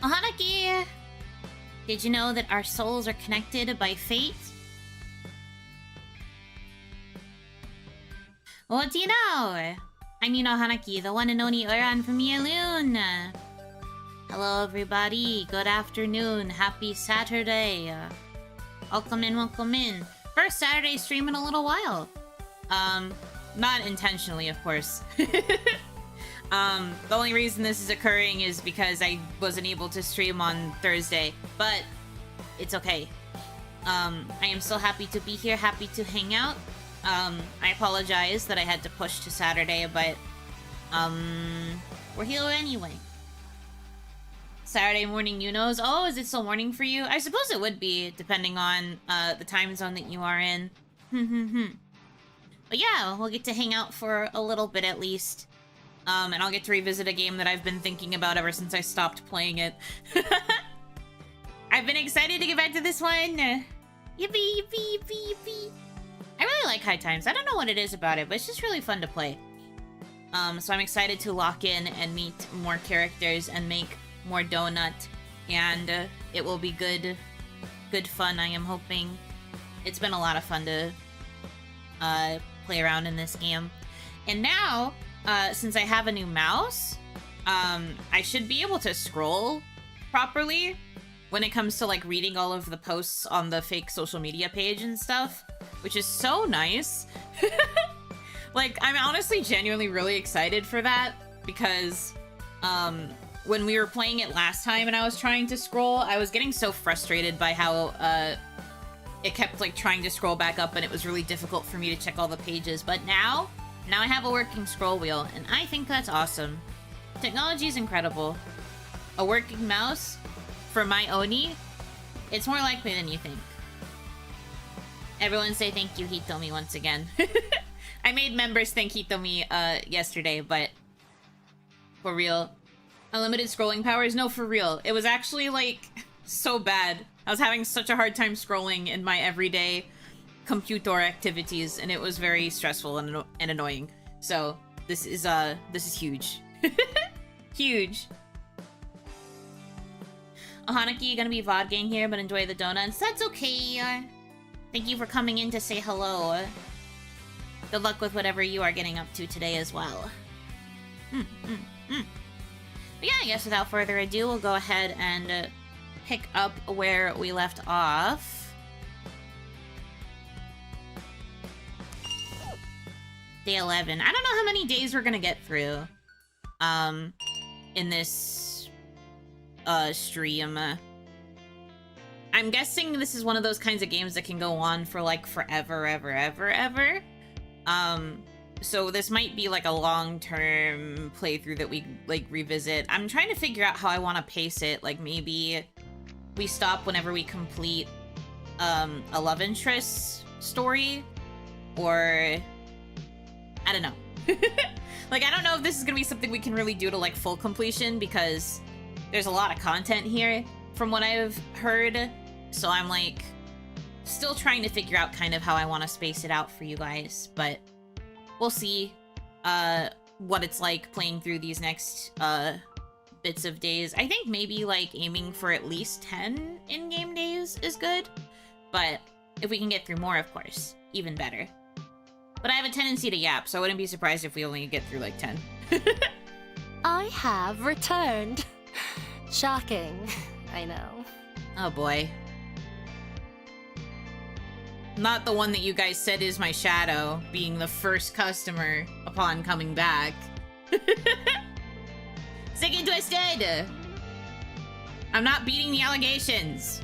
Oh, Hanaki! Did you know that our souls are connected by fate? What do you know? I'm Yuno Hanaki, the one and only Oran from Yaloon. Hello, everybody. Good afternoon. Happy Saturday. Welcome in, welcome in. First Saturday stream in a little while. Not intentionally, of course. The only reason this is occurring is because I wasn't able to stream on Thursday, but it's okay. I am so happy to be here, happy to hang out. I apologize that I had to push to Saturday, but we're here anyway. Saturday morning Yunos. Oh, is it still morning for you? I suppose it would be, depending on the time zone that you are in. But yeah, we'll get to hang out for a little bit at least. And I'll get to revisit a game that I've been thinking about ever since I stopped playing it. I've been excited to get back to this one. Yippee, yippee, yippee, yippee. I really like High Times. I don't know what it is about it, but it's just really fun to play. So I'm excited to lock in and meet more characters and make more donut. And it will be good fun, I am hoping. It's been a lot of fun to play around in this game. And now, since I have a new mouse, I should be able to scroll properly when it comes to like reading all of the posts on the fake social media page and stuff, which is so nice. Like, I'm honestly genuinely really excited for that because when we were playing it last time and I was trying to scroll, I was getting so frustrated by how it kept like trying to scroll back up and it was really difficult for me to check all the pages. But now I have a working scroll wheel and I think that's awesome. Technology is incredible. A working mouse for my Oni, it's more likely than you think. Everyone say thank you, Hitomi, once again. I made members thank Hitomi yesterday, but for real. Unlimited scrolling powers? No, for real. It was actually, like, so bad. I was having such a hard time scrolling in my everyday computer activities, and it was very stressful and annoying. So, this is huge. Huge. Oh, Hanaki, gonna be VODGing here, but enjoy the donuts. That's okay. Thank you for coming in to say hello. Good luck with whatever you are getting up to today as well. But yeah, I guess without further ado, we'll go ahead and pick up where we left off. Day 11. I don't know how many days we're gonna get through in this stream. I'm guessing this is one of those kinds of games that can go on for like forever, ever. So this might be like a long-term playthrough that we like revisit. I'm trying to figure out how I want to pace it. Like maybe we stop whenever we complete a love interest story, or I don't know. Like, I don't know if this is gonna be something we can really do to like full completion because there's a lot of content here from what I've heard. So I'm like still trying to figure out kind of how I want to space it out for you guys, but we'll see what it's like playing through these next bits of days. I think maybe like aiming for at least 10 in-game days is good, but if we can get through more, of course, even better. But I have a tendency to yap, so I wouldn't be surprised if we only get through like 10. I have returned. Shocking, I know. Oh boy. Not the one that you guys said is my shadow, being the first customer upon coming back. Sick and twisted! I'm not beating the allegations.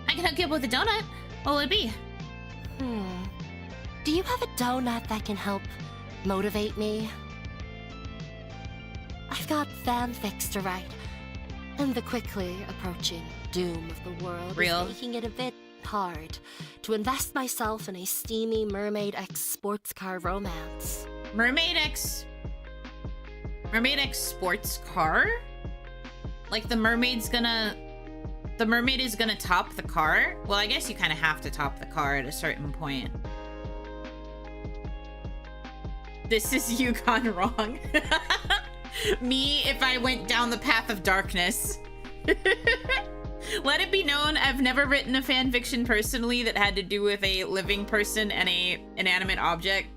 I can hook you up with a donut. What would it be? Do you have a donut that can help motivate me? I've got fanfics to write, and the quickly approaching doom of the world is making it a bit hard to invest myself in a steamy Mermaid X sports car romance. Mermaid X sports car? Like the mermaid is gonna top the car? Well, I guess you kind of have to top the car at a certain point. This is you gone wrong. Me if I went down the path of darkness. Let it be known, I've never written a fanfiction personally that had to do with a living person and a inanimate object.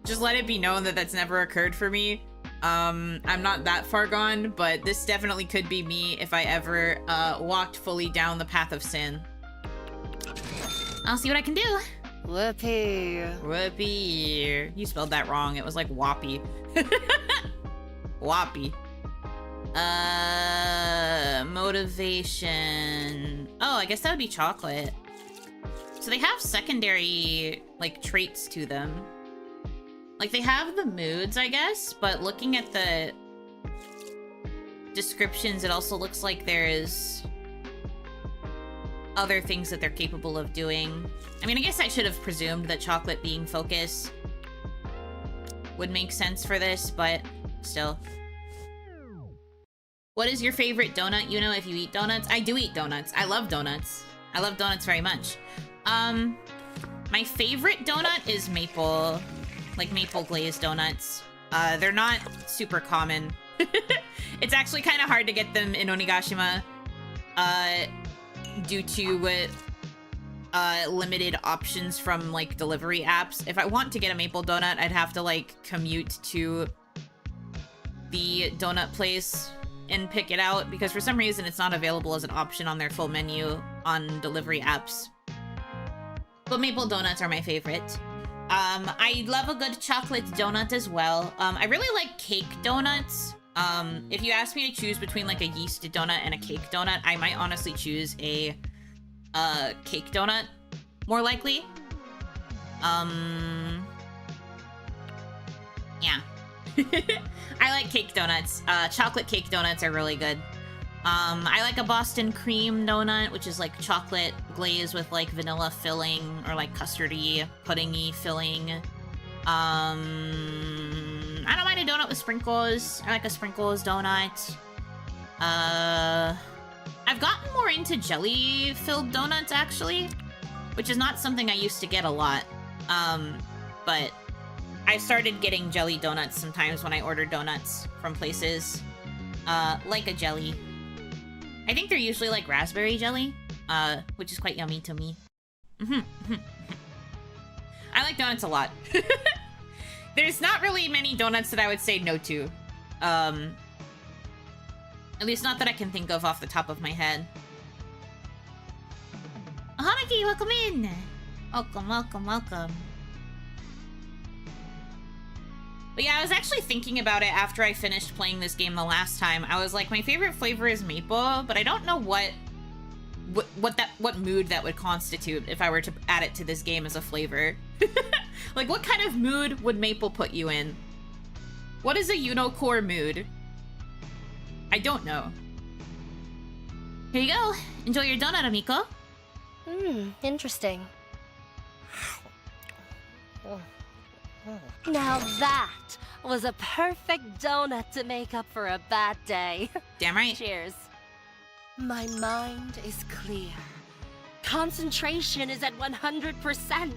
Just let it be known that that's never occurred for me. I'm not that far gone, but this definitely could be me if I ever walked fully down the path of sin. I'll see what I can do. Whoopee. Whoopee. You spelled that wrong. It was like whoppy. Whoppy. Motivation. Oh, I guess that would be chocolate. So they have secondary, like, traits to them. Like, they have the moods, I guess, but looking at the descriptions, it also looks like there's other things that they're capable of doing. I mean, I guess I should have presumed that chocolate being focus would make sense for this, but still. What is your favorite donut, you know, if you eat donuts? I do eat donuts. I love donuts. I love donuts very much. My favorite donut is maple, like maple glazed donuts. They're not super common. It's actually kind of hard to get them in Onigashima, due to limited options from like delivery apps. If I want to get a maple donut, I'd have to like commute to the donut place and pick it out, because for some reason it's not available as an option on their full menu on delivery apps. But maple donuts are my favorite. I love a good chocolate donut as well. I really like cake donuts. If you ask me to choose between like a yeast donut and a cake donut, I might honestly choose a cake donut, more likely. Yeah. I like cake donuts. Chocolate cake donuts are really good. I like a Boston cream donut, which is like chocolate glaze with like vanilla filling or like custardy, puddingy filling. I don't mind a donut with sprinkles. I like a sprinkles donut. I've gotten more into jelly-filled donuts, actually, which is not something I used to get a lot. But I started getting jelly donuts sometimes when I order donuts from places. Like a jelly. I think they're usually like raspberry jelly, which is quite yummy to me. I like donuts a lot. There's not really many donuts that I would say no to. At least not that I can think of off the top of my head. Hanaki, welcome in! Welcome, welcome, welcome. But yeah, I was actually thinking about it after I finished playing this game the last time. I was like, my favorite flavor is maple, but I don't know what mood that would constitute if I were to add it to this game as a flavor. Like, what kind of mood would maple put you in? What is a Yuno core mood? I don't know. Here you go. Enjoy your donut, Amiko. Interesting. Now that was a perfect donut to make up for a bad day. Damn right. Cheers. My mind is clear. Concentration is at 100%.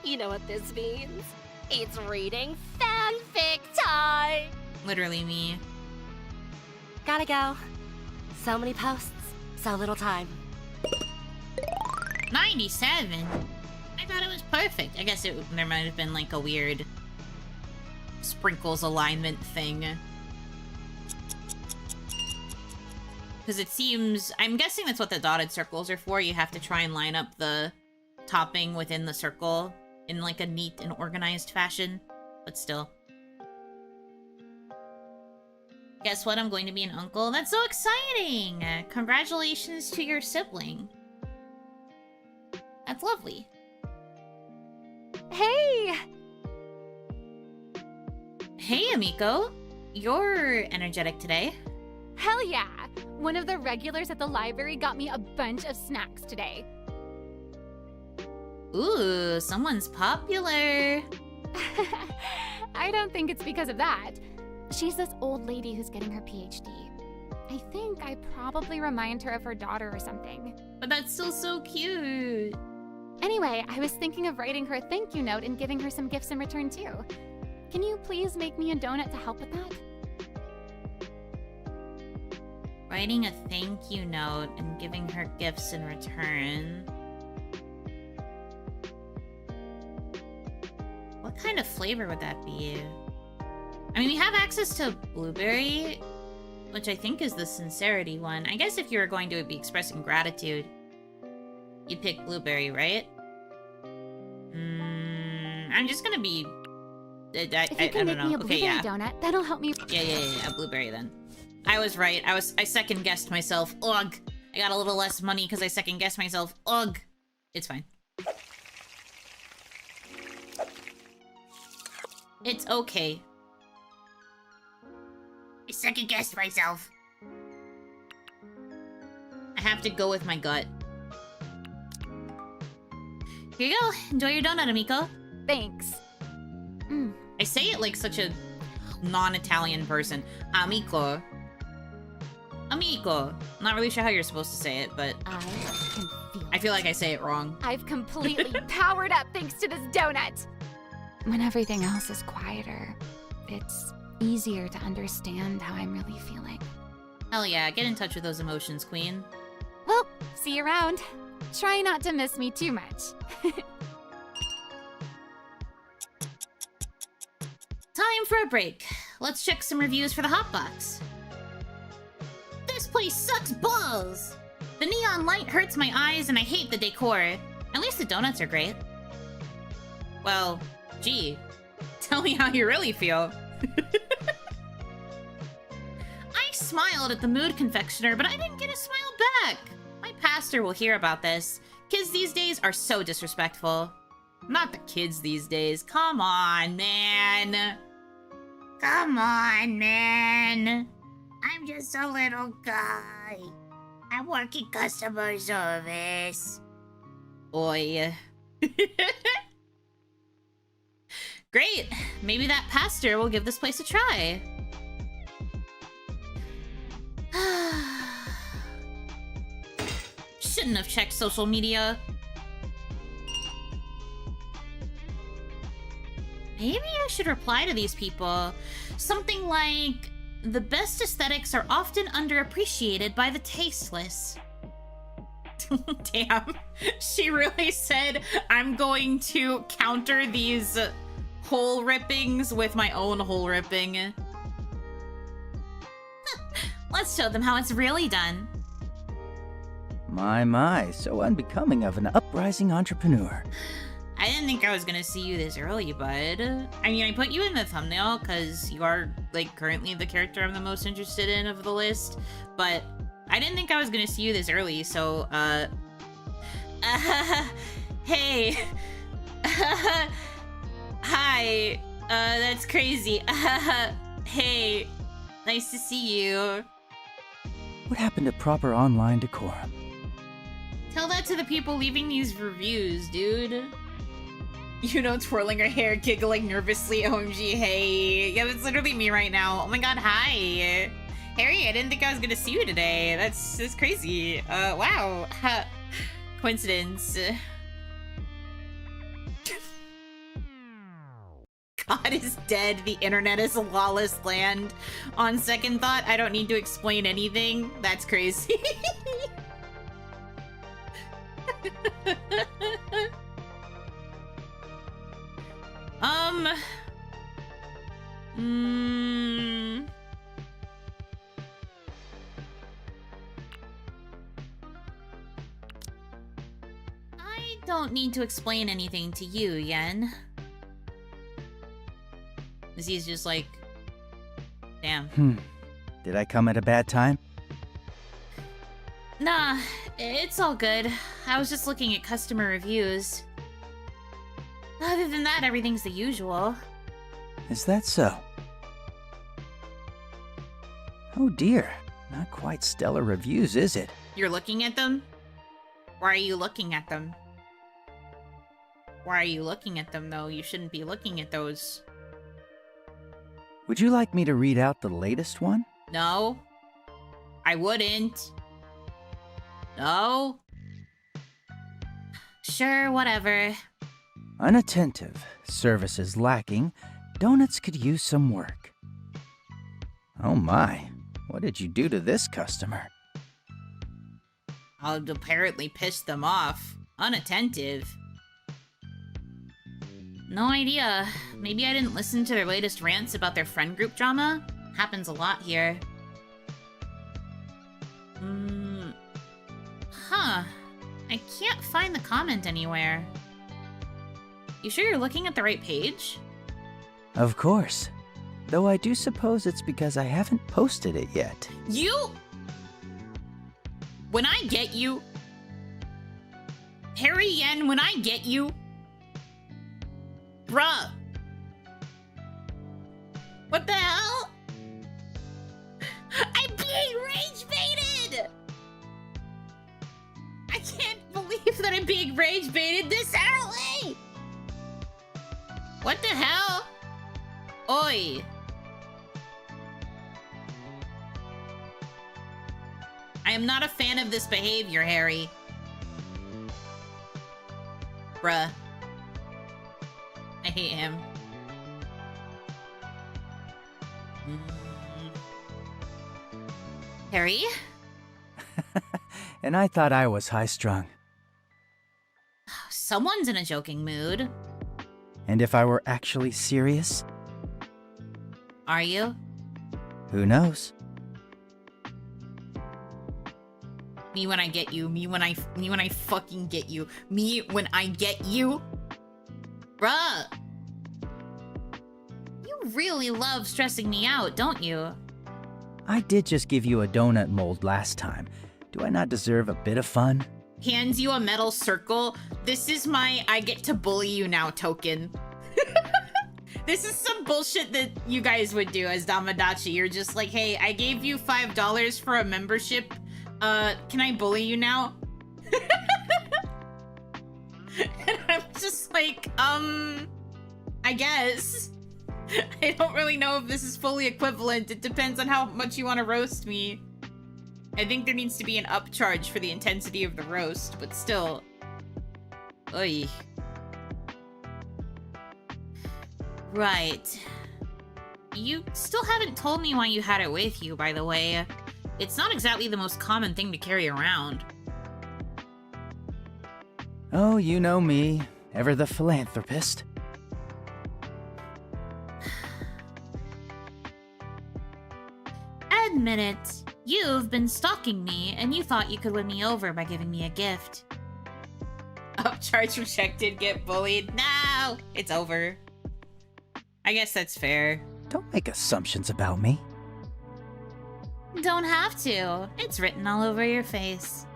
You know what this means? It's reading fanfic time! Literally me. Gotta go. So many posts, so little time. 97? I thought it was perfect. I guess there might have been like a weird sprinkles alignment thing. Because it seems... I'm guessing that's what the dotted circles are for. You have to try and line up the topping within the circle in like a neat and organized fashion. But still. Guess what? I'm going to be an uncle. That's so exciting! Congratulations to your sibling. That's lovely. Hey! Hey, Amiko. You're energetic today. Hell yeah! One of the regulars at the library got me a bunch of snacks today. Ooh, someone's popular. I don't think it's because of that. She's this old lady who's getting her PhD. I think I probably remind her of her daughter or something. But that's still so cute. Anyway, I was thinking of writing her a thank you note and giving her some gifts in return too. Can you please make me a donut to help with that? Writing a thank you note and giving her gifts in return. What kind of flavor would that be? I mean, we have access to blueberry, which I think is the sincerity one. I guess if you were going to be expressing gratitude, you'd pick blueberry, right? I'm just gonna be... I don't know. Me a okay, blueberry yeah. donut, that'll help me. Yeah, blueberry then. I was right. I second guessed myself. Ugh. I got a little less money because I second guessed myself. Ugh. It's fine. It's okay. I second guessed myself. I have to go with my gut. Here you go. Enjoy your donut, amico. Thanks. I say it like such a non-Italian person. Amico. Amico. I'm not really sure how you're supposed to say it, but I feel like I say it wrong. I've completely powered up thanks to this donut. When everything else is quieter, it's easier to understand how I'm really feeling. Hell yeah, get in touch with those emotions, queen. Well, see you around. Try not to miss me too much. Time for a break. Let's check some reviews for the Hotbox. This place sucks balls! The neon light hurts my eyes and I hate the decor. At least the donuts are great. Well, gee. Tell me how you really feel. I smiled at the mood confectioner, but I didn't get a smile back. My pastor will hear about this. Kids these days are so disrespectful. Not the kids these days. Come on, man. Come on, man. I'm just a little guy. I work in customer service. Oi. Great. Maybe that pastor will give this place a try. Shouldn't have checked social media. Maybe I should reply to these people. Something like, the best aesthetics are often underappreciated by the tasteless. Damn. She really said, I'm going to counter these hole rippings with my own hole ripping. Let's show them how it's really done. My, so unbecoming of an uprising entrepreneur. I didn't think I was gonna see you this early, bud. I mean, I put you in the thumbnail because you are, like, currently the character I'm the most interested in of the list, but I didn't think I was gonna see you this early, so, hey. Hi. That's crazy. Hey. Nice to see you. What happened to proper online decorum? Tell that to the people leaving these reviews, dude. Yuno twirling her hair, giggling nervously. OMG, hey. Yeah, that's literally me right now. Oh my god, hi. Harry, I didn't think I was gonna see you today. That's crazy. Wow. Coincidence. God is dead. The internet is a lawless land. On second thought, I don't need to explain anything. That's crazy. I don't need to explain anything to you, Yen. He's just like, damn. Did I come at a bad time? Nah, it's all good. I was just looking at customer reviews. Other than that, everything's the usual. Is that so? Oh dear, not quite stellar reviews, is it? You're looking at them? Why are you looking at them? Why are you looking at them, though? You shouldn't be looking at those. Would you like me to read out the latest one? No. I wouldn't. No. Sure, whatever. Unattentive, services lacking, donuts could use some work. Oh my, What did you do to this customer? I'll apparently piss them off. Unattentive. No idea. Maybe I didn't listen to their latest rants about their friend group drama? Happens a lot here. Huh. I can't find the comment anywhere. You sure you're looking at the right page? Of course. Though I do suppose it's because I haven't posted it yet. You? When I get you... Harry Yen, when I get you... Bruh. What the hell? I'm being rage baited! I can't believe that I'm being rage baited this early! What the hell? Oi. I am not a fan of this behavior, Harry. Bruh. I hate him. Harry? And I thought I was high-strung. Someone's in a joking mood. And if I were actually serious? Are you? Who knows? Me when I get you. Me when I fucking get you. Me when I get you. Bruh. You really love stressing me out, don't you? I did just give you a donut mold last time. Do I not deserve a bit of fun? Hands you a metal circle. This is my I get to bully you now token. This is some bullshit that you guys would do as Damadachi. You're just like, hey, I gave you $5 for a membership. Can I bully you now? And I'm just like, I guess. I don't really know if this is fully equivalent. It depends on how much you want to roast me. I think there needs to be an upcharge for the intensity of the roast, but still. Oy. Right. You still haven't told me why you had it with you, by the way. It's not exactly the most common thing to carry around. Oh, you know me. Ever the philanthropist. Admit it. You've been stalking me, and you thought you could win me over by giving me a gift. Upcharge rejected, get bullied. No! It's over. I guess that's fair. Don't make assumptions about me. Don't have to. It's written all over your face.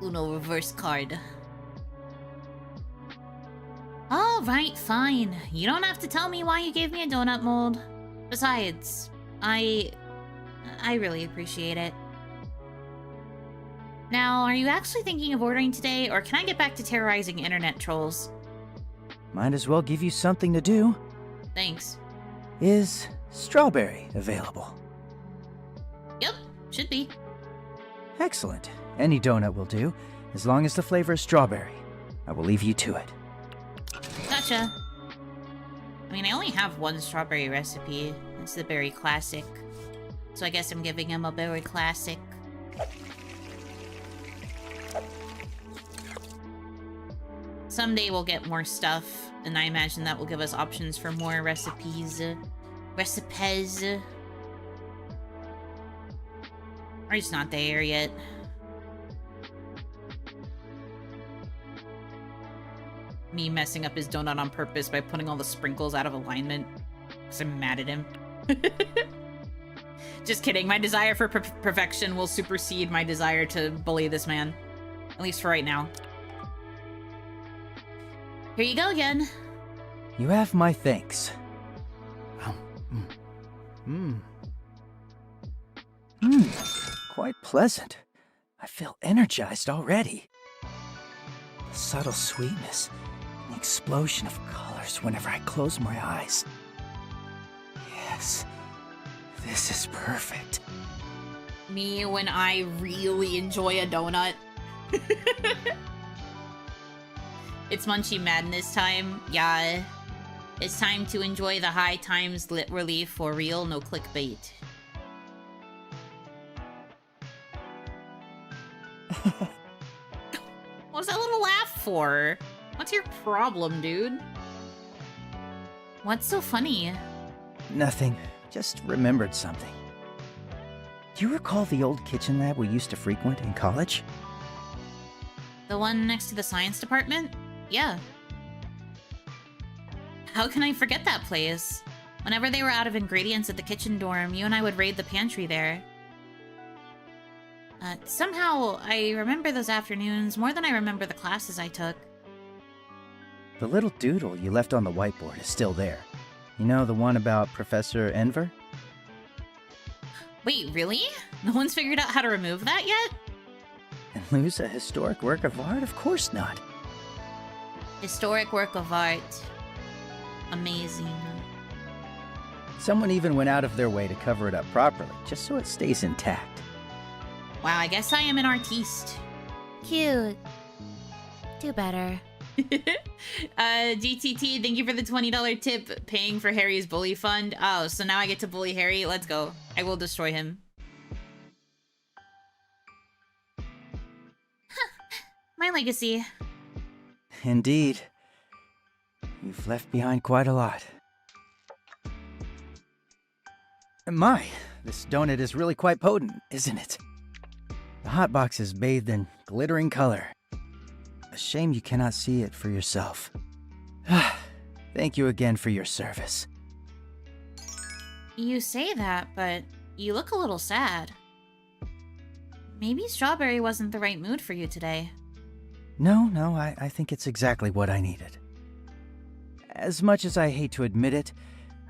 Uno reverse card. Alright, fine. You don't have to tell me why you gave me a donut mold. Besides, I really appreciate it. Now, are you actually thinking of ordering today, or can I get back to terrorizing internet trolls? Might as well give you something to do. Thanks. Is strawberry available? Yep, should be. Excellent. Any donut will do, as long as the flavor is strawberry. I will leave you to it. Gotcha. I mean, I only have one strawberry recipe. It's the berry classic. So I guess I'm giving him a berry classic. Someday we'll get more stuff, and I imagine that will give us options for more recipes. Recipes. We're just not there yet. Me messing up his donut on purpose by putting all the sprinkles out of alignment. Because I'm mad at him. Just kidding. My desire for perfection will supersede my desire to bully this man. At least for right now. Here you go again. You have my thanks. Quite pleasant. I feel energized already. The subtle sweetness, an explosion of colors whenever I close my eyes. Yes, this is perfect. Me when I really enjoy a donut. It's Munchie Madness time. Yeah. It's time to enjoy the high times lit relief for real, no clickbait. What's that little laugh for? What's your problem, dude? What's so funny? Nothing. Just remembered something. Do you recall the old kitchen lab we used to frequent in college? The one next to the science department? Yeah. How can I forget that place? Whenever they were out of ingredients at the kitchen dorm, you and I would raid the pantry there. Somehow, I remember those afternoons more than I remember the classes I took. The little doodle you left on the whiteboard is still there. You know, the one about Professor Enver? Wait, really? No one's figured out how to remove that yet? And lose a historic work of art? Of course not. Historic work of art. Amazing. Someone even went out of their way to cover it up properly, just so it stays intact. Wow, I guess I am an artiste. Cute. Do better. GTT, thank you for the $20 tip paying for Harry's bully fund. Oh, so now I get to bully Harry? Let's go. I will destroy him. My legacy. Indeed. You've left behind quite a lot. My, this donut is really quite potent, isn't it? The hot box is bathed in glittering color. A shame you cannot see it for yourself. Thank you again for your service. You say that, but you look a little sad. Maybe strawberry wasn't the right mood for you today. No, I think it's exactly what I needed. As much as I hate to admit it,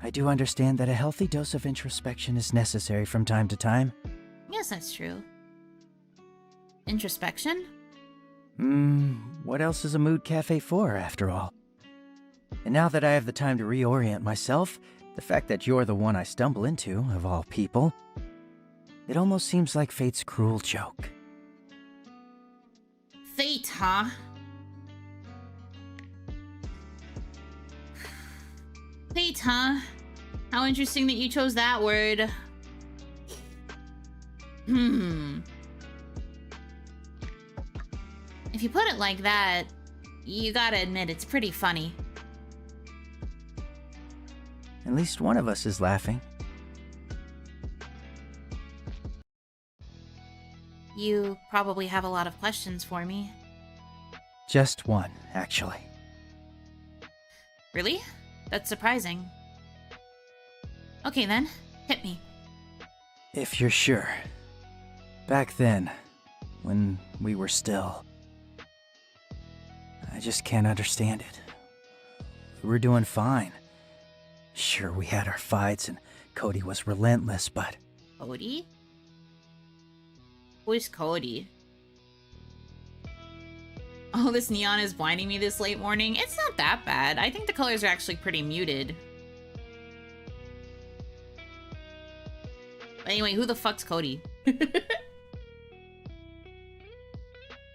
I do understand that a healthy dose of introspection is necessary from time to time. Yes, that's true. Introspection? What else is a mood cafe for, after all? And now that I have the time to reorient myself, the fact that you're the one I stumble into, of all people, it almost seems like fate's cruel joke. Fate, huh? Fate, huh? How interesting that you chose that word. If you put it like that, you gotta admit it's pretty funny. At least one of us is laughing. You probably have a lot of questions for me. Just one, actually. Really? That's surprising. Okay then, hit me. If you're sure. Back then, when we were still... I just can't understand it. We were doing fine. Sure, we had our fights and Cody was relentless, but... Cody? Who's Cody? Oh, this neon is blinding me this late morning. It's not that bad. I think the colors are actually pretty muted. But anyway, who the fuck's Cody?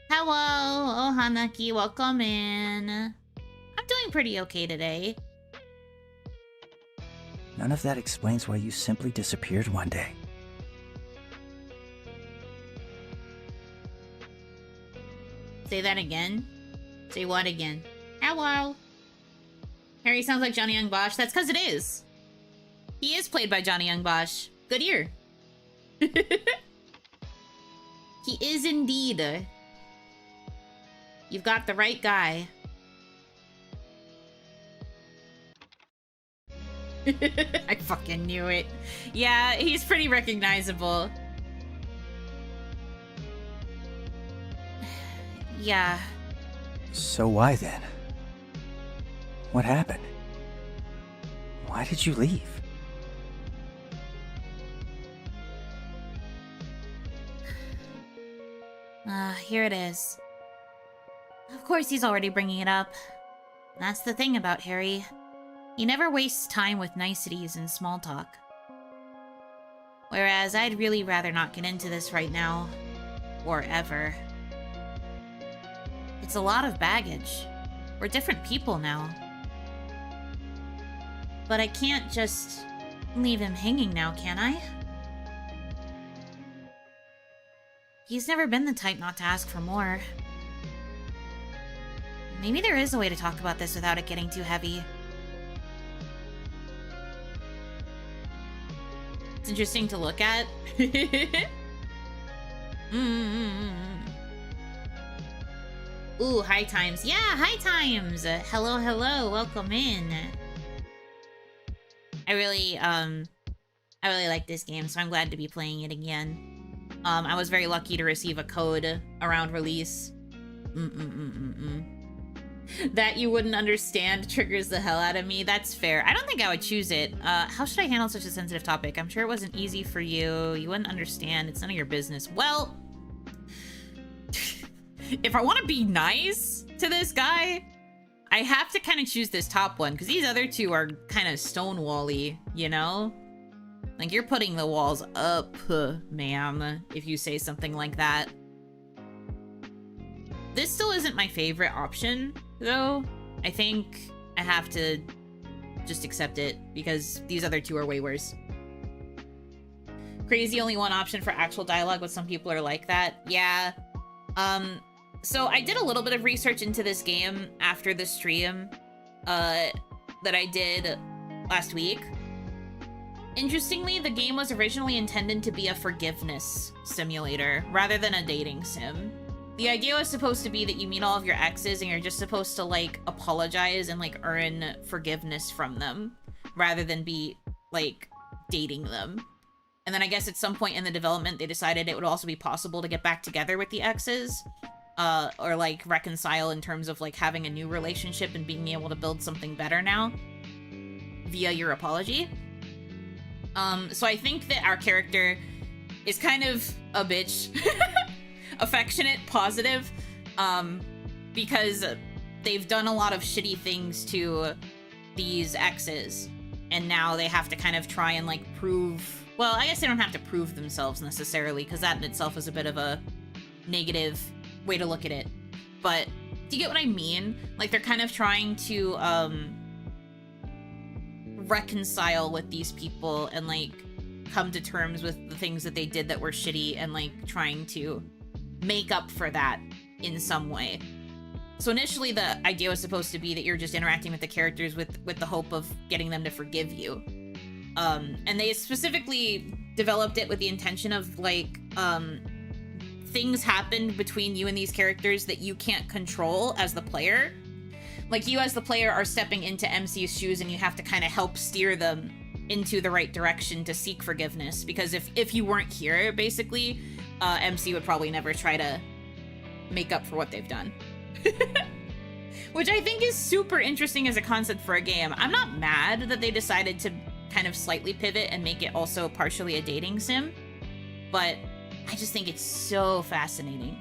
Hello, oh Hanaki, welcome in. I'm doing pretty okay today. None of that explains why you simply disappeared one day. Say that again. Say what again? Hello. Harry sounds like Johnny Young Bosch. That's because it is. He is played by Johnny Young Bosch. Good ear. He is indeed. You've got the right guy. I fucking knew it. Yeah, he's pretty recognizable. Yeah. So why then? What happened? Why did you leave? Here it is. Of course he's already bringing it up. That's the thing about Harry. He never wastes time with niceties and small talk. Whereas I'd really rather not get into this right now. Or ever. It's a lot of baggage. We're different people now. But I can't just leave him hanging now, can I? He's never been the type not to ask for more. Maybe there is a way to talk about this without it getting too heavy. It's interesting to look at. Ooh, high times. Yeah, high times! Hello, hello, welcome in. I really like this game, so I'm glad to be playing it again. I was very lucky to receive a code around release. That you wouldn't understand triggers the hell out of me. That's fair. I don't think I would choose it. How should I handle such a sensitive topic? I'm sure it wasn't easy for you. You wouldn't understand. It's none of your business. Well, if I want to be nice to this guy, I have to kind of choose this top one, because these other two are kind of stonewall-y, you know? Like, you're putting the walls up, ma'am, if you say something like that. This still isn't my favorite option, though. I think I have to just accept it, because these other two are way worse. Crazy, only one option for actual dialogue, but some people are like that. Yeah. So I did a little bit of research into this game after the stream that I did last week. Interestingly, the game was originally intended to be a forgiveness simulator rather than a dating sim. The idea was supposed to be that you meet all of your exes and you're just supposed to, like, apologize and, like, earn forgiveness from them rather than be, like, dating them. And then I guess at some point in the development, they decided it would also be possible to get back together with the exes. Or, like, reconcile in terms of, like, having a new relationship and being able to build something better now via your apology. So I think that our character is kind of a bitch. Affectionate, positive, because they've done a lot of shitty things to these exes, and now they have to kind of try and, like, prove... Well, I guess they don't have to prove themselves necessarily, because that in itself is a bit of a negative way to look at it. But do you get what I mean? Like, they're kind of trying to reconcile with these people and, like, come to terms with the things that they did that were shitty and, like, trying to make up for that in some way. So initially the idea was supposed to be that you're just interacting with the characters with the hope of getting them to forgive you. And they specifically developed it with the intention of, like, things happened between you and these characters that you can't control as the player. Like, you as the player are stepping into MC's shoes and you have to kind of help steer them into the right direction to seek forgiveness. Because if you weren't here, basically, MC would probably never try to make up for what they've done. Which I think is super interesting as a concept for a game. I'm not mad that they decided to kind of slightly pivot and make it also partially a dating sim, but I just think it's so fascinating.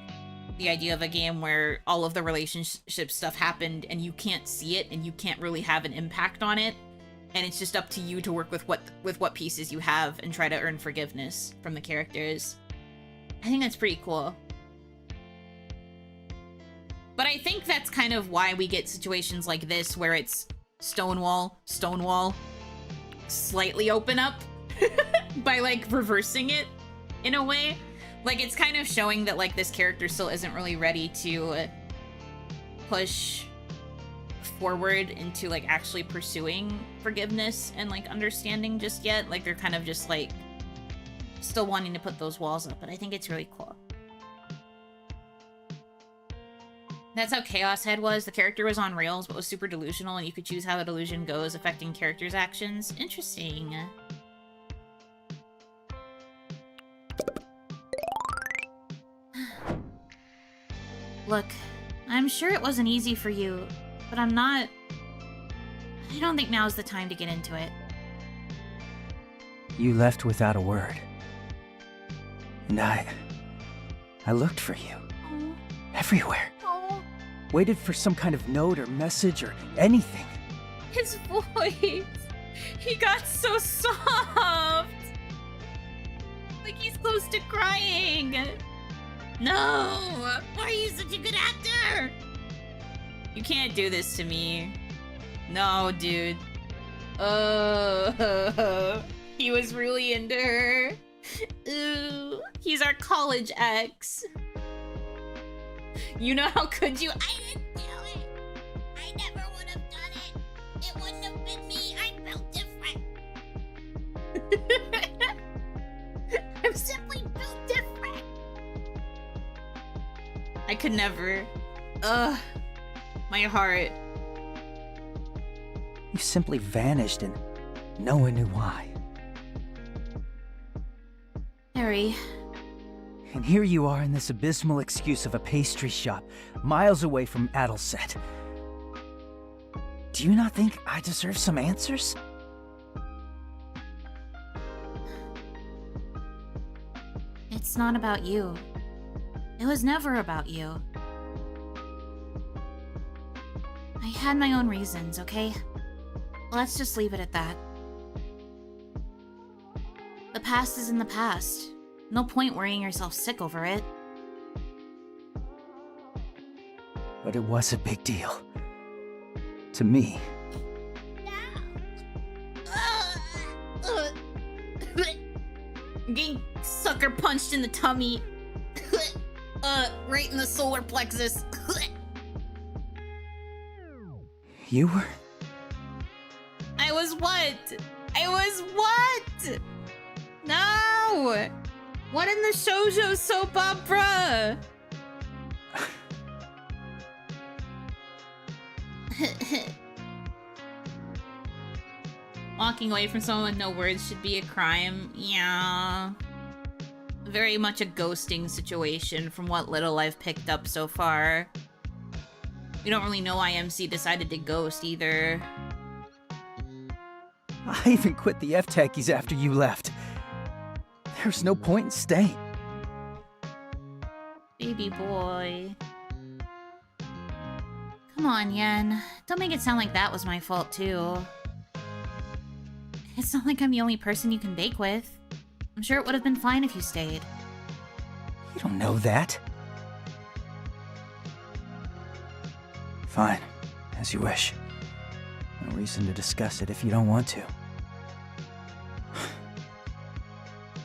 The idea of a game where all of the relationship stuff happened and you can't see it and you can't really have an impact on it, and it's just up to you to work with what pieces you have and try to earn forgiveness from the characters. I think that's pretty cool. But I think that's kind of why we get situations like this where it's stonewall, slightly open up by, like, reversing it in a way. Like, it's kind of showing that, like, this character still isn't really ready to push forward into, like, actually pursuing forgiveness and, like, understanding just yet. Like, they're kind of just, like, still wanting to put those walls up, but I think it's really cool. That's how Chaos Head was. The character was on rails, but was super delusional, and you could choose how the delusion goes, affecting characters' actions. Interesting. Look, I'm sure it wasn't easy for you, but I don't think now's the time to get into it. You left without a word. And I looked for you. Oh. Everywhere. Oh. Waited for some kind of note or message or anything. His voice. He got so soft. Like he's close to crying. No! Why are you such a good actor? You can't do this to me. No, dude. He was really into her. Ooh, he's our college ex. You know, how could you? I didn't do it. I never would have done it. It wouldn't have been me. I felt different. I'm simply built different. I could never. Ugh. My heart. You simply vanished and no one knew why. Harry. And here you are in this abysmal excuse of a pastry shop, miles away from Adelset. Do you not think I deserve some answers? It's not about you. It was never about you. I had my own reasons, okay? Let's just leave it at that. The past is in the past. No point worrying yourself sick over it. But it was a big deal. To me. I'm getting sucker punched in the tummy. Right in the solar plexus. You were? I was what? I was what? No! What in the shoujo soap opera? Walking away from someone with no words should be a crime. Yeah. Very much a ghosting situation from what little I've picked up so far. We don't really know why MC decided to ghost either. I even quit the F-Techies after you left. There's no point in staying. Baby boy. Come on, Yen. Don't make it sound like that was my fault, too. It's not like I'm the only person you can bake with. I'm sure it would have been fine if you stayed. You don't know that. Fine. As you wish. No reason to discuss it if you don't want to.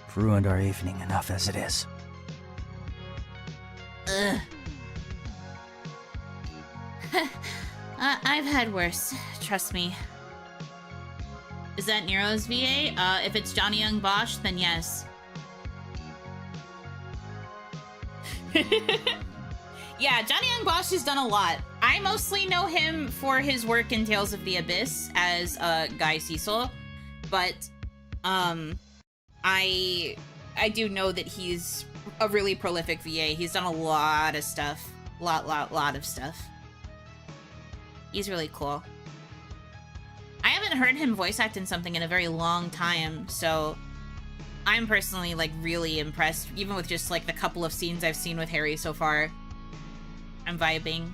I've ruined our evening enough as it is. Ugh. I've had worse. Trust me. Is that Nero's VA? If it's Johnny Young Bosch, then yes. Yeah, Johnny Young Bosch has done a lot. I mostly know him for his work in Tales of the Abyss as Guy Cecil, but I do know that he's a really prolific VA. He's done a lot of stuff. Lot of stuff. He's really cool. I haven't heard him voice act in something in a very long time, so I'm personally, like, really impressed, even with just, like, the couple of scenes I've seen with Harry so far. I'm vibing.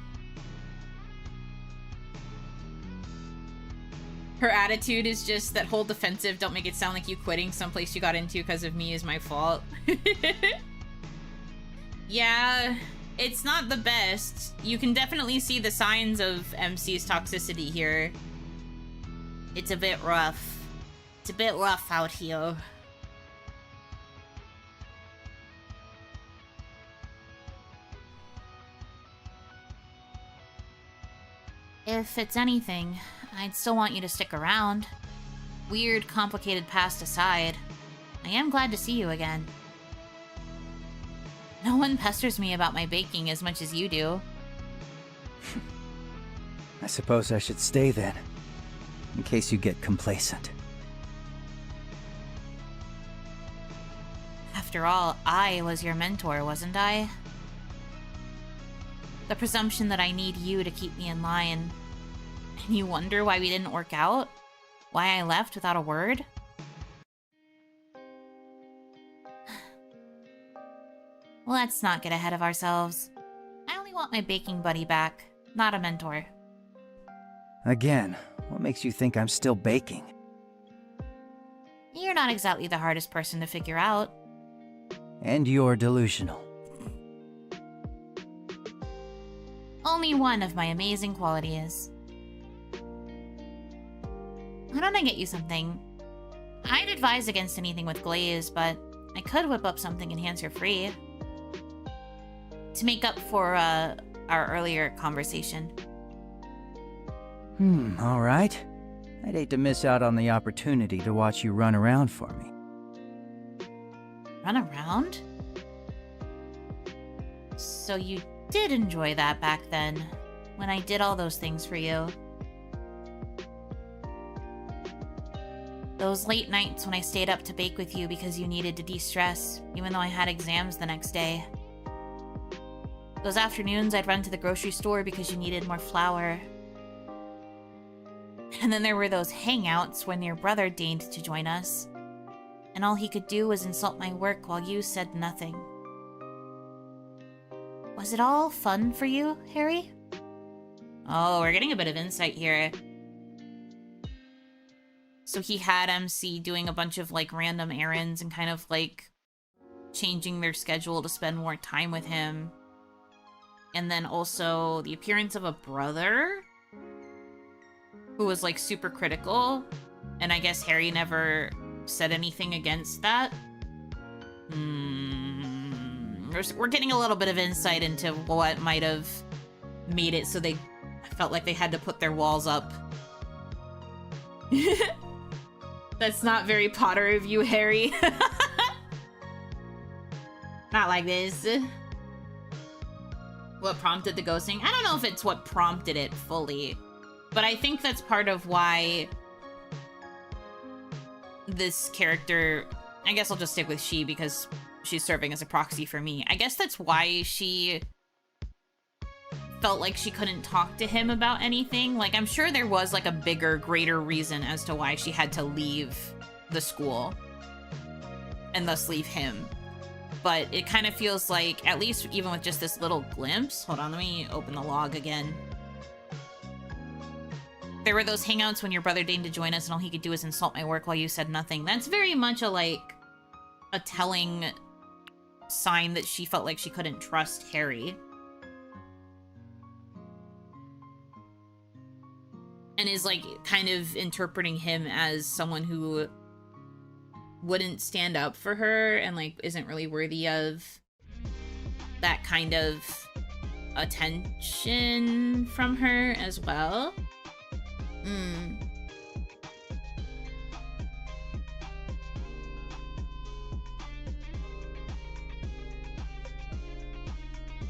Her attitude is just that whole defensive, don't make it sound like you quitting someplace you got into because of me is my fault. Yeah, it's not the best. You can definitely see the signs of MC's toxicity here. It's a bit rough. It's a bit rough out here. If it's anything, I'd still want you to stick around. Weird, complicated past aside, I am glad to see you again. No one pesters me about my baking as much as you do. I suppose I should stay then, in case you get complacent. After all, I was your mentor, wasn't I? The presumption that I need you to keep me in line. And you wonder why we didn't work out? Why I left without a word? Let's not get ahead of ourselves. I only want my baking buddy back, not a mentor. Again, what makes you think I'm still baking? You're not exactly the hardest person to figure out. And you're delusional. only one of my amazing qualities. Why don't I get you something? I'd advise against anything with glaze, but I could whip up something enhancer-free. To make up for, our earlier conversation. Alright. I'd hate to miss out on the opportunity to watch you run around for me. Run around? So you did enjoy that back then, when I did all those things for you. Those late nights when I stayed up to bake with you because you needed to de-stress, even though I had exams the next day. Those afternoons I'd run to the grocery store because you needed more flour. And then there were those hangouts when your brother deigned to join us, and all he could do was insult my work while you said nothing. Was it all fun for you, Harry? Oh, we're getting a bit of insight here. So he had MC doing a bunch of, like, random errands and kind of, like, changing their schedule to spend more time with him. And then also the appearance of a brother who was, like, super critical. And I guess Harry never said anything against that. We're getting a little bit of insight into what might have made it so they felt like they had to put their walls up. That's not very Potter of you, Harry. Not like this. What prompted the ghosting? I don't know if it's what prompted it fully, but I think that's part of why this character, I guess I'll just stick with she because she's serving as a proxy for me. I guess that's why she felt like she couldn't talk to him about anything. Like, I'm sure there was, like, a bigger, greater reason as to why she had to leave the school and thus leave him. But it kind of feels like, at least even with just this little glimpse... Hold on, let me open the log again. There were those hangouts when your brother deigned to join us and all he could do was insult my work while you said nothing. That's very much a, like, a telling sign that she felt like she couldn't trust Harry. And is, like, kind of interpreting him as someone who wouldn't stand up for her and, like, isn't really worthy of that kind of attention from her as well.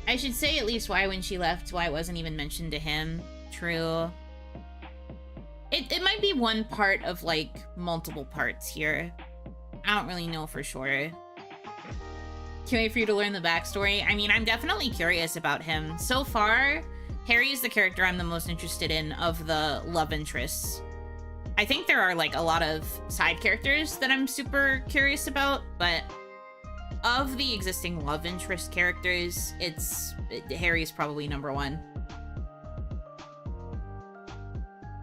I should say at least why when she left, why it wasn't even mentioned to him. True. It might be one part of, like, multiple parts here. I don't really know for sure. Can't wait for you to learn the backstory. I mean, I'm definitely curious about him. So far, Harry is the character I'm the most interested in of the love interests. I think there are, like, a lot of side characters that I'm super curious about, but of the existing love interest characters, Harry's probably number one.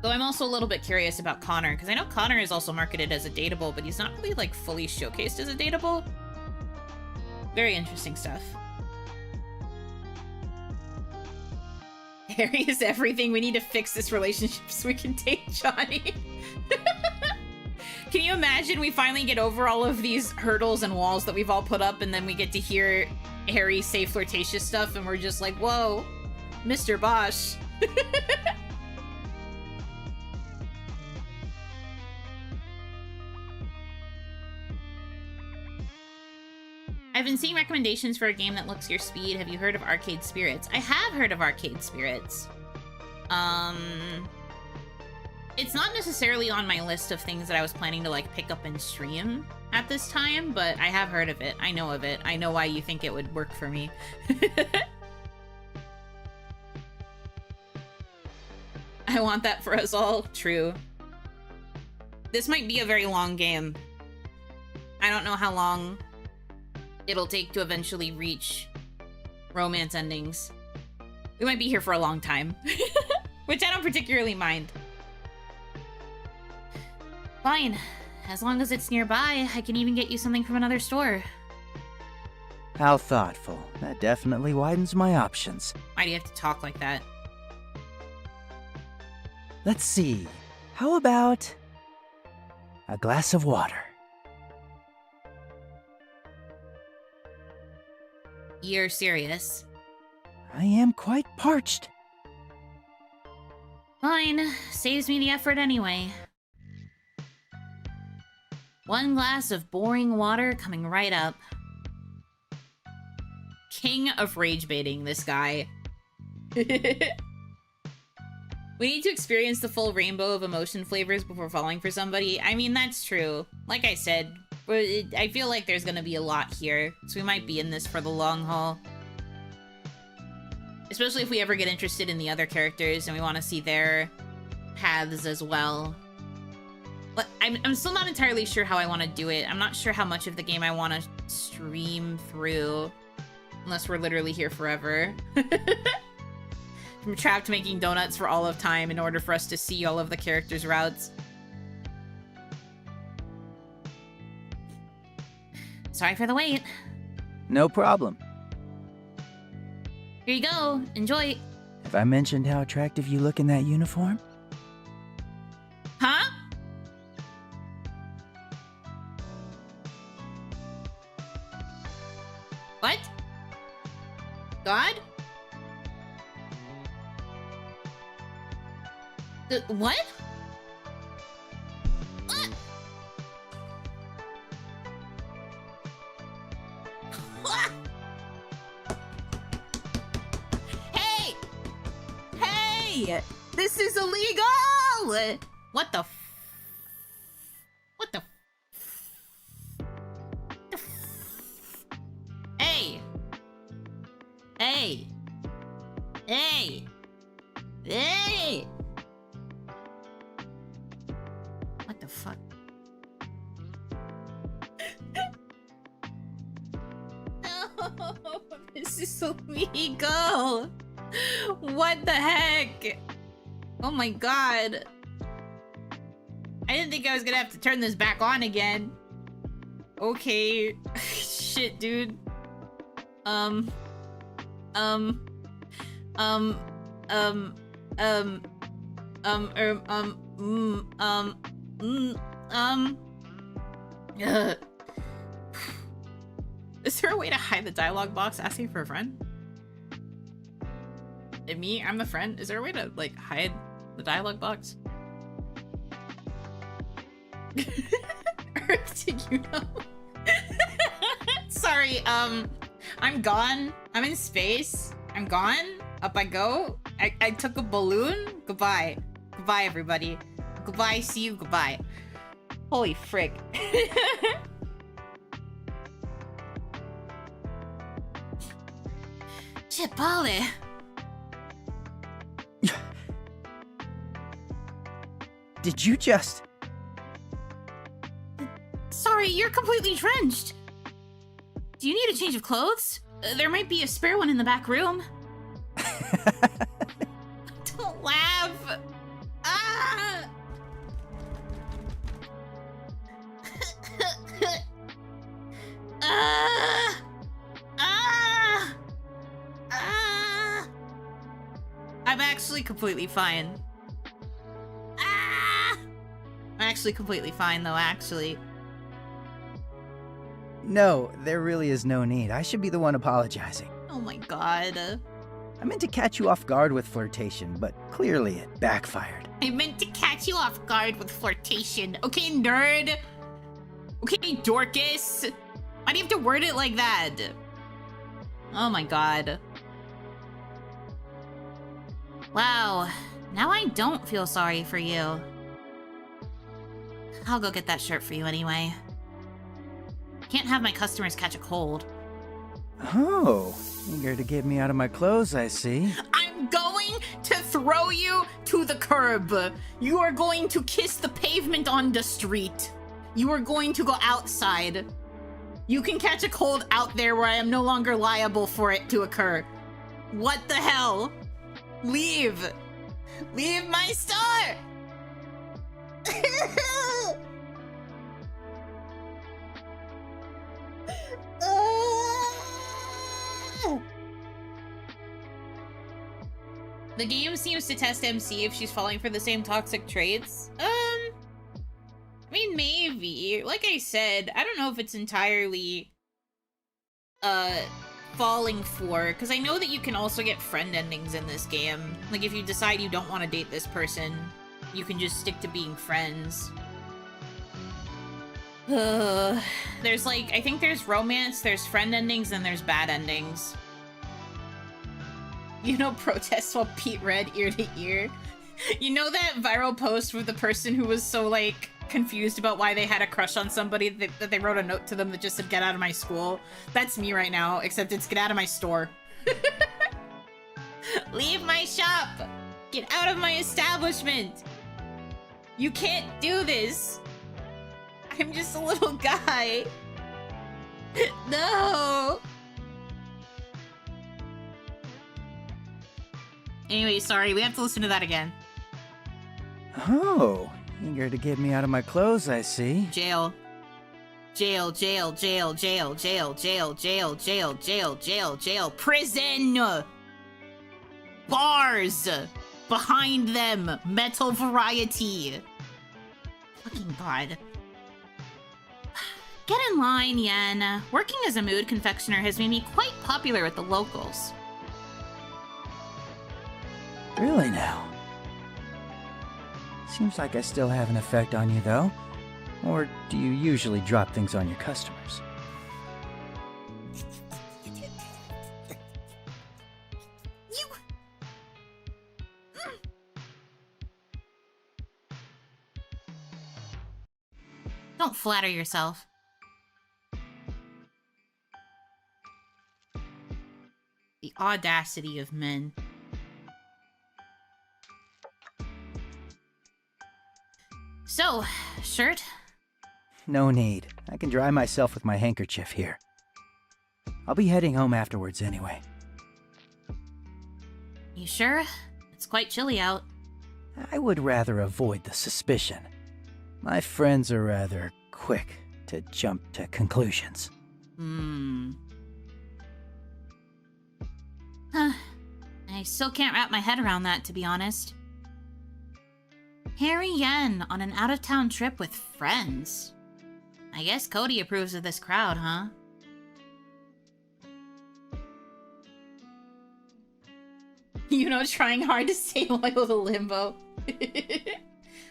Though I'm also a little bit curious about Connor, because I know Connor is also marketed as a dateable, but he's not really, like, fully showcased as a dateable. Very interesting stuff. Harry is everything. We need to fix this relationship so we can date Johnny. Can you imagine we finally get over all of these hurdles and walls that we've all put up, and then we get to hear Harry say flirtatious stuff, and we're just like, whoa, Mr. Bosch. I've been seeing recommendations for a game that looks your speed. Have you heard of Arcade Spirits? I have heard of Arcade Spirits. It's not necessarily on my list of things that I was planning to, like, pick up and stream at this time, but I have heard of it. I know of it. I know why you think it would work for me. I want that for us all. True. This might be a very long game. I don't know how long it'll take to eventually reach romance endings. We might be here for a long time. Which I don't particularly mind. Fine. As long as it's nearby, I can even get you something from another store. How thoughtful. That definitely widens my options. Why do you have to talk like that? Let's see. How about a glass of water? You're serious? I am quite parched. Fine. Saves me the effort anyway. One glass of boring water coming right up. King of rage baiting, this guy. We need to experience the full rainbow of emotion flavors before falling for somebody. I mean, that's true. Like I said, I feel like there's gonna be a lot here, so we might be in this for the long haul. Especially if we ever get interested in the other characters and we want to see their paths as well. But I'm still not entirely sure how I want to do it. I'm not sure how much of the game I want to stream through. Unless we're literally here forever. I'm trapped making donuts for all of time in order for us to see all of the characters' routes. Sorry for the wait. No problem. Here you go. Enjoy. Have I mentioned how attractive you look in that uniform? Huh? What? God? What? What? What? Hey! Hey! This is illegal! What the What the Hey! Hey! Hey! Hey! What the fuck? No! This is illegal! What the heck? Oh my god. I didn't think I was gonna have to turn this back on again. Okay. Shit, dude. Is there a way to hide the dialogue box asking for a friend? Me? I'm the friend? Is there a way to, like, hide the dialogue box? Earth to Yuno. Sorry, I'm gone. I'm in space. I'm gone. Up I go. I took a balloon. Goodbye. Goodbye, everybody. Goodbye, see you, goodbye. Holy frick. Chipale. Did you just... Sorry, you're completely drenched. Do you need a change of clothes? There might be a spare one in the back room. Don't laugh. Ah! I'm actually completely fine. I'm actually completely fine, though, actually. No, there really is no need. I should be the one apologizing. Oh my god. I meant to catch you off guard with flirtation, but clearly it backfired. I meant to catch you off guard with flirtation. Okay, nerd? Okay, Dorcas? Why do you have to word it like that? Oh my god. Wow. Now I don't feel sorry for you. I'll go get that shirt for you anyway. Can't have my customers catch a cold. Oh, eager to get me out of my clothes, I see. I'm going to throw you to the curb. You are going to kiss the pavement on the street. You are going to go outside. You can catch a cold out there where I am no longer liable for it to occur. What the hell? Leave. Leave my store. The game seems to test MC if she's falling for the same toxic traits. I mean, maybe. Like I said, I don't know if it's entirely, falling for, because I know that you can also get friend endings in this game. Like, if you decide you don't want to date this person, you can just stick to being friends. There's, like, I think there's romance, there's friend endings, and there's bad endings. You know, protests while Pete read ear to ear. You know that viral post with the person who was so, like, confused about why they had a crush on somebody that they wrote a note to them that just said, "Get out of my school"? That's me right now, except it's "Get out of my store." Leave my shop! Get out of my establishment! You can't do this! I'm just a little guy. No! Anyway, sorry, we have to listen to that again. Oh, eager to get me out of my clothes, I see. Jail. Jail, jail, jail, jail, jail, jail, jail, jail, jail, jail, jail. Prison! Bars! Behind them! Metal variety! Fucking God. Get in line, Yen. Working as a mood confectioner has made me quite popular with the locals. Really now? Seems like I still have an effect on you, though. Or do you usually drop things on your customers? Don't flatter yourself. The audacity of men. So, shirt? No need. I can dry myself with my handkerchief here. I'll be heading home afterwards anyway. You sure? It's quite chilly out. I would rather avoid the suspicion. My friends are rather quick to jump to conclusions. Huh. I still can't wrap my head around that, to be honest. Harry Yen on an out-of-town trip with friends. I guess Cody approves of this crowd, huh? Yuno trying hard to stay loyal to Limbo.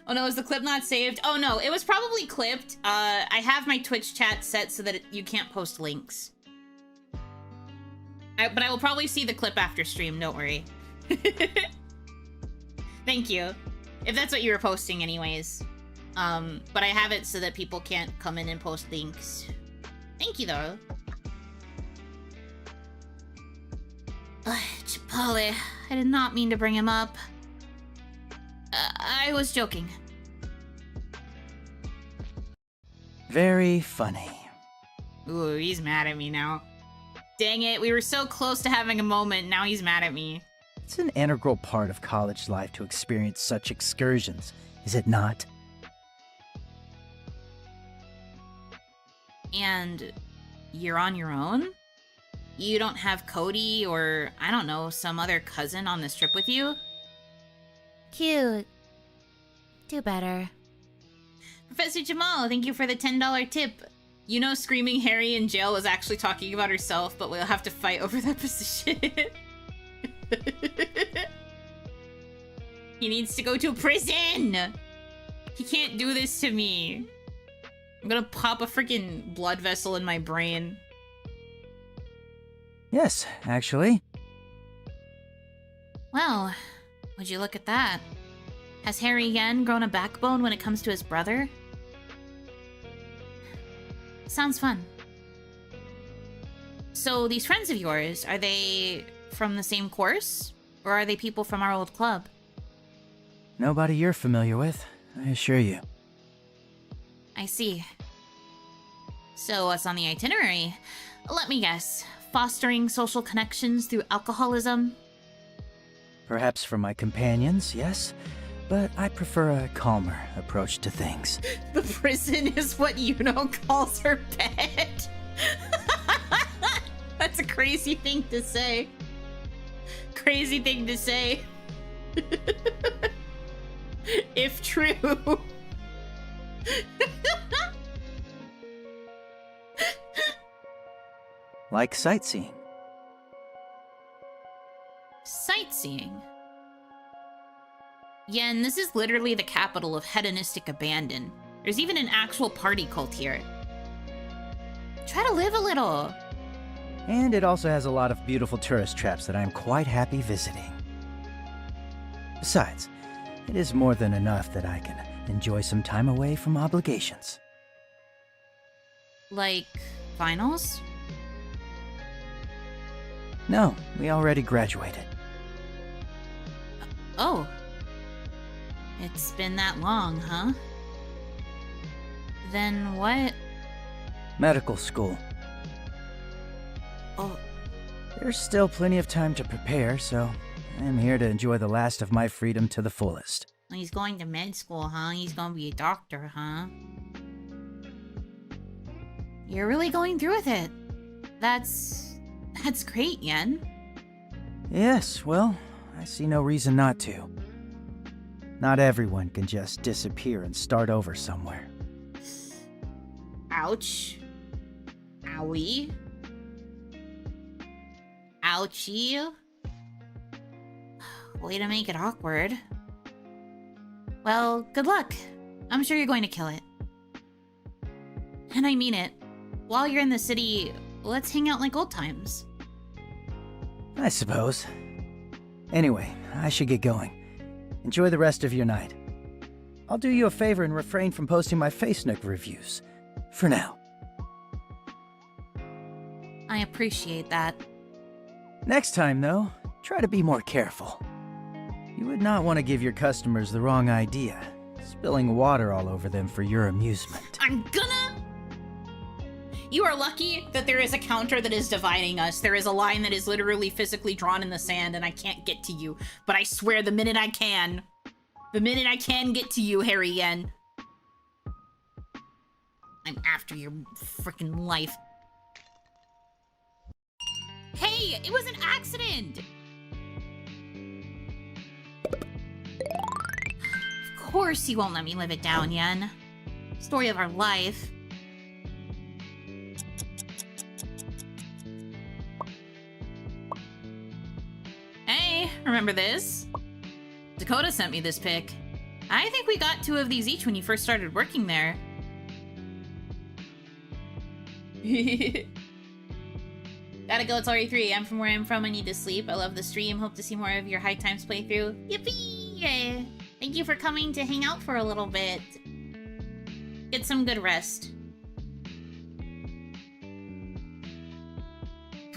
Oh no, is the clip not saved? Oh no, it was probably clipped. I have my Twitch chat set so that you can't post links. But I will probably see the clip after stream, don't worry. Thank you. If that's what you were posting anyways. But I have it so that people can't come in and post links. Thank you, though. Chipotle. I did not mean to bring him up. I was joking. Very funny. Ooh, he's mad at me now. Dang it, we were so close to having a moment, now he's mad at me. It's an integral part of college life to experience such excursions, is it not? And you're on your own? You don't have Cody or, I don't know, some other cousin on this trip with you? Cute. Do better. Professor Jamal, thank you for the $10 tip. You know, screaming Harry in jail was actually talking about herself, but we'll have to fight over that position. He needs to go to prison! He can't do this to me. I'm gonna pop a freaking blood vessel in my brain. Yes, actually. Well, would you look at that? Has Harry Yen grown a backbone when it comes to his brother? Sounds fun. So, these friends of yours, are they from the same course? Or are they people from our old club? Nobody you're familiar with, I assure you. I see. So, what's on the itinerary? Let me guess. Fostering social connections through alcoholism? Perhaps for my companions, yes. But I prefer a calmer approach to things. The prison is what Yuno calls her bed. That's a crazy thing to say. Crazy thing to say. If true. Like sightseeing. Sightseeing? Yen, this is literally the capital of hedonistic abandon. There's even an actual party cult here. Try to live a little. And it also has a lot of beautiful tourist traps that I'm quite happy visiting. Besides, it is more than enough that I can enjoy some time away from obligations. Like, finals? No, we already graduated. Oh. It's been that long, huh? Then what? Medical school. Oh. There's still plenty of time to prepare, so I'm here to enjoy the last of my freedom to the fullest. He's going to med school, huh? He's gonna be a doctor, huh? You're really going through with it. That's great, Yen. Yes, well, I see no reason not to. Not everyone can just disappear and start over somewhere. Ouch. Owie. Ouchie. Way to make it awkward. Well, good luck. I'm sure you're going to kill it. And I mean it. While you're in the city, let's hang out like old times. I suppose. Anyway, I should get going. Enjoy the rest of your night. I'll do you a favor and refrain from posting my Facebook reviews. For now. I appreciate that. Next time, though, try to be more careful. You would not want to give your customers the wrong idea, spilling water all over them for your amusement. I'm gonna... You are lucky that there is a counter that is dividing us. There is a line that is literally physically drawn in the sand and I can't get to you. But I swear the minute I can get to you, Harry Yen, I'm after your freaking life. Hey, it was an accident! Of course you won't let me live it down, Yen. Story of our life. Hey, remember this? Dakota sent me this pic. I think we got 2 of these each when you first started working there. Gotta go, it's already 3. I'm from where I'm from, I need to sleep. I love the stream, hope to see more of your High Times playthrough. Yippee! Thank you for coming to hang out for a little bit. Get some good rest.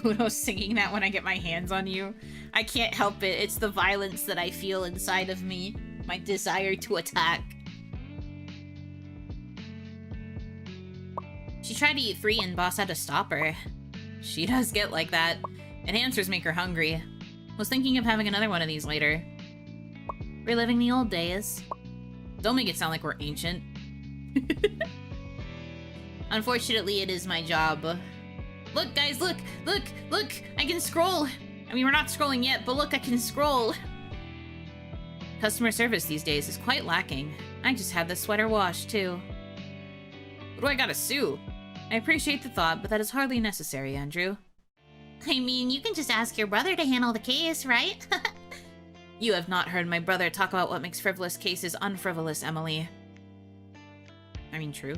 Uno's singing that when I get my hands on you. I can't help it, it's the violence that I feel inside of me. My desire to attack. She tried to eat 3 and boss had to stop her. She does get like that. Enhancers make her hungry. Was thinking of having another one of these later. Reliving the old days. Don't make it sound like we're ancient. Unfortunately, it is my job. Look, guys, look! Look! Look! I can scroll! I mean, we're not scrolling yet, but look, I can scroll! Customer service these days is quite lacking. I just had this sweater washed, too. What do I gotta sue? I appreciate the thought, but that is hardly necessary, Andrew. I mean, you can just ask your brother to handle the case, right? You have not heard my brother talk about what makes frivolous cases unfrivolous, Emily. I mean, true.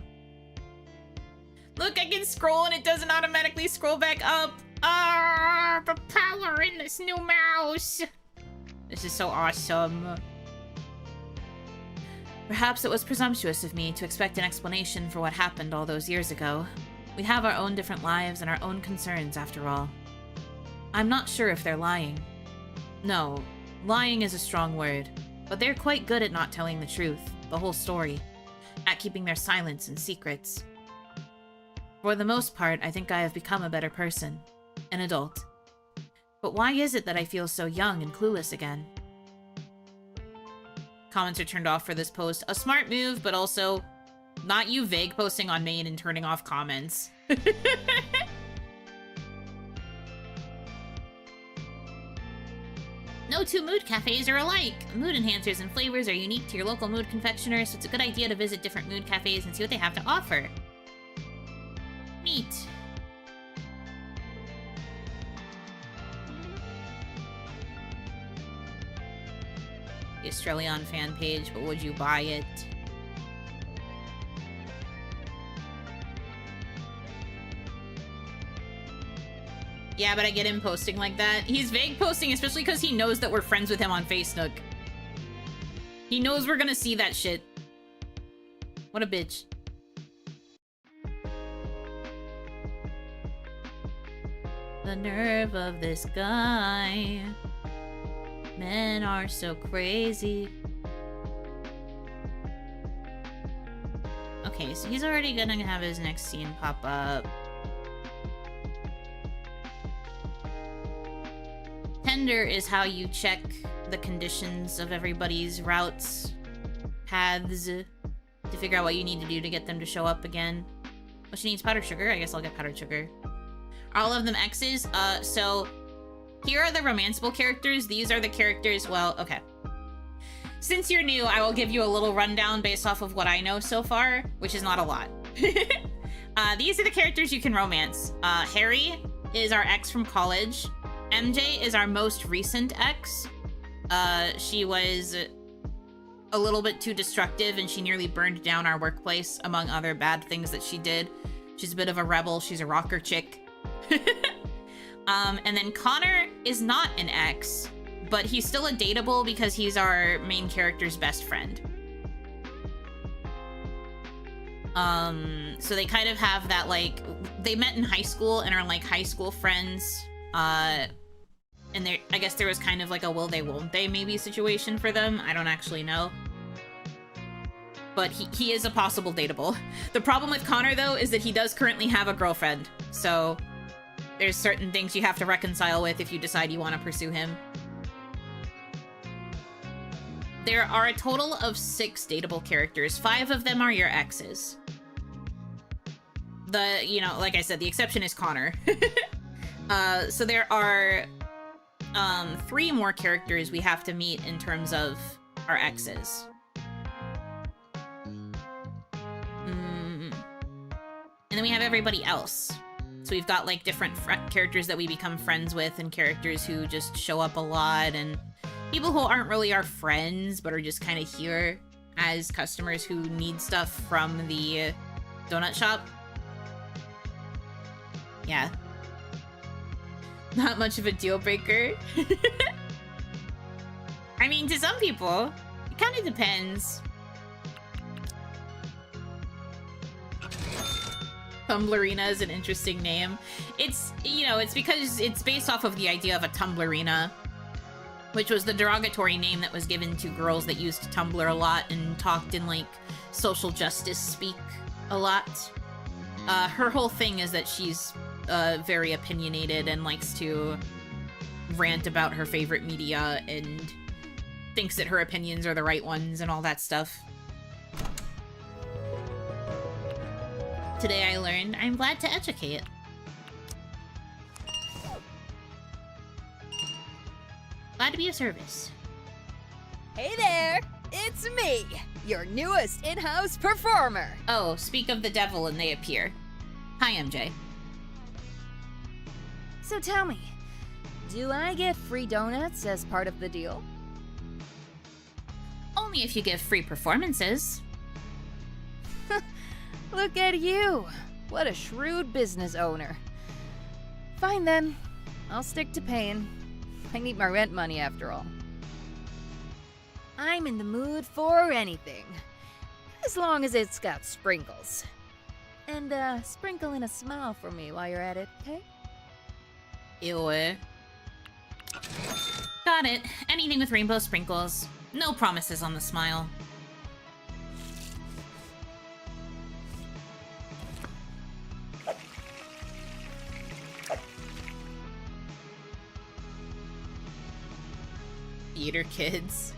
Look, I can scroll and it doesn't automatically scroll back up. Ah, the power in this new mouse. This is so awesome. Perhaps it was presumptuous of me to expect an explanation for what happened all those years ago. We have our own different lives and our own concerns, after all. I'm not sure if they're lying. No, lying is a strong word, but they're quite good at not telling the truth, the whole story, at keeping their silence and secrets. For the most part, I think I have become a better person, an adult. But why is it that I feel so young and clueless again? Comments are turned off for this post. A smart move, but also not you vague posting on main and turning off comments. No No two mood cafes are alike. Mood enhancers and flavors are unique to your local mood confectioner, so it's a good idea to visit different mood cafes and see what they have to offer. Neat. The Australian fan page, but would you buy it? Yeah, but I get him posting like that. He's vague posting, especially because he knows that we're friends with him on Facebook. He knows we're gonna see that shit. What a bitch. The nerve of this guy. Men are so crazy. Okay, so he's already gonna have his next scene pop up. Tender is how you check the conditions of everybody's routes, paths, to figure out what you need to do to get them to show up again. Oh, she needs powdered sugar? I guess I'll get powdered sugar. Are all of them X's? So here are the romanceable characters. These are the characters, well, okay. Since you're new, I will give you a little rundown based off of what I know so far, which is not a lot. These are the characters you can romance. Harry is our ex from college. MJ is our most recent ex. She was a little bit too destructive and she nearly burned down our workplace, among other bad things that she did. She's a bit of a rebel. She's a rocker chick. And then Connor is not an ex, but he's still a dateable because he's our main character's best friend. So they kind of have that, like, they met in high school and are like high school friends. And there, I guess there was kind of like a will they, won't they maybe situation for them. I don't actually know. But he is a possible dateable. The problem with Connor, though, is that he does currently have a girlfriend. So there's certain things you have to reconcile with if you decide you want to pursue him. There are a total of 6 dateable characters. 5 of them are your exes. You know, like I said, the exception is Connor. So there are 3 more characters we have to meet in terms of our exes. And then we have everybody else. So we've got like different characters that we become friends with and characters who just show up a lot and people who aren't really our friends but are just kind of here as customers who need stuff from the donut shop. Yeah. Not much of a deal breaker. I mean, to some people, it kind of depends. Tumblerina is an interesting name. It's, you know, it's because it's based off of the idea of a tumblerina, which was the derogatory name that was given to girls that used Tumblr a lot and talked in, like, social justice speak a lot. Her whole thing is that she's very opinionated and likes to rant about her favorite media and thinks that her opinions are the right ones and all that stuff. Today I learned I'm glad to educate. Glad to be of service. Hey there! It's me, your newest in-house performer! Oh, speak of the devil and they appear. Hi, MJ. So tell me, do I get free donuts as part of the deal? Only if you give free performances. Look at you! What a shrewd business owner. Fine then, I'll stick to paying. I need my rent money after all. I'm in the mood for anything, as long as it's got sprinkles. And sprinkle in a smile for me while you're at it, okay? Ew. Got it. Anything with rainbow sprinkles. No promises on the smile. Theater kids.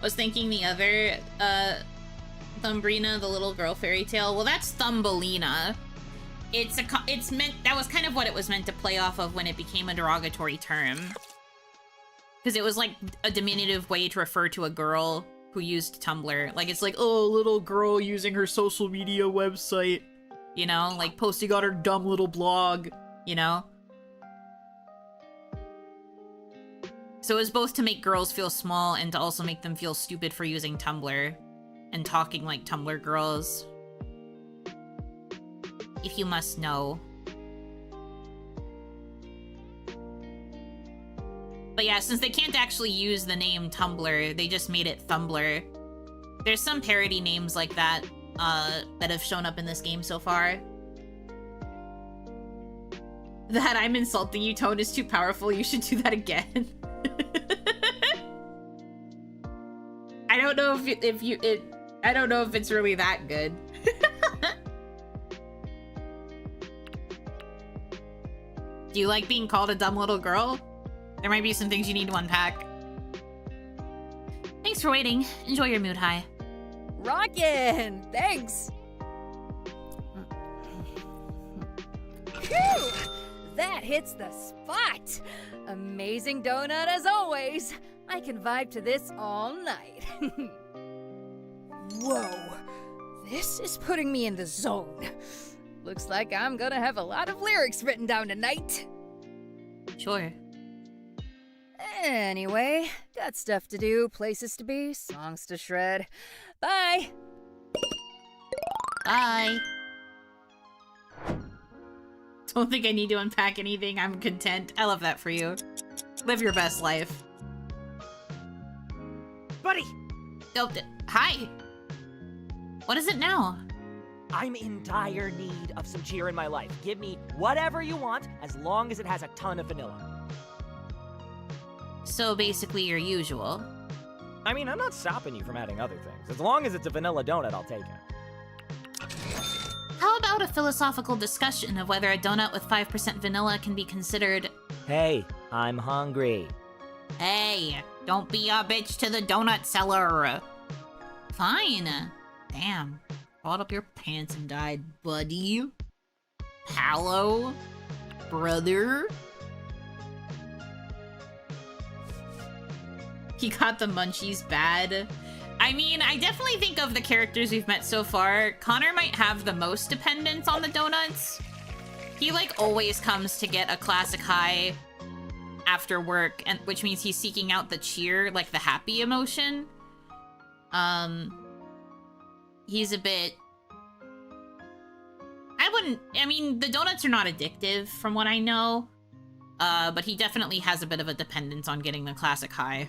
Was thinking the other Thumbelina, the little girl fairy tale. Well, that's Thumbelina. It's meant, that was kind of what it was meant to play off of when it became a derogatory term. Because it was like a diminutive way to refer to a girl who used Tumblr. Like, it's like, oh, little girl using her social media website. You know, like posting on her dumb little blog, you know? So it was both to make girls feel small and to also make them feel stupid for using Tumblr and talking like Tumblr girls. If you must know. But yeah, since they can't actually use the name Tumblr, they just made it Thumbler. There's some parody names like that, that have shown up in this game so far. That I'm insulting you tone is too powerful, you should do that again. I don't know I don't know if it's really that good. Do you like being called a dumb little girl? There might be some things you need to unpack. Thanks for waiting. Enjoy your mood high. Rockin'! Thanks! Phew! That hits the spot! Amazing donut as always. I can vibe to this all night. Whoa! This is putting me in the zone. Looks like I'm gonna have a lot of lyrics written down tonight. Sure. Anyway, got stuff to do, places to be, songs to shred. Bye! Bye. Don't think I need to unpack anything. I'm content. I love that for you. Live your best life. Buddy! Oh, hi. What is it now? I'm in dire need of some cheer in my life. Give me whatever you want, as long as it has a ton of vanilla. So basically your usual. I mean, I'm not stopping you from adding other things. As long as it's a vanilla donut, I'll take it. How about a philosophical discussion of whether a donut with 5% vanilla can be considered... Hey, I'm hungry. Hey, don't be a bitch to the donut seller. Fine. Damn. Brought up your pants and died, buddy. Hello? Brother? He got the munchies bad. I mean, I definitely think of the characters we've met so far, Connor might have the most dependence on the donuts. He, like, always comes to get a classic high after work, and which means he's seeking out the cheer, like the happy emotion. He's a bit... I mean, the donuts are not addictive from what I know. But he definitely has a bit of a dependence on getting the classic high.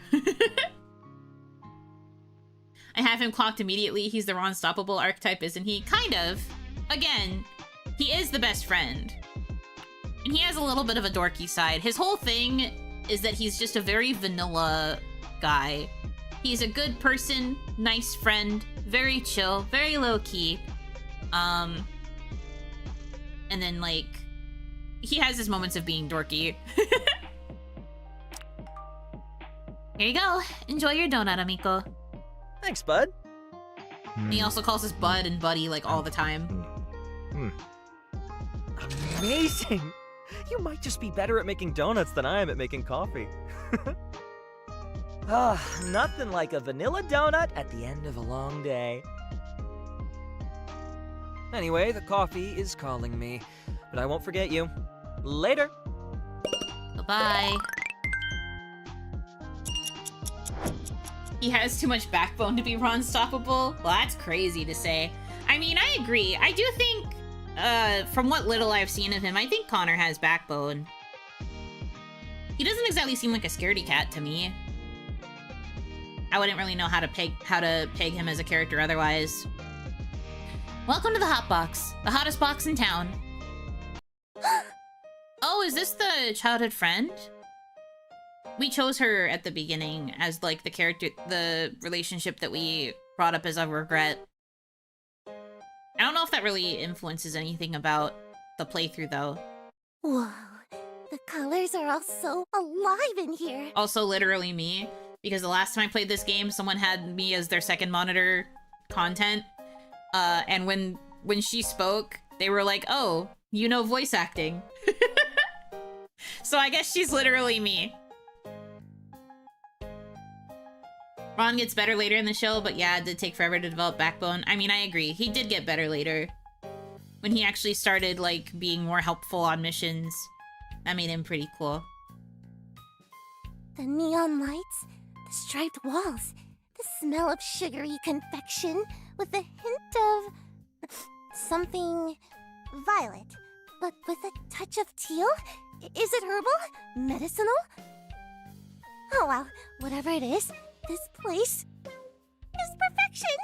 I have him clocked immediately. He's the Ron-stoppable archetype, isn't he? Kind of. Again, he is the best friend. And he has a little bit of a dorky side. His whole thing is that he's just a very vanilla guy. He's a good person, nice friend, very chill, very low-key. And then, like, he has his moments of being dorky. Here you go. Enjoy your donut, amico. Thanks, bud. And he also calls us bud and buddy, like, all the time. Amazing! You might just be better at making donuts than I am at making coffee. Nothing like a vanilla donut at the end of a long day. Anyway, the coffee is calling me, but I won't forget you. Later! Bye-bye. He has too much backbone to be Ron-stoppable? Well, that's crazy to say. I mean, I agree. I do think, from what little I've seen of him, I think Connor has backbone. He doesn't exactly seem like a scaredy cat to me. I wouldn't really know how to peg him as a character otherwise. Welcome to the Hot Box, the hottest box in town. Oh, is this the childhood friend? We chose her at the beginning as, like, the character, the relationship that we brought up as a regret. I don't know if that really influences anything about the playthrough, though. Whoa, the colors are all so alive in here. Also, literally me, because the last time I played this game, someone had me as their second monitor content, and when she spoke, they were like, oh, you know voice acting. So I guess she's literally me. Ron gets better later in the show, but yeah, it did take forever to develop backbone. I mean, I agree. He did get better later. When he actually started, like, being more helpful on missions. That made him pretty cool. The neon lights, the striped walls, the smell of sugary confection with a hint of something violet, but with a touch of teal? Is it herbal? Medicinal? Oh well, whatever it is, this place is perfection!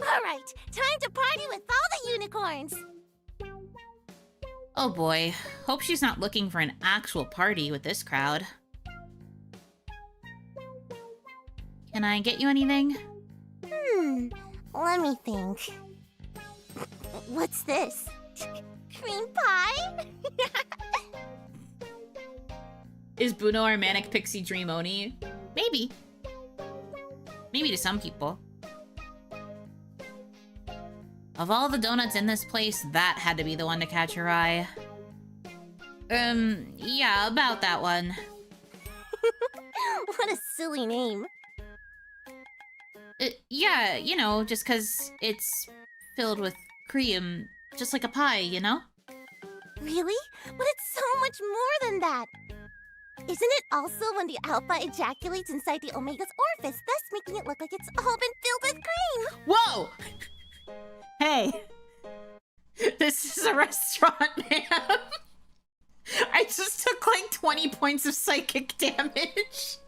Alright, time to party with all the unicorns! Oh boy. Hope she's not looking for an actual party with this crowd. Can I get you anything? Let me think. What's this? Cream pie? Is Buno our manic pixie dream Oni? Maybe. Maybe to some people. Of all the donuts in this place, that had to be the one to catch your eye. Yeah, about that one. What a silly name. Yeah, you know, just 'cause it's filled with cream, just like a pie, you know? Really? But it's so much more than that. Isn't it also when the alpha ejaculates inside the omega's orifice, thus making it look like it's all been filled with cream? Whoa! Hey. This is a restaurant, man. I just took like 20 points of psychic damage.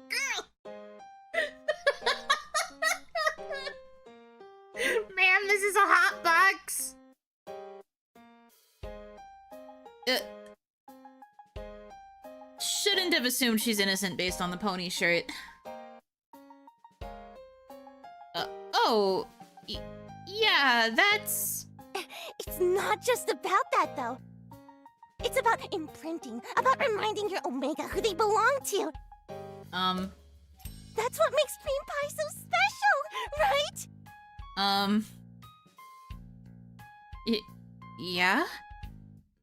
Girl! Ma'am, this is a hot box. Shouldn't have assumed she's innocent based on the pony shirt. Yeah, that's... It's not just about that, though. It's about imprinting, about reminding your omega who they belong to. That's what makes cream pie so special, right? Yeah?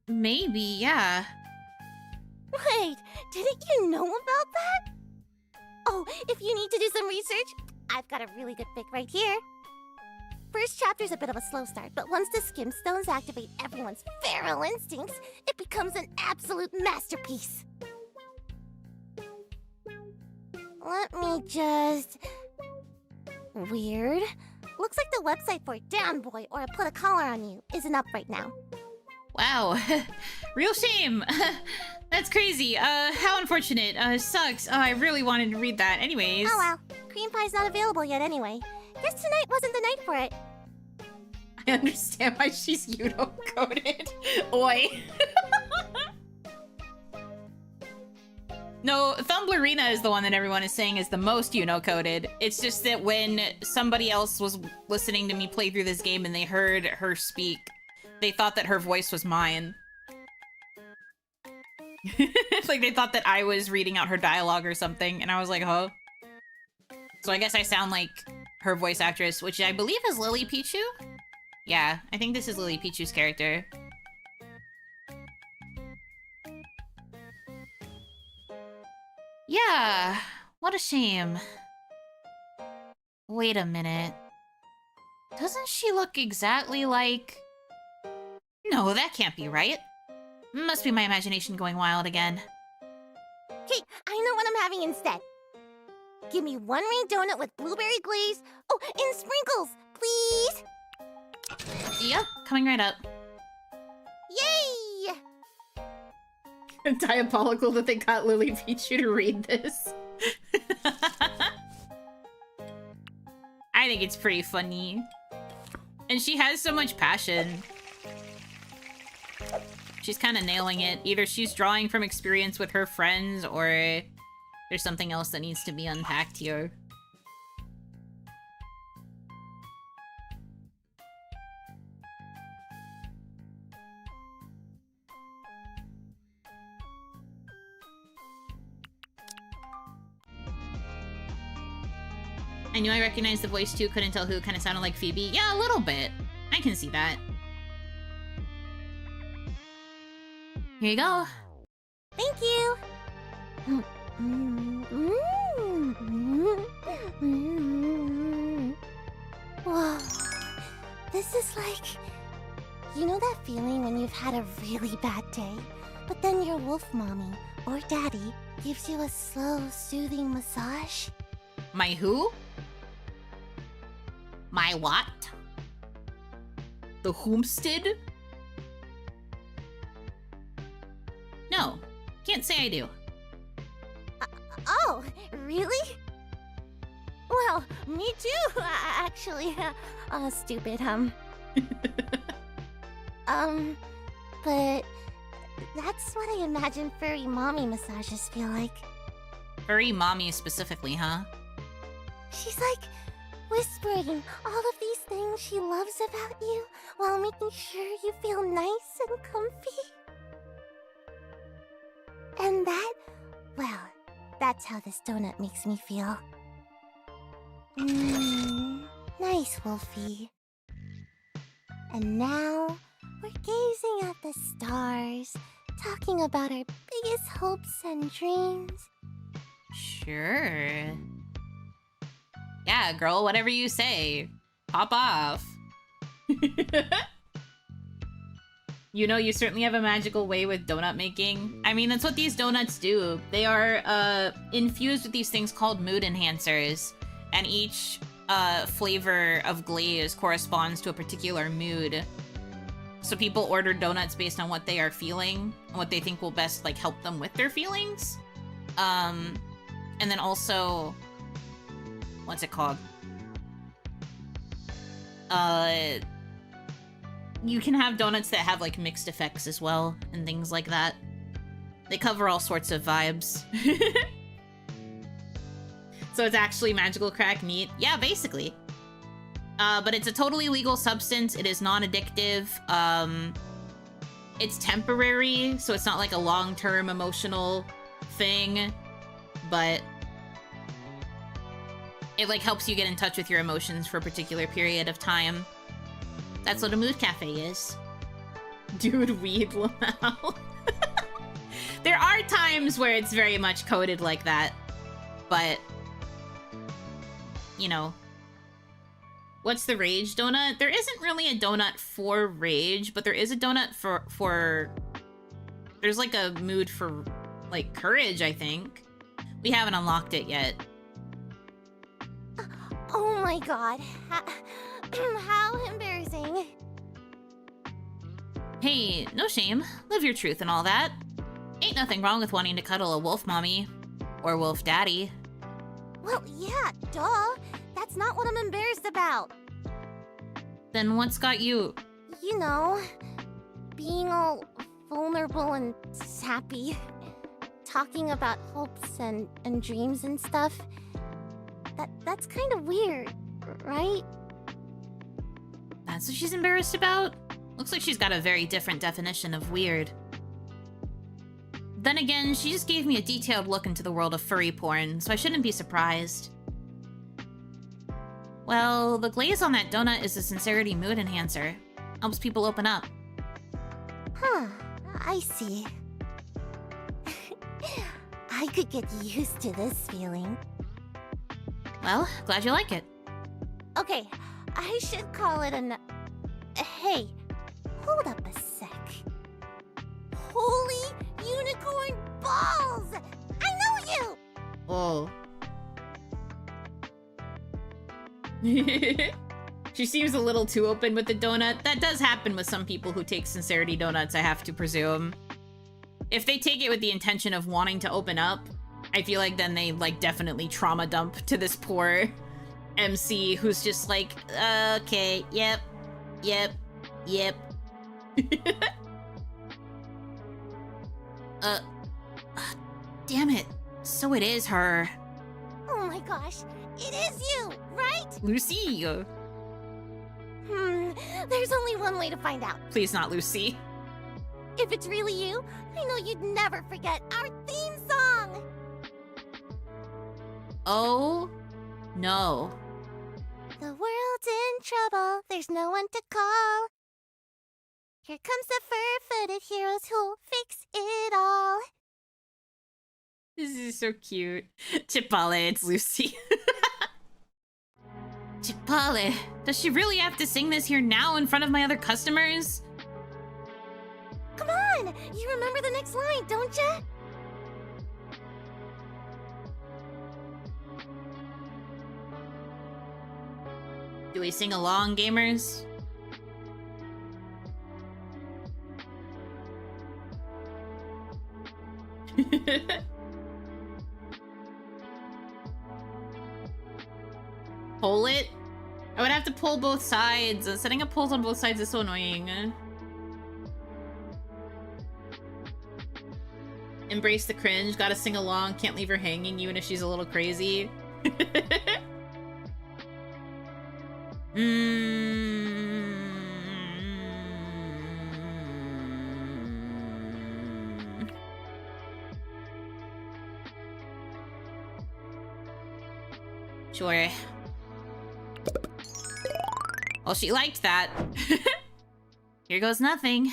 Maybe, yeah. Wait, didn't you know about that? Oh, if you need to do some research, I've got a really good pick right here. First chapter's a bit of a slow start, but once the skim stones activate everyone's feral instincts, it becomes an absolute masterpiece. Let me just... Weird. Looks like the website for Down Boy or Put a Collar on You isn't up right now. Wow. Real shame. That's crazy. How unfortunate. Sucks. I really wanted to read that. Anyways. Oh well. Cream pie's not available yet anyway. Guess tonight wasn't the night for it. I understand why she's Yuno coded. Oi. No, Thumblerina is the one that everyone is saying is the most Yuno coded. It's just that when somebody else was listening to me play through this game and they heard her speak, they thought that her voice was mine. Like they thought that I was reading out her dialogue or something, and I was like, huh? So I guess I sound like her voice actress, which I believe is Lily Pichu? Yeah, I think this is Lily Pichu's character. Yeah, what a shame. Wait a minute. Doesn't she look exactly like... No, that can't be right. Must be my imagination going wild again. Okay, I know what I'm having instead. Give me one ring donut with blueberry glaze. Oh, and sprinkles, please. Yep, coming right up. Yay! Diabolical that they got Lily Pichu to read this. I think it's pretty funny. And she has so much passion. She's kind of nailing it. Either she's drawing from experience with her friends, or there's something else that needs to be unpacked here. I knew I recognized the voice too, couldn't tell who. Kind of sounded like Phoebe. Yeah, a little bit. I can see that. Here you go. Thank you. Whoa. This is like... You know that feeling when you've had a really bad day, but then your wolf mommy or daddy gives you a slow, soothing massage? My who? My what? The whomstead? No, can't say I do. Oh, really? Well, me too, actually. Stupid, but that's what I imagine furry mommy massages feel like. Furry mommy specifically, huh? She's like whispering all of these things she loves about you while making sure you feel nice and comfy. And that, well, that's how this donut makes me feel. Nice, Wolfie. And now, we're gazing at the stars, talking about our biggest hopes and dreams. Sure. Yeah, girl, whatever you say. Pop off. You know, you certainly have a magical way with donut making. I mean, that's what these donuts do. They are infused with these things called mood enhancers, and each flavor of glaze corresponds to a particular mood. So people order donuts based on what they are feeling and what they think will best like help them with their feelings. And then also, what's it called? You can have donuts that have like mixed effects as well and things like that. They cover all sorts of vibes. So it's actually magical crack neat. Yeah, basically. But it's a totally legal substance. It is non-addictive. It's temporary, so it's not like a long-term emotional thing, but it like helps you get in touch with your emotions for a particular period of time. That's what a mood cafe is. Dude, weed Lamau. There are times where it's very much coded like that, but you know, what's the rage donut? There isn't really a donut for rage, but there is a donut for there's like a mood for like courage, I think. We haven't unlocked it yet. Oh my god. How embarrassing. Hey, no shame. Live your truth and all that. Ain't nothing wrong with wanting to cuddle a wolf mommy. Or wolf daddy. Well, yeah, duh. That's not what I'm embarrassed about. Then what's got you... You know, being all vulnerable and sappy. Talking about hopes and dreams and stuff. That's kind of weird, right? That's what she's embarrassed about? Looks like she's got a very different definition of weird. Then again, she just gave me a detailed look into the world of furry porn, so I shouldn't be surprised. Well, the glaze on that donut is a sincerity mood enhancer. Helps people open up. Huh, I see. I could get used to this feeling. Well, glad you like it. Okay, I should call it an... Hey, hold up a sec. Holy unicorn balls! I know you! Oh. She seems a little too open with the donut. That does happen with some people who take sincerity donuts, I have to presume. If they take it with the intention of wanting to open up, I feel like then they like definitely trauma dump to this poor MC who's just like, okay, yep. Damn it. So it is her. Oh my gosh, it is you, right? Lucy. There's only one way to find out. Please not Lucy. If it's really you, I know you'd never forget our theme song! Oh, no. The world's in trouble, there's no one to call. Here comes the fur-footed heroes who'll fix it all. This is so cute. Chipale, it's Lucy. Chipale, does she really have to sing this here now in front of my other customers? Come on! You remember the next line, don't ya? Do we sing along, gamers? Pull it? I would have to pull both sides. Setting up pulls on both sides is so annoying. Embrace the cringe. Gotta sing along. Can't leave her hanging even if she's a little crazy. Sure. Well, she liked that. Here goes nothing.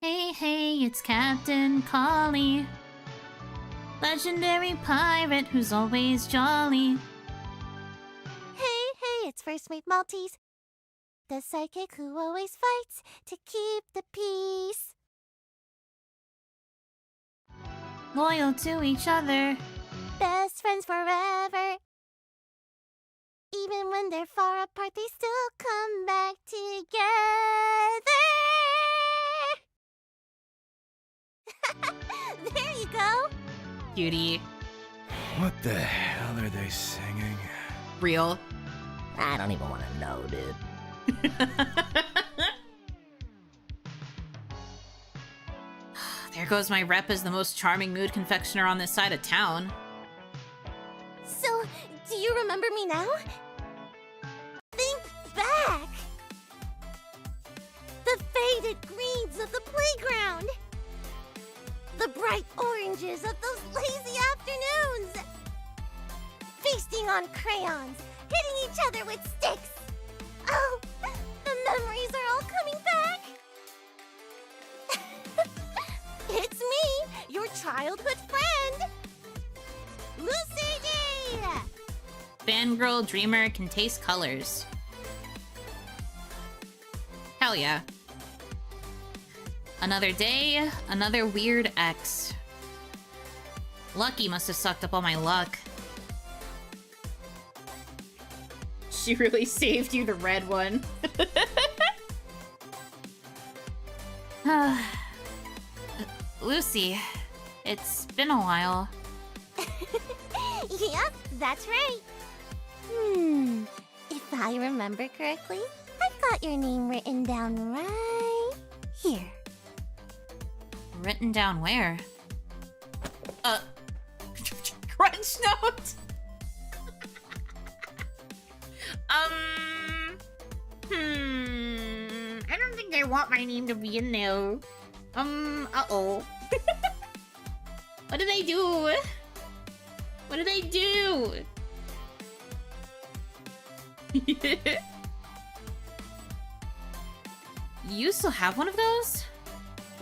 Hey, hey, it's Captain Collie. Legendary pirate who's always jolly. Hey, hey, it's First Mate Maltese. The psychic who always fights to keep the peace. Loyal to each other. Best friends forever. Even when they're far apart, they still come back together. There you go. Cutie. What the hell are they singing? Real. I don't even want to know, dude. There goes my rep as the most charming mood confectioner on this side of town. So, do you remember me now? Think back. The faded greens of the playground. The bright oranges of those lazy afternoons. Feasting on crayons, hitting each other with sticks. Oh, the memories are all coming back. It's me, your childhood friend, Lucy D! Fangirl dreamer can taste colors. Hell yeah. Another day, another weird ex. Lucky must have sucked up all my luck. She really saved you the red one. Lucy, it's been a while. Yep, that's right. If I remember correctly, I've got your name written down right here. Written down where? Crunch note? I don't think I want my name to be in there. Uh-oh. What did I do? What did I do? You still have one of those?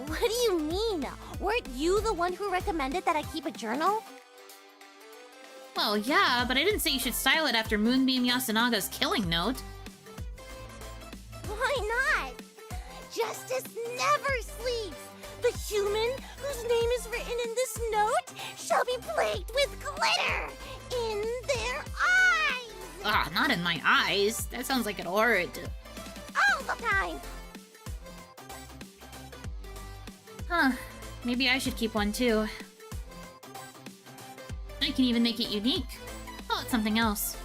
What do you mean? Weren't you the one who recommended that I keep a journal? Well, yeah, but I didn't say you should style it after Moonbeam Yasunaga's killing note. Why not? Justice never sleeps. The human whose name is written in this note shall be plagued with glitter in their eyes. Ah, not in my eyes. That sounds like it'll hurt. All the time. Huh. Maybe I should keep one too. I can even make it unique. Oh, it's something else.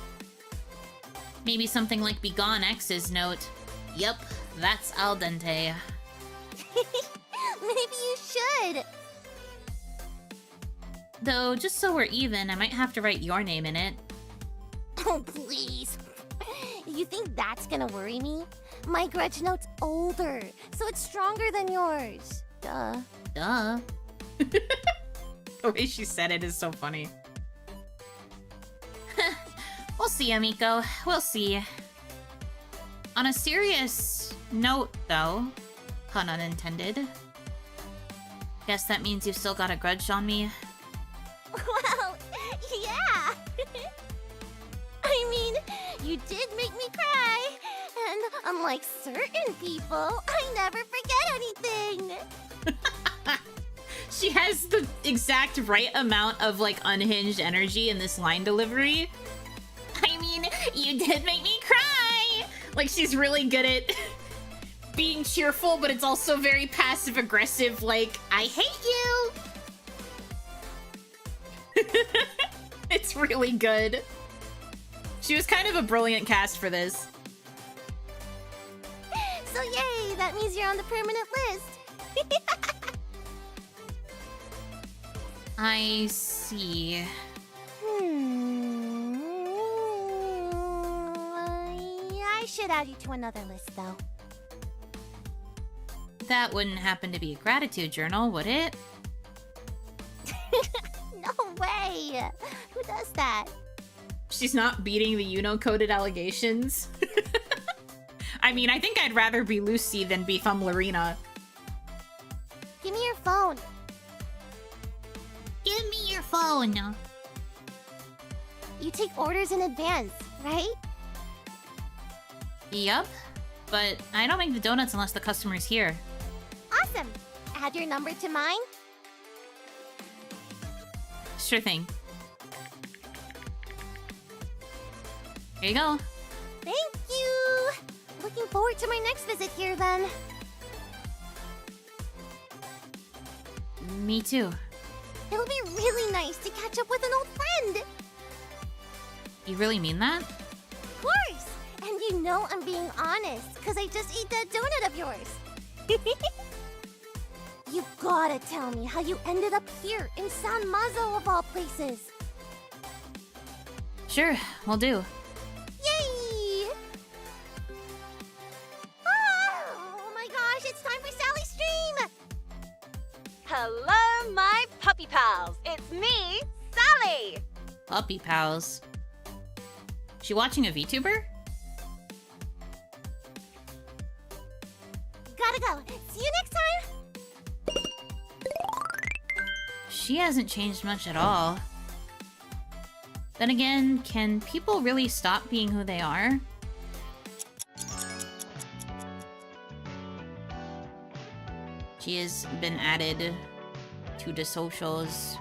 Maybe something like Begone X's note. Yup, that's al dente. Maybe you should. Though, just so we're even, I might have to write your name in it. Oh, please. You think that's gonna worry me? My grudge note's older, so it's stronger than yours. Duh. Duh. The way she said it is so funny. We'll see, Amiko. We'll see. On a serious note, though, pun unintended, Guess that means you've still got a grudge on me. Well, yeah. I mean, you did make me cry. And unlike certain people, I never forget anything. She has the exact right amount of, like, unhinged energy in this line delivery. I mean, you did make me cry! Like, she's really good at being cheerful, but it's also very passive-aggressive, like, I hate you! It's really good. She was kind of a brilliant cast for this. So yay, that means you're on the permanent list. I see. I should add you to another list, though. That wouldn't happen to be a gratitude journal, would it? No way! Who does that? She's not beating the Yuno-coded allegations. I mean, I think I'd rather be Lucy than be Thumblerina. Give me your phone. Give me your phone. You take orders in advance, right? Yup. But I don't make the donuts unless the customer's here. Awesome! Add your number to mine. Sure thing. Here you go. Thank you! Looking forward to my next visit here, then. Me too. It'll be really nice to catch up with an old friend. You really mean that? Of course! And you know I'm being honest, because I just ate that donut of yours. You gotta tell me how you ended up here in San Mazo of all places. Sure, we'll do. Yay! Oh my gosh, it's time for Sally's stream! Hello, my puppy pals. It's me, Sally. Puppy pals. She watching a VTuber? Gotta go. See you next time! She hasn't changed much at all. Then again, can people really stop being who they are? She has been added to the socials.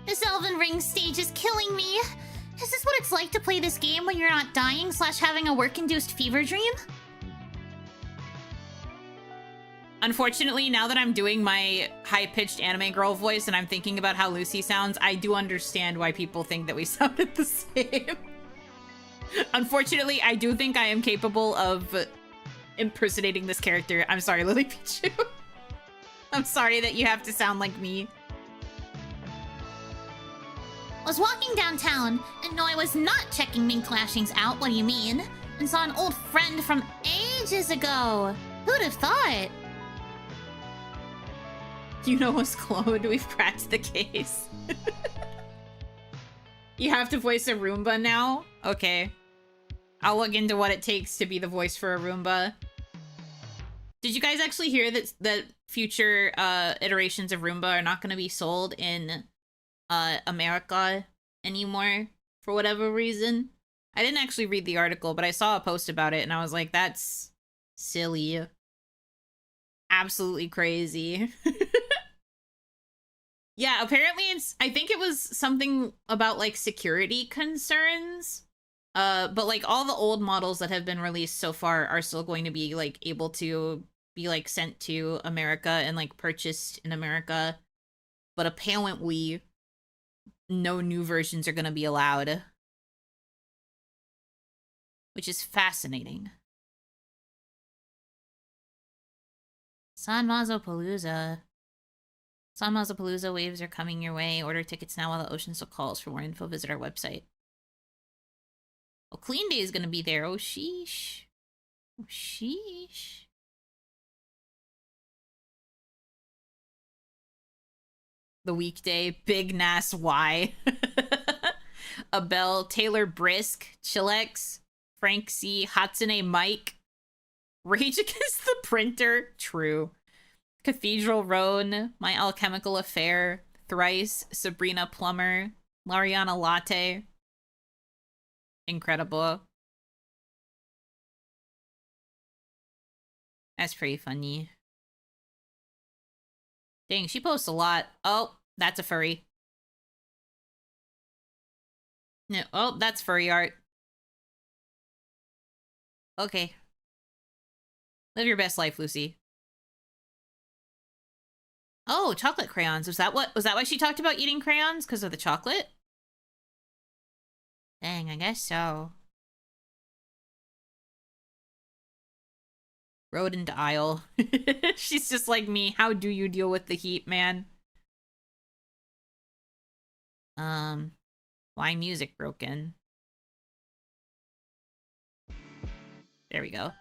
This Elven Ring stage is killing me. Is this what it's like to play this game when you're not dying / having a work-induced fever dream? Unfortunately, now that I'm doing my high-pitched anime girl voice and I'm thinking about how Lucy sounds, I do understand why people think that we sounded the same. Unfortunately, I do think I am capable of impersonating this character. I'm sorry, Lily Pichu. I'm sorry that you have to sound like me. I was walking downtown, and no, I was not checking Mink Lashings out, what do you mean? And saw an old friend from ages ago. Who'd have thought? Yuno was cloned, we've cracked the case. You have to voice a Roomba now? Okay. I'll look into what it takes to be the voice for a Roomba. Did you guys actually hear that future iterations of Roomba are not going to be sold in America anymore for whatever reason? I didn't actually read the article, but I saw a post about it and I was like, that's silly. Absolutely crazy. Yeah, apparently I think it was something about like security concerns. But like all the old models that have been released so far are still going to be like able to be like sent to America and like purchased in America. But apparently no new versions are going to be allowed. Which is fascinating. San Mazopalooza. San Mazopalooza waves are coming your way. Order tickets now while the ocean still calls. For more info, visit our website. Oh, Clean Day is gonna be there. Oh, sheesh. Oh, sheesh. The weekday. Big Nass Y. Abel, Taylor Brisk, Chilex, Frank C, Hatsune Mike, Rage Against the Printer. True. Cathedral Roan. My Alchemical Affair. Thrice. Sabrina Plumber. Lariana Latte. Incredible. That's pretty funny. Dang, she posts a lot. Oh, that's a furry. No, oh, that's furry art. Okay. Live your best life, Lucy. Oh, chocolate crayons. Was that why she talked about eating crayons? Because of the chocolate? Dang, I guess so. Rodent aisle. She's just like me. How do you deal with the heat, man? Why music broken? There we go.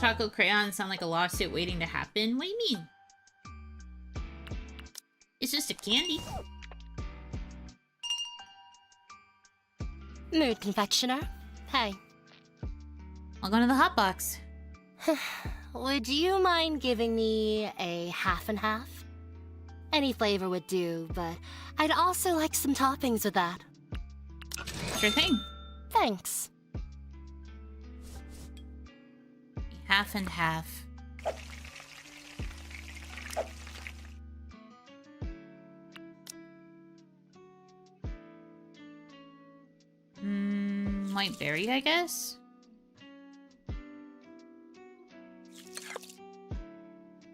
Chocolate crayons sound like a lawsuit waiting to happen. What do you mean? It's just a candy. Mood confectioner. Hey. I'll go to the hot box. Would you mind giving me a half and half? Any flavor would do, but I'd also like some toppings with that. Sure thing. Thanks. Half and half. White berry, I guess?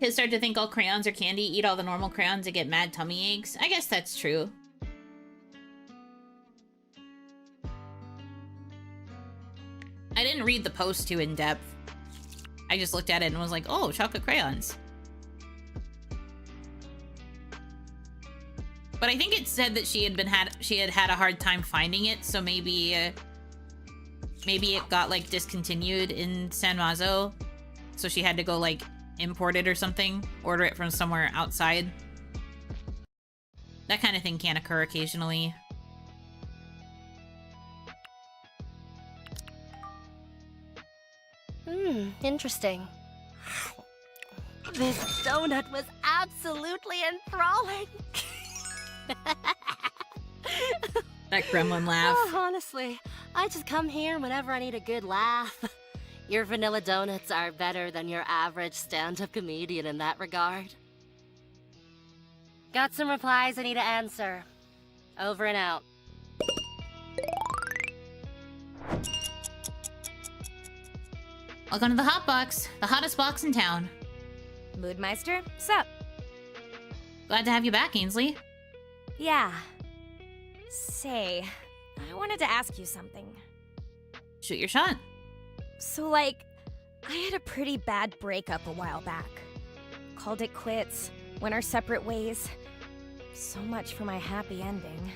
Kids start to think all crayons are candy, eat all the normal crayons and get mad tummy aches. I guess that's true. I didn't read the post too in depth. I just looked at it and was like, oh, chocolate crayons. But I think it said that she had had a hard time finding it, so maybe it got like discontinued in San Mazo, so she had to go like import it or something, order it from somewhere outside. That kind of thing can occur occasionally. Interesting. This donut was absolutely enthralling. That gremlin laugh. Oh, honestly, I just come here whenever I need a good laugh. Your vanilla donuts are better than your average stand-up comedian in that regard. Got some replies I need to answer. Over and out. Welcome to the hot box, the hottest box in town. Moodmeister, sup? Glad to have you back, Ainsley. Yeah. Say, I wanted to ask you something. Shoot your shot. So, like, I had a pretty bad breakup a while back. Called it quits, went our separate ways. So much for my happy ending.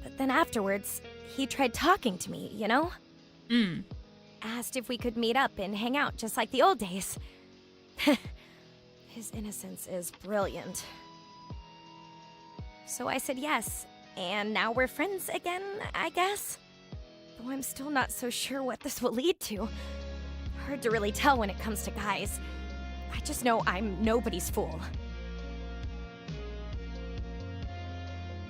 But then afterwards, he tried talking to me, you know? Asked if we could meet up and hang out just like the old days. His innocence is brilliant. So I said yes, and now we're friends again, I guess? Though I'm still not so sure what this will lead to. Hard to really tell when it comes to guys. I just know I'm nobody's fool.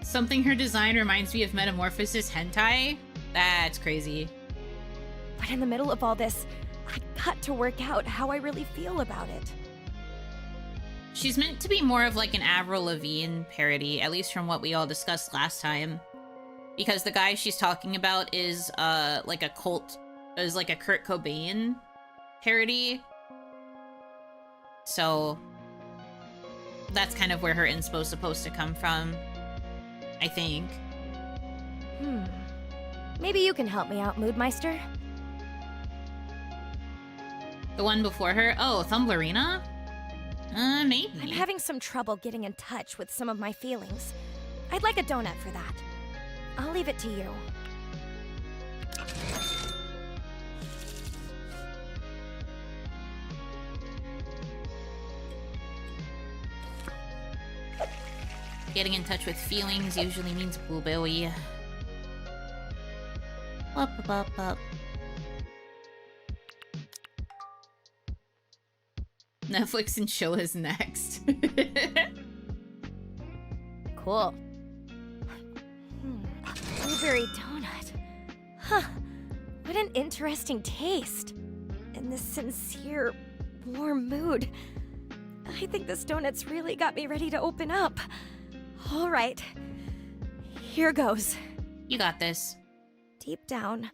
Something her design reminds me of Metamorphosis hentai? That's crazy. But in the middle of all this, I got to work out how I really feel about it. She's meant to be more of like an Avril Lavigne parody, at least from what we all discussed last time. Because the guy she's talking about is like a Kurt Cobain parody. So that's kind of where her inspo's supposed to come from, I think. Maybe you can help me out, Moodmeister. The one before her? Oh, Thumblerina? Maybe. I'm having some trouble getting in touch with some of my feelings. I'd like a donut for that. I'll leave it to you. Getting in touch with feelings usually means blueberry. Up. Netflix and chill is next. Cool. Blueberry donut. Huh. What an interesting taste. In this sincere, warm mood. I think this donut's really got me ready to open up. All right. Here goes. You got this. Deep down,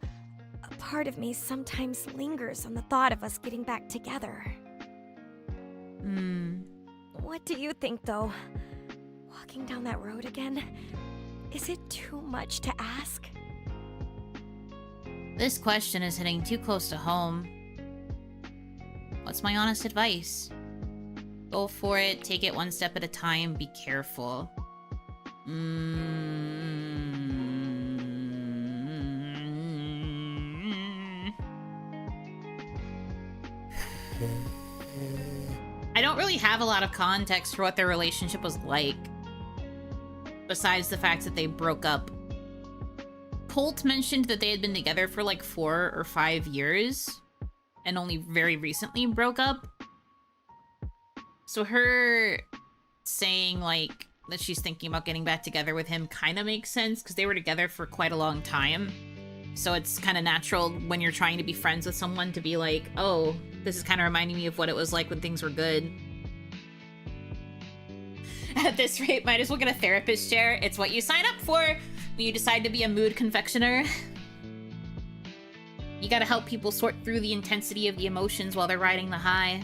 a part of me sometimes lingers on the thought of us getting back together. What do you think, though? Walking down that road again? Is it too much to ask? This question is hitting too close to home. What's my honest advice? Go for it, take it one step at a time, be careful. I don't really have a lot of context for what their relationship was like, besides the fact that they broke up. Colt mentioned that they had been together for like 4 or 5 years, and only very recently broke up. So her saying like that she's thinking about getting back together with him kind of makes sense, because they were together for quite a long time. So it's kind of natural when you're trying to be friends with someone to be like, oh, this is kind of reminding me of what it was like when things were good. At this rate, might as well get a therapist chair. It's what you sign up for when you decide to be a mood confectioner. You gotta help people sort through the intensity of the emotions while they're riding the high.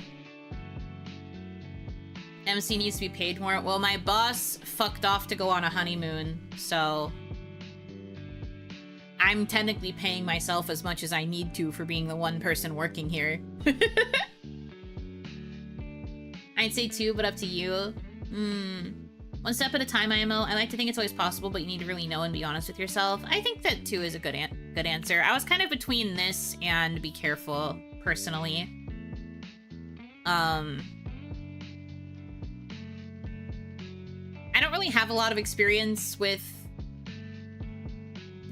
MC needs to be paid more. Well, my boss fucked off to go on a honeymoon, so I'm technically paying myself as much as I need to for being the one person working here. I'd say 2, but up to you. One step at a time, IMO. I like to think it's always possible, but you need to really know and be honest with yourself. I think that 2 is a good answer. I was kind of between this and be careful, personally. I don't really have a lot of experience with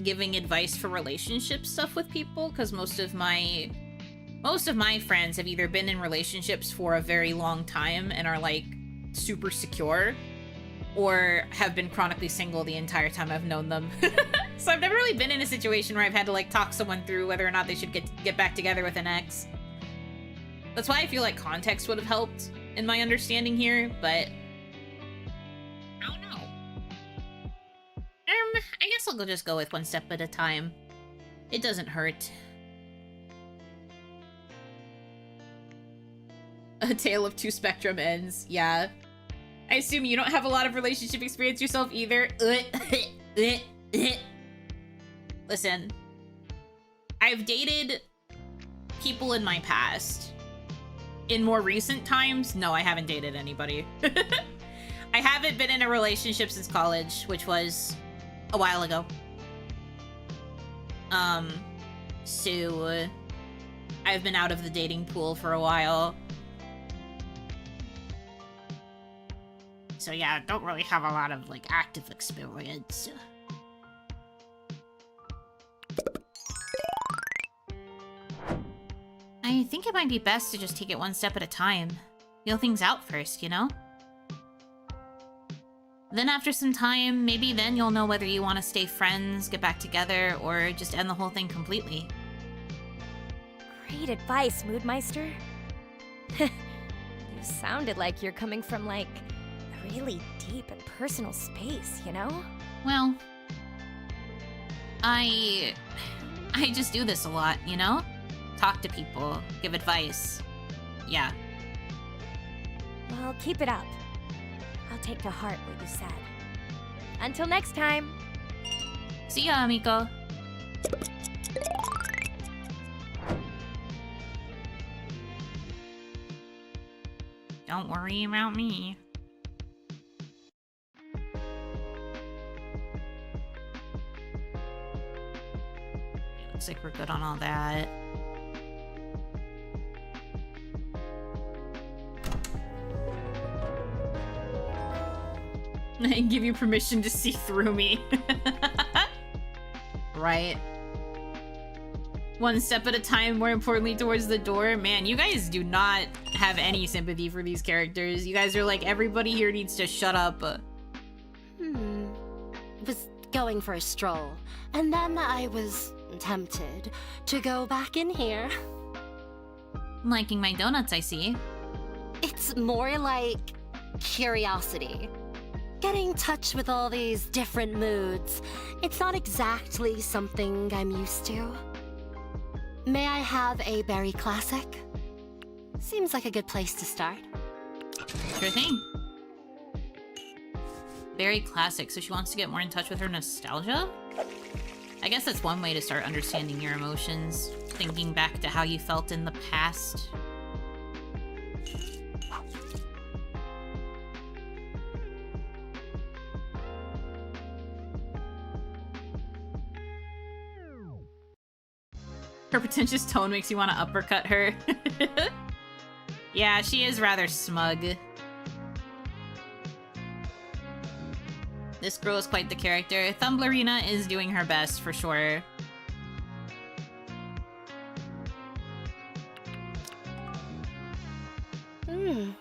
giving advice for relationship stuff with people, because most of my friends have either been in relationships for a very long time and are like super secure, or have been chronically single the entire time I've known them. So I've never really been in a situation where I've had to like talk someone through whether or not they should get back together with an ex. That's why I feel like context would have helped in my understanding here, but I don't know. I guess I'll just go with one step at a time. It doesn't hurt. A tale of 2 spectrum ends. Yeah. I assume you don't have a lot of relationship experience yourself either. Listen. I've dated people in my past. In more recent times, no, I haven't dated anybody. I haven't been in a relationship since college, which was a while ago. So I've been out of the dating pool for a while. So yeah, I don't really have a lot of like active experience. I think it might be best to just take it one step at a time. Feel things out first, you know? Then after some time, maybe then you'll know whether you want to stay friends, get back together, or just end the whole thing completely. Great advice, Moodmeister. You sounded like you're coming from, like, a really deep and personal space, you know? Well, I just do this a lot, you know? Talk to people, give advice. Yeah. Well, keep it up. I'll take to heart what you said. Until next time. See ya, Miko. Don't worry about me. Looks like we're good on all that. And give you permission to see through me. Right. One step at a time, more importantly towards the door. Man, you guys do not have any sympathy for these characters. You guys are like, everybody here needs to shut up. Was going for a stroll, and then I was tempted to go back in here. Liking my donuts, I see. It's more like curiosity. Getting in touch with all these different moods. It's not exactly something I'm used to. May I have a berry classic? Seems like a good place to start. Sure thing. Very classic, so she wants to get more in touch with her nostalgia? I guess that's one way to start understanding your emotions. Thinking back to how you felt in the past. Her pretentious tone makes you want to uppercut her. Yeah, she is rather smug. This girl is quite the character. Thumblerina is doing her best, for sure.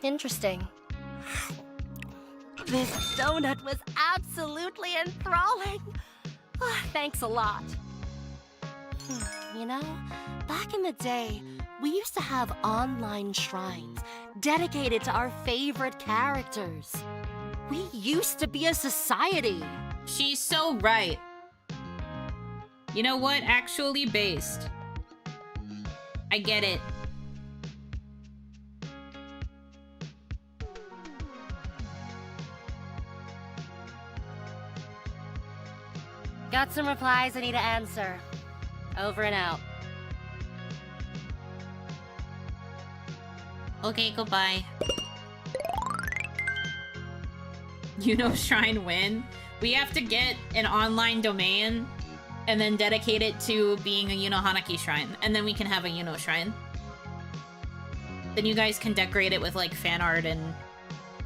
Interesting. This donut was absolutely enthralling. Thanks a lot. You know, back in the day, we used to have online shrines dedicated to our favorite characters. We used to be a society. She's so right. You know what? Actually based. I get it. Got some replies I need to answer. Over and out. Okay, goodbye. Yuno Shrine win. We have to get an online domain and then dedicate it to being a Yuno Hanaki shrine. And then we can have a Yuno shrine. Then you guys can decorate it with like fan art and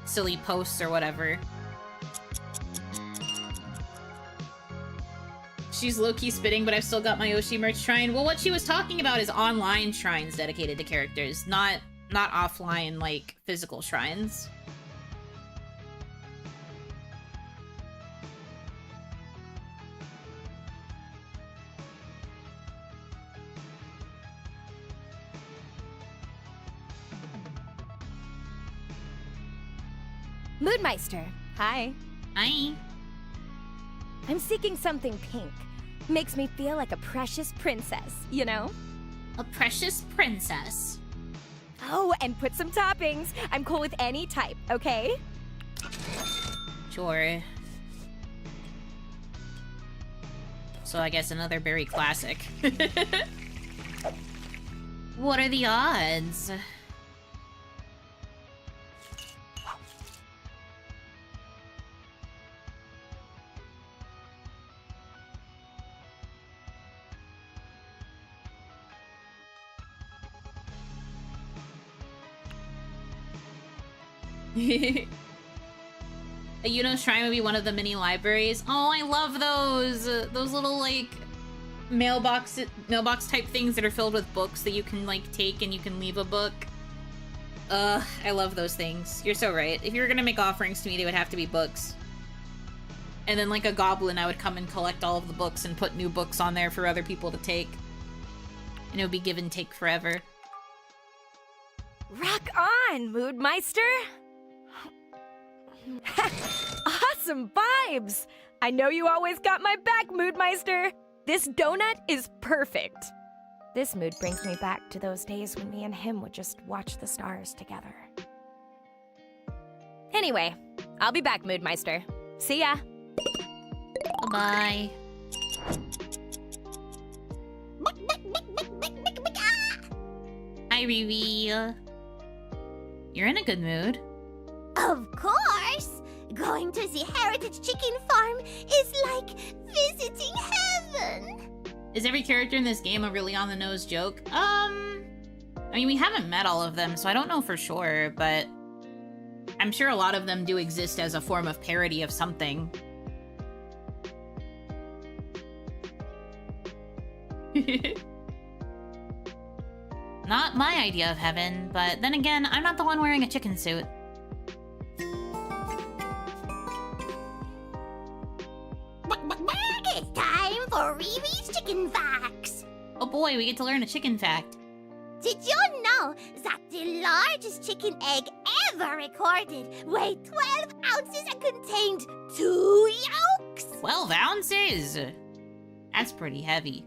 silly posts or whatever. She's low-key spitting, but I've still got my Yoshi merch shrine. Well, what she was talking about is online shrines dedicated to characters, not offline, like, physical shrines. Moodmeister, hi. Hi. I'm seeking something pink. Makes me feel like a precious princess, you know? A precious princess? Oh, and put some toppings. I'm cool with any type, okay? Sure. So I guess another berry classic. What are the odds? A Yuno Shrine would be one of the mini libraries. Oh, I love those! Those little, like, mailbox type things that are filled with books that you can, like, take and you can leave a book. I love those things. You're so right. If you were gonna make offerings to me, they would have to be books. And then, like a goblin, I would come and collect all of the books and put new books on there for other people to take. And it would be give and take forever. Rock on, Moodmeister! Awesome vibes! I know you always got my back, Moodmeister! This donut is perfect! This mood brings me back to those days when me and him would just watch the stars together. Anyway, I'll be back, Moodmeister. See ya! Bye-bye. Hi, Riri. You're in a good mood. Of course! Going to the Heritage Chicken Farm is like visiting heaven! Is every character in this game a really on-the-nose joke? I mean, we haven't met all of them, so I don't know for sure, but I'm sure a lot of them do exist as a form of parody of something. Not my idea of heaven, but then again, I'm not the one wearing a chicken suit. It's time for Riri's Chicken Facts! Oh boy, we get to learn a chicken fact. Did you know that the largest chicken egg ever recorded weighed 12 ounces and contained 2 yolks? 12 ounces? That's pretty heavy.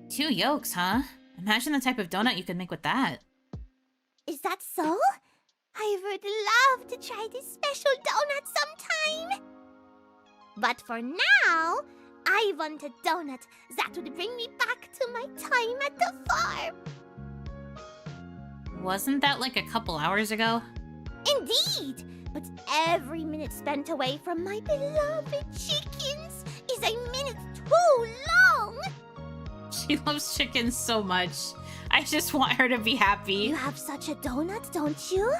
2 yolks, huh? Imagine the type of donut you could make with that. Is that so? I would love to try this special donut sometime. But for now, I want a donut that would bring me back to my time at the farm. Wasn't that like a couple hours ago? Indeed! But every minute spent away from my beloved chickens is a minute too long! She loves chickens so much. I just want her to be happy. You have such a donut, don't you?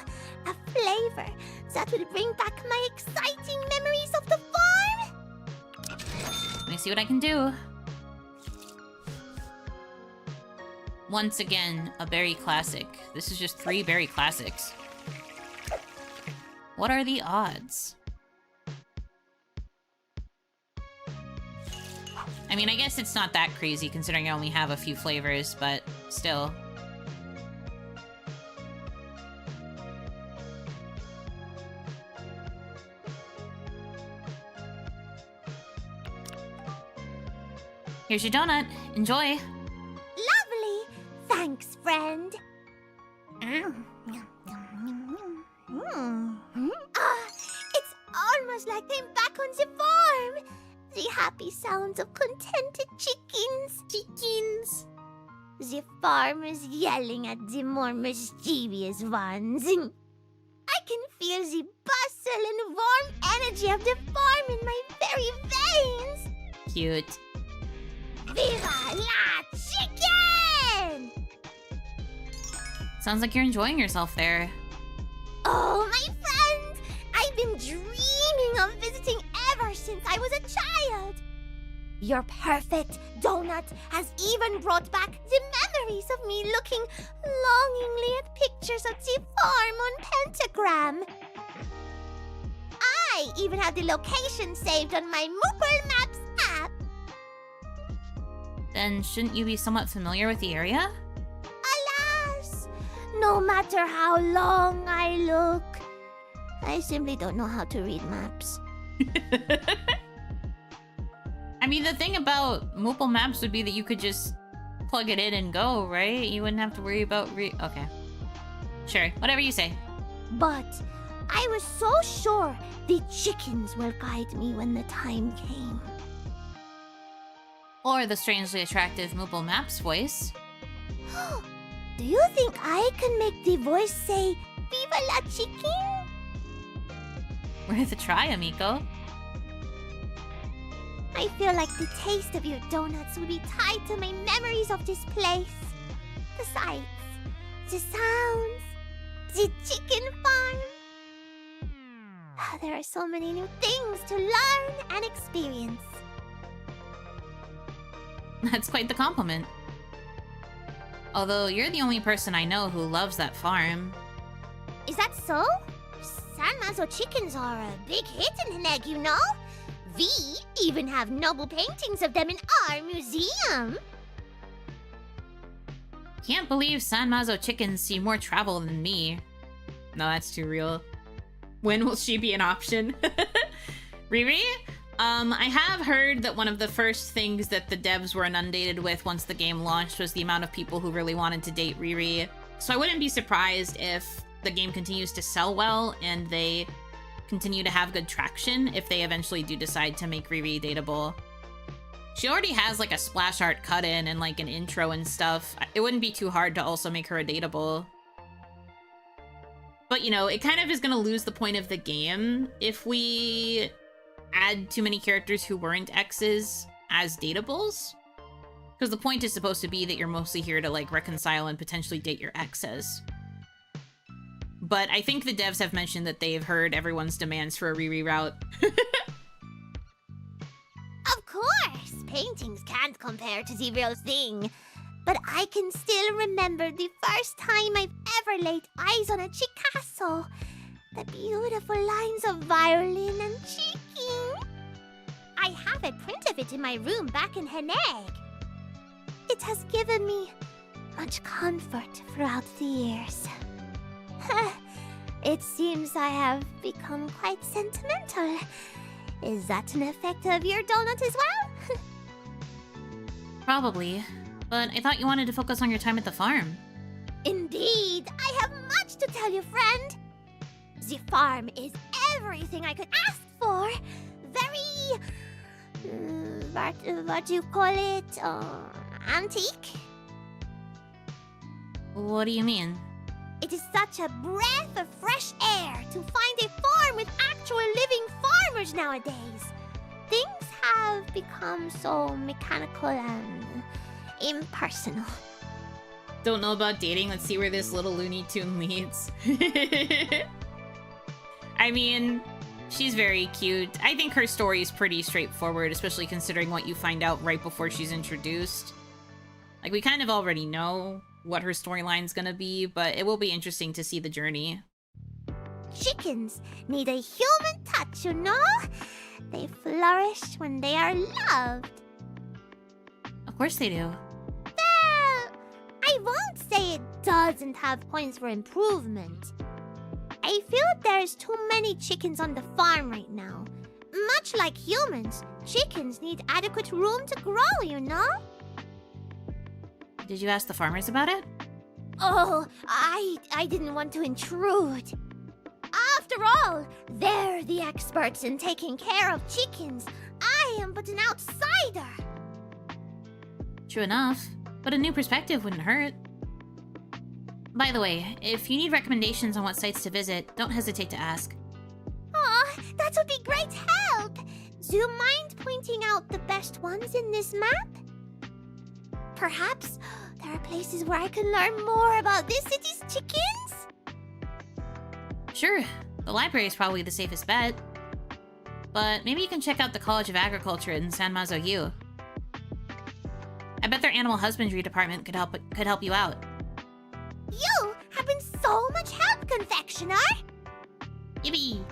A flavor that would bring back my exciting memories of the farm? Let me see what I can do. Once again, a berry classic. This is just 3 berry classics. What are the odds? I mean, I guess it's not that crazy considering I only have a few flavors, but still. Here's your donut. Enjoy. Lovely! Thanks, friend. It's almost like I'm back on the farm. The happy sounds of contented chickens. Chickens. The farmers yelling at the more mischievous ones. I can feel the bustle and warm energy of the farm in my very veins. Cute. Viva la chicken! Sounds like you're enjoying yourself there. Oh, my friends! I've been dreaming of visiting ever since I was a child. Your perfect donut has even brought back the memories of me looking longingly at pictures of the farm on Pentagram. I even have the location saved on my Moogle Maps app. Then shouldn't you be somewhat familiar with the area? Alas, no matter how long I look, I simply don't know how to read maps. I mean, the thing about Moogle Maps would be that you could just plug it in and go, right? You wouldn't have to worry about okay. Sure, whatever you say. But I was so sure the chickens will guide me when the time came. Or the strangely attractive Moogle Maps voice. Do you think I can make the voice say, Viva la chicken? Worth a try, amico. I feel like the taste of your donuts will be tied to my memories of this place. The sights, the sounds, the chicken farm. There are so many new things to learn and experience. That's quite the compliment. Although you're the only person I know who loves that farm. Is that so? San Mazo chickens are a big hit in Hanaki, you know? We even have noble paintings of them in our museum. Can't believe San Mazo chickens see more travel than me. No, that's too real. When will she be an option? Riri? I have heard that one of the first things that the devs were inundated with once the game launched was the amount of people who really wanted to date Riri. So I wouldn't be surprised if the game continues to sell well and they continue to have good traction if they eventually do decide to make Riri dateable. She already has like a splash art cut in and like an intro and stuff. It wouldn't be too hard to also make her a dateable. But you know, it kind of is gonna lose the point of the game if we add too many characters who weren't exes as dateables. Because the point is supposed to be that you're mostly here to like reconcile and potentially date your exes. But I think the devs have mentioned that they've heard everyone's demands for a reroute. Of course, paintings can't compare to the real thing. But I can still remember the first time I've ever laid eyes on a Chicasso. The beautiful lines of violin and cheeking. I have a print of it in my room back in Hanaki. It has given me much comfort throughout the years. It seems I have become quite sentimental. Is that an effect of your donut as well? Probably. But I thought you wanted to focus on your time at the farm. Indeed, I have much to tell you, friend. The farm is everything I could ask for. Very... what do you call it? Antique? What do you mean? It is such a breath of fresh air to find a farm with actual living farmers nowadays. Things have become so mechanical and impersonal. Don't know about dating. Let's see where this little Looney Tune leads. I mean, she's very cute. I think her story is pretty straightforward, especially considering what you find out right before she's introduced. Like, we kind of already know what her storyline's gonna be, but it will be interesting to see the journey. Chickens need a human touch, you know? They flourish when they are loved. Of course they do. Well, I won't say it doesn't have points for improvement. I feel there's too many chickens on the farm right now. Much like humans, chickens need adequate room to grow, you know? Did you ask the farmers about it? Oh, I didn't want to intrude. After all, they're the experts in taking care of chickens. I am but an outsider. True enough, but a new perspective wouldn't hurt. By the way, if you need recommendations on what sites to visit, don't hesitate to ask. Aw, that would be great help. Do you mind pointing out the best ones in this map? Perhaps there are places where I can learn more about this city's chickens? Sure, the library is probably the safest bet. But maybe you can check out the College of Agriculture in San Mazo-yu. I bet their animal husbandry department could help you out. You have been so much help, confectioner! Yippee!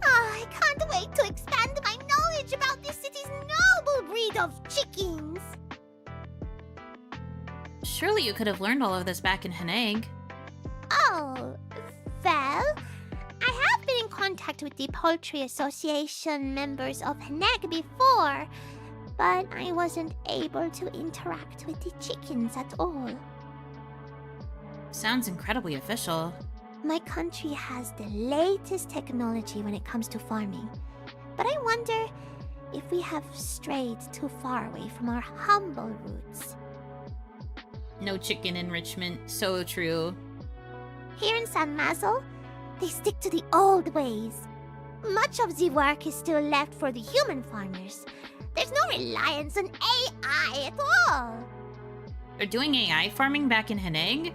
Oh, I can't wait to expand my knowledge about this city's noble breed of chickens! Surely you could have learned all of this back in Hanaki. Oh, well, I have been in contact with the Poultry Association members of Hanaki before, but I wasn't able to interact with the chickens at all. Sounds incredibly official. My country has the latest technology when it comes to farming, but I wonder if we have strayed too far away from our humble roots. No chicken enrichment, so true. Here in San Mazo, they stick to the old ways. Much of the work is still left for the human farmers. There's no reliance on AI at all. They're doing AI farming back in Hanaki?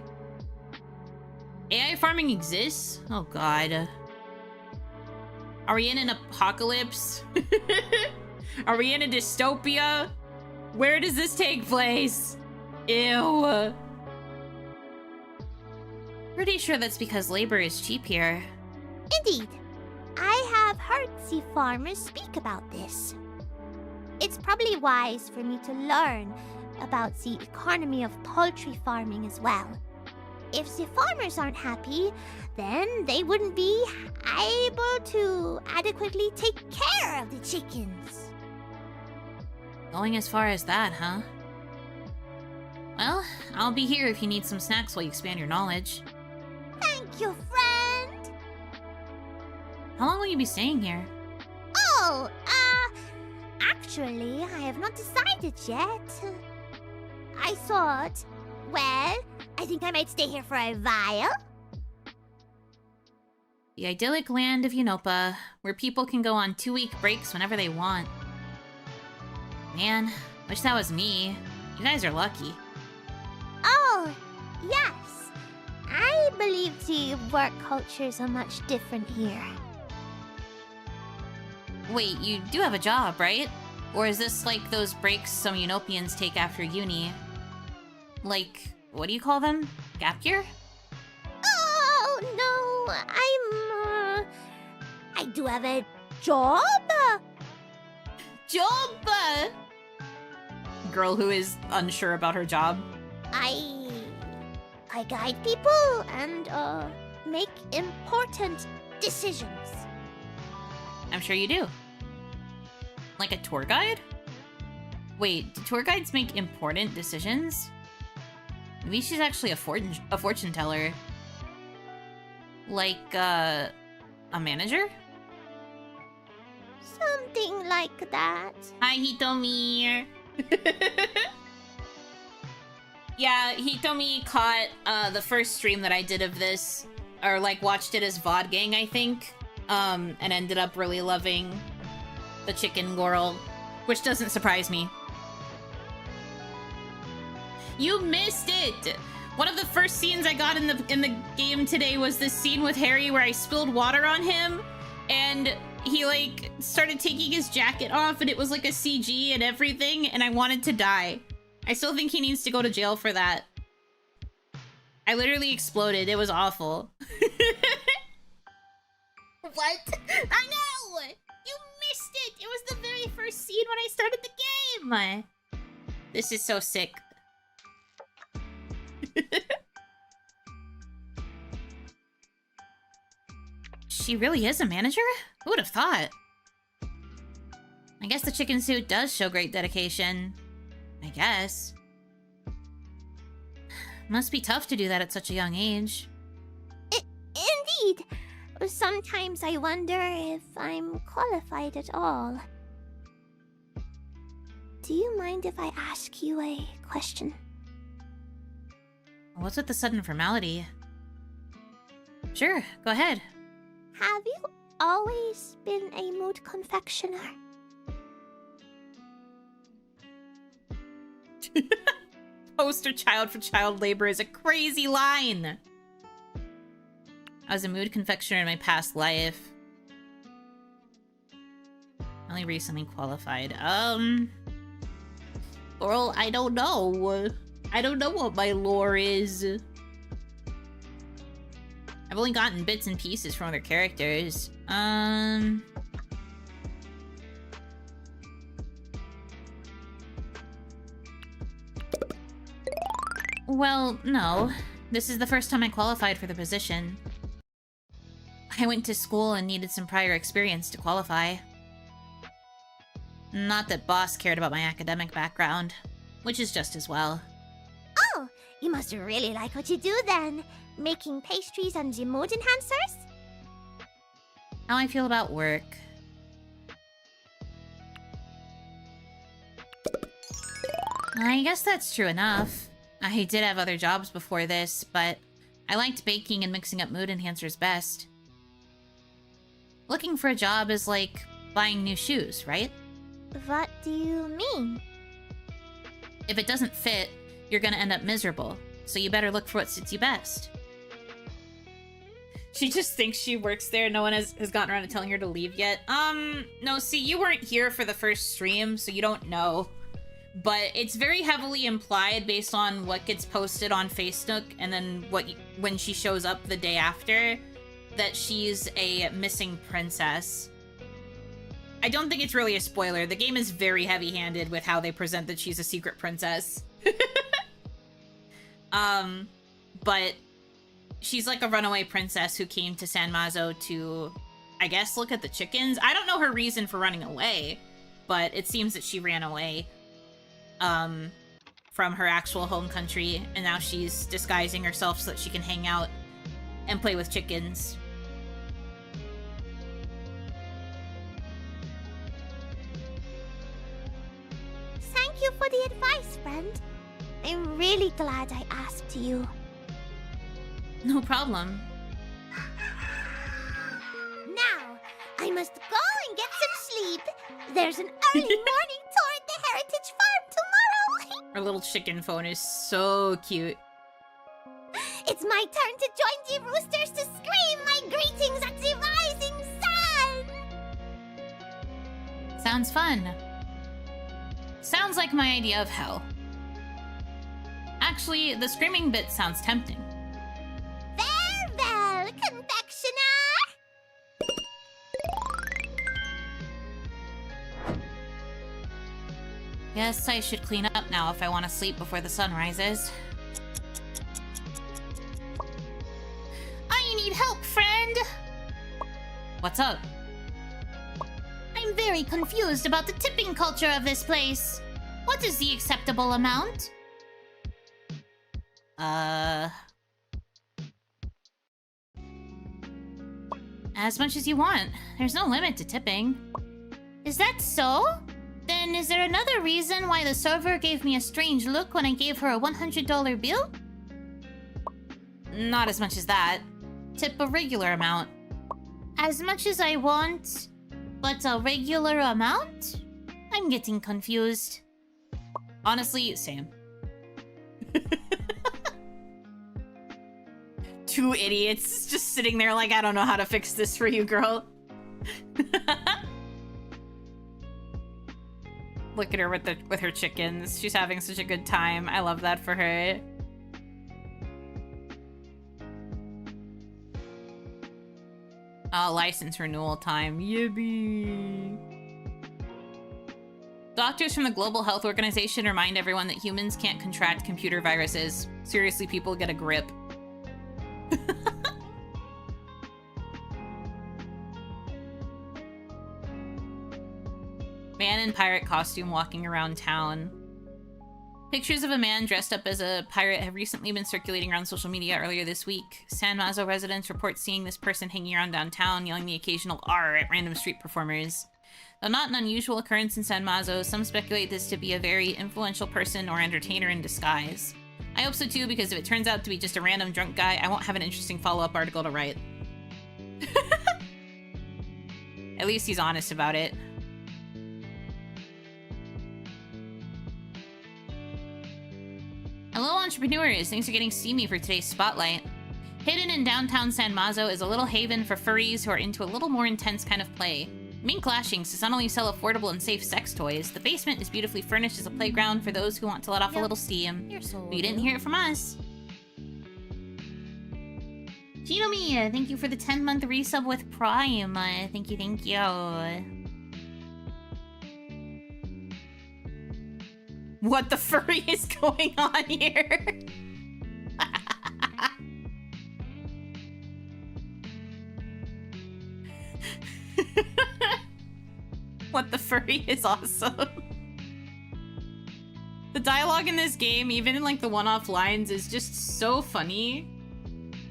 AI farming exists? Oh god. Are we in an apocalypse? Are we in a dystopia? Where does this take place? Ew. Pretty sure that's because labor is cheap here. Indeed. I have heard the farmers speak about this. It's probably wise for me to learn about the economy of poultry farming as well. If the farmers aren't happy, then they wouldn't be able to adequately take care of the chickens. Going as far as that, huh? Well, I'll be here if you need some snacks while you expand your knowledge. Thank you, friend! How long will you be staying here? Oh, actually, I have not decided yet. I thought, well, I think I might stay here for a while. The idyllic land of Yunopa, where people can go on 2-week breaks whenever they want. Man, wish that was me. You guys are lucky. Oh, yes. I don't believe the work cultures are much different here. Wait, you do have a job, right? Or is this like those breaks some Unopians take after uni? Like, what do you call them? Gap year? Oh, no, I do have a job. Job! Girl who is unsure about her job. I guide people and, make important decisions. I'm sure you do. Like a tour guide? Wait, do tour guides make important decisions? Maybe she's actually a fortune teller. Like, a manager? Something like that. Hi, Hitomi. Yeah, Hitomi caught the first stream that I did of this, or like watched it as VOD gang, I think, and ended up really loving the chicken girl, which doesn't surprise me. You missed it! One of the first scenes I got in the game today was this scene with Harry where I spilled water on him, and he like started taking his jacket off, and it was like a CG and everything, and I wanted to die. I still think he needs to go to jail for that. I literally exploded. It was awful. What? I know! You missed it! It was the very first scene when I started the game! This is so sick. She really is a manager? Who would have thought? I guess the chicken suit does show great dedication. I guess. Must be tough to do that at such a young age. Indeed. Sometimes I wonder if I'm qualified at all. Do you mind if I ask you a question? What's with the sudden formality? Sure, go ahead. Have you always been a mood confectioner? Poster child for child labor is a crazy line. I was a mood confectioner in my past life. Only recently qualified. Girl, I don't know. I don't know what my lore is. I've only gotten bits and pieces from other characters. Well, no. This is the first time I qualified for the position. I went to school and needed some prior experience to qualify. Not that boss cared about my academic background, which is just as well. Oh, you must really like what you do then. Making pastries and the mood enhancers? How I feel about work. I guess that's true enough. I did have other jobs before this, but I liked baking and mixing up mood enhancers best. Looking for a job is like buying new shoes, right? What do you mean? If it doesn't fit, you're gonna end up miserable, so you better look for what suits you best. She just thinks she works there. No one has gotten around to telling her to leave yet. No, see, you weren't here for the first stream, so you don't know. But it's very heavily implied based on what gets posted on Facebook and then when she shows up the day after, that she's a missing princess. I don't think it's really a spoiler. The game is very heavy-handed with how they present that she's a secret princess. But she's like a runaway princess who came to San Mazo to, I guess, look at the chickens. I don't know her reason for running away, but it seems that she ran away from her actual home country, and now she's disguising herself so that she can hang out and play with chickens. Thank you for the advice, friend. I'm really glad I asked you. No problem. Now, I must go and get some sleep. There's an early morning tour at the Heritage Farm tomorrow. Her little chicken phone is so cute. It's my turn to join the roosters to scream my greetings at the rising sun! Sounds fun. Sounds like my idea of hell. Actually, the screaming bit sounds tempting. Farewell, confectioner! Guess I should clean up now if I want to sleep before the sun rises. I need help, friend! What's up? I'm very confused about the tipping culture of this place. What is the acceptable amount? As much as you want. There's no limit to tipping. Is that so? Then is there another reason why the server gave me a strange look when I gave her a $100 bill? Not as much as that. Tip a regular amount. As much as I want, but a regular amount? I'm getting confused. Honestly, same. Two idiots just sitting there like, I don't know how to fix this for you, girl. Look at her with her chickens. She's having such a good time. I love that for her. Oh, license renewal time. Yippee. Doctors from the Global Health Organization remind everyone that humans can't contract computer viruses. Seriously, people, get a grip. Man in pirate costume walking around town. Pictures of a man dressed up as a pirate have recently been circulating around social media earlier this week. San Mazo residents report seeing this person hanging around downtown, yelling the occasional R at random street performers. Though not an unusual occurrence in San Mazo, some speculate this to be a very influential person or entertainer in disguise. I hope so too, because if it turns out to be just a random drunk guy, I won't have an interesting follow-up article to write. At least he's honest about it. Hello, entrepreneurs! Thanks for getting steamy for today's spotlight. Hidden in downtown San Mazo is a little haven for furries who are into a little more intense kind of play. Mink Lashings does not only sell affordable and safe sex toys, the basement is beautifully furnished as a playground for those who want to let off a little steam. But you didn't hear it from us. Chinomi, thank you for the 10-month resub with Prime. Thank you, thank you. What the furry is going on here? What the furry is awesome. The dialogue in this game, even in like the one-off lines, is just so funny.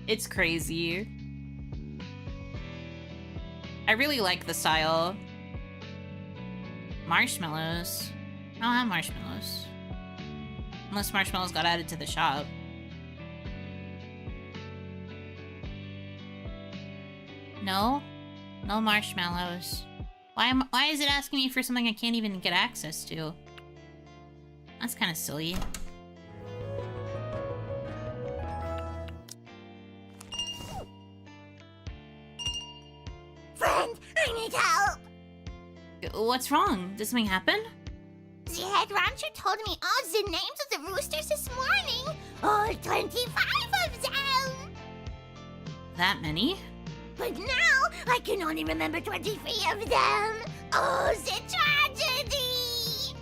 It's crazy. I really like the style. Marshmallows. I don't have marshmallows. Unless marshmallows got added to the shop. No? No marshmallows. Why is it asking me for something I can't even get access to? That's kind of silly. Friend, I need help! What's wrong? Did something happen? The head rancher told me all the names of the roosters this morning. All 25 of them! That many? But now, I can only remember 23 of them. Oh, the tragedy!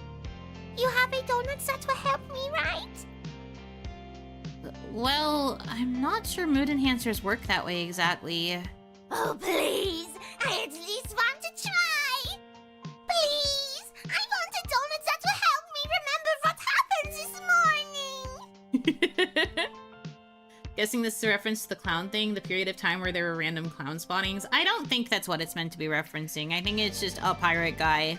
You have a donut that will help me, right? Well, I'm not sure mood enhancers work that way exactly. Oh, please! I at least want to try! Please! I want a donut that will help me remember what happened this morning! Guessing this is a reference to the clown thing, the period of time where there were random clown spawnings. I don't think that's what it's meant to be referencing. I think it's just a pirate guy.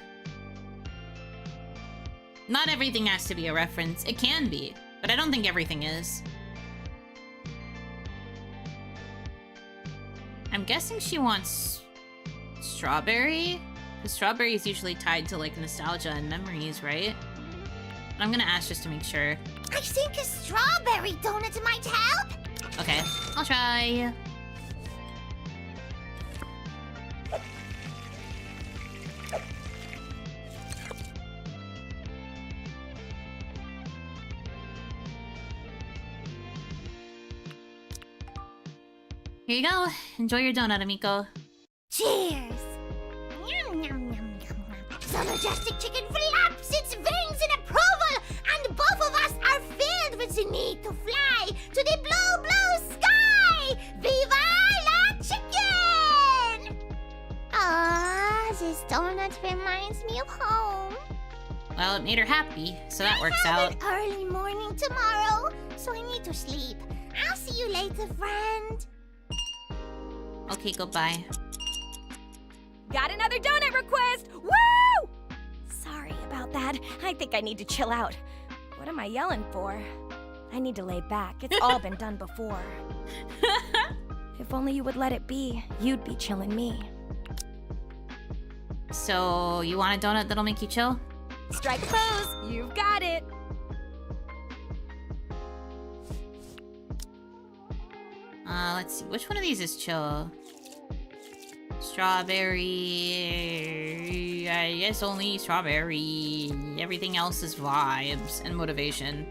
Not everything has to be a reference. It can be, but I don't think everything is. I'm guessing she wants strawberry? Because strawberry is usually tied to like nostalgia and memories, right? I'm gonna ask just to make sure. I think a strawberry donut might help! Okay, I'll try. Here you go. Enjoy your donut, Amiko. Cheers! Yum, yum, yum, yum, yum. The majestic chicken flaps its wings in approval, and both of us are filled with the need to fly to the blue, blue sky! Viva la chicken! Ah, this donut reminds me of home. Well, it made her happy, so that works I have out. an early morning tomorrow, so I need to sleep. I'll see you later, friend. Okay, goodbye. Got another donut request! Woo! Sorry about that. I think I need to chill out. What am I yelling for? I need to lay back. It's all been done before. If only you would let it be, you'd be chilling me. So, you want a donut that'll make you chill? Strike a pose! You've got it! Let's see. Which one of these is chill? Strawberry... I guess only strawberry. Everything else is vibes and motivation.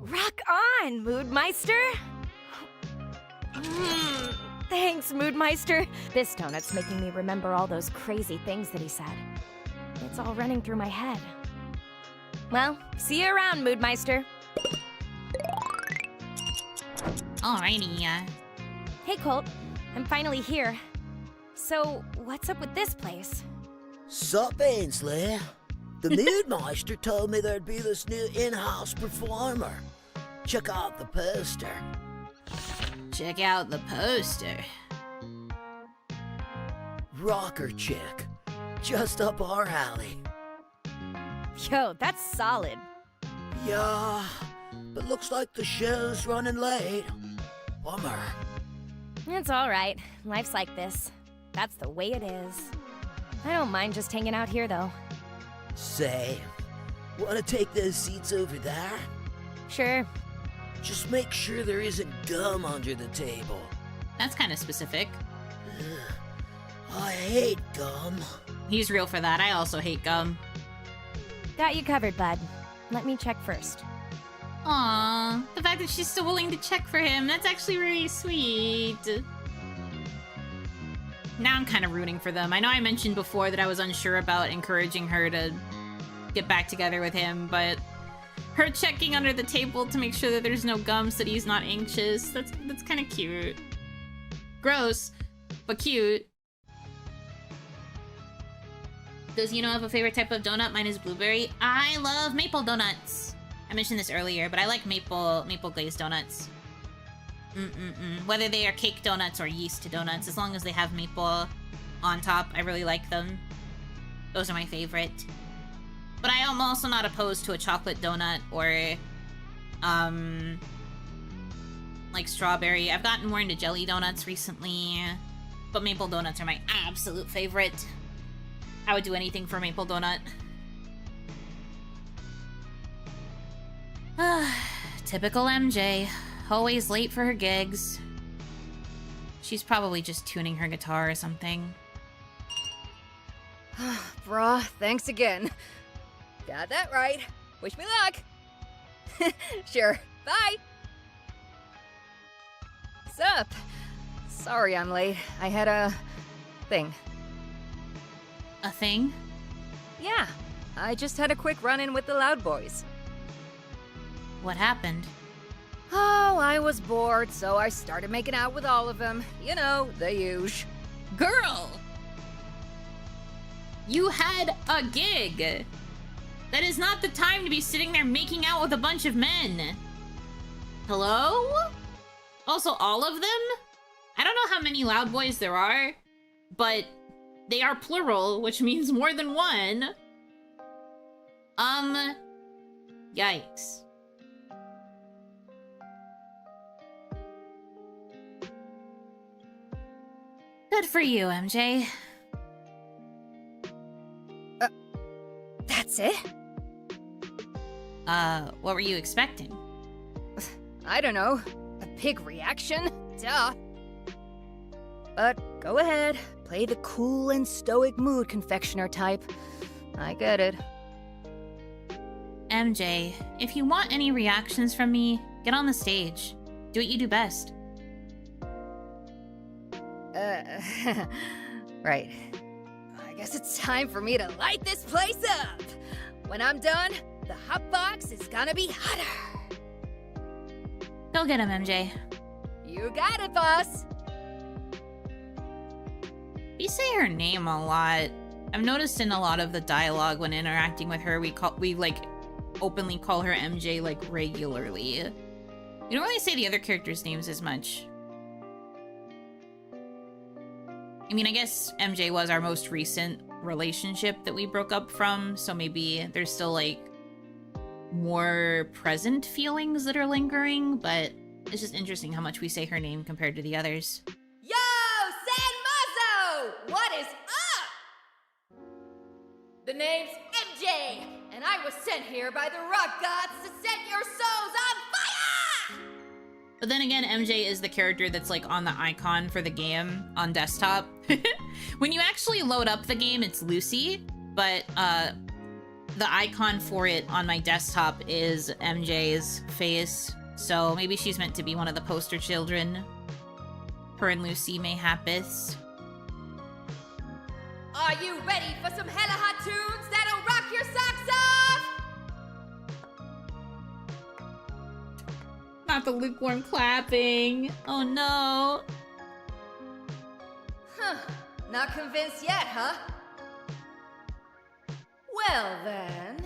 Rock on, Moodmeister! Thanks, Moodmeister. This donut's making me remember all those crazy things that he said. It's all running through my head. Well, see you around, Moodmeister. Alrighty, Hey, Colt. I'm finally here. So, what's up with this place? Sup, Ainsley? The Moodmeister told me there'd be this new in-house performer. Check out the poster. Check out the poster. Rocker chick. Just up our alley. Yo, that's solid. Yeah, but looks like the show's running late. Bummer. It's alright. Life's like this. That's the way it is. I don't mind just hanging out here, though. Say, wanna take those seats over there? Sure. Just make sure there isn't gum under the table. That's kind of specific. I hate gum. He's real for that. I also hate gum. Got you covered, bud. Let me check first. Aww, the fact that she's still willing to check for him, that's actually really sweet. Now I'm kind of rooting for them. I know I mentioned before that I was unsure about encouraging her to get back together with him, but her checking under the table to make sure that there's no gum so that he's not anxious, that's kind of cute. Gross, but cute. Does Yuno have a favorite type of donut? Mine is blueberry. I love maple donuts. I mentioned this earlier, but I like maple glazed donuts. Whether they are cake donuts or yeast donuts, as long as they have maple on top, I really like them. Those are my favorite. But I am also not opposed to a chocolate donut or, like strawberry. I've gotten more into jelly donuts recently, but maple donuts are my absolute favorite. I would do anything for maple donut. Typical MJ. Always late for her gigs. She's probably just tuning her guitar or something. Brah, thanks again. Got that right. Wish me luck. Sure, bye. Sup? Sorry I'm late. I had a thing. A thing? Yeah, I just had a quick run-in with the Loud Boys. What happened? Oh, I was bored, so I started making out with all of them. You know, the usual. Girl! You had a gig! That is not the time to be sitting there making out with a bunch of men. Hello? Also, all of them? I don't know how many Loud Boys there are, but they are plural, which means more than one. Yikes. Good for you, MJ. That's it? What were you expecting? I don't know. A big reaction? Duh. But go ahead. Play the cool and stoic mood confectioner type. I get it. MJ, if you want any reactions from me, get on the stage. Do what you do best. Right. I guess it's time for me to light this place up. When I'm done, the hot box is gonna be hotter. Go get him, MJ. You got it, boss. You say her name a lot. I've noticed in a lot of the dialogue when interacting with her, we like openly call her MJ like regularly. We don't really say the other characters' names as much. I mean, I guess MJ was our most recent relationship that we broke up from, so maybe there's still like more present feelings that are lingering, but it's just interesting how much we say her name compared to the others. Yo, San Mazo! What is up? The name's MJ, and I was sent here by the rock gods to set your souls on fire! But then again, MJ is the character that's like on the icon for the game on desktop. When you actually load up the game, it's Lucy, but the icon for it on my desktop is MJ's face. So maybe she's meant to be one of the poster children. Her and Lucy mayhaps. Are you ready for some hella hot tunes that'll rock your socks off? Not the lukewarm clapping. Oh no. Huh. Not convinced yet, huh? Well then,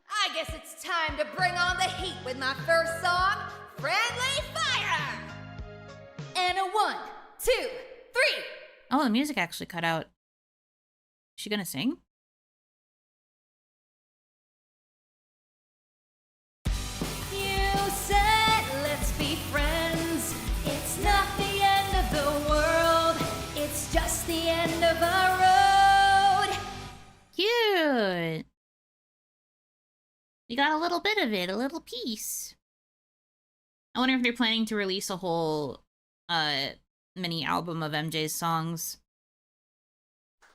I guess it's time to bring on the heat with my first song, Friendly Fire! And a 1, 2, 3. Oh, the music actually cut out. Is she gonna sing? You said let's be friends. It's not the end of the world. It's just the end of our road. Cute. We got a little bit of it, a little piece. I wonder if they're planning to release a whole mini album of MJ's songs.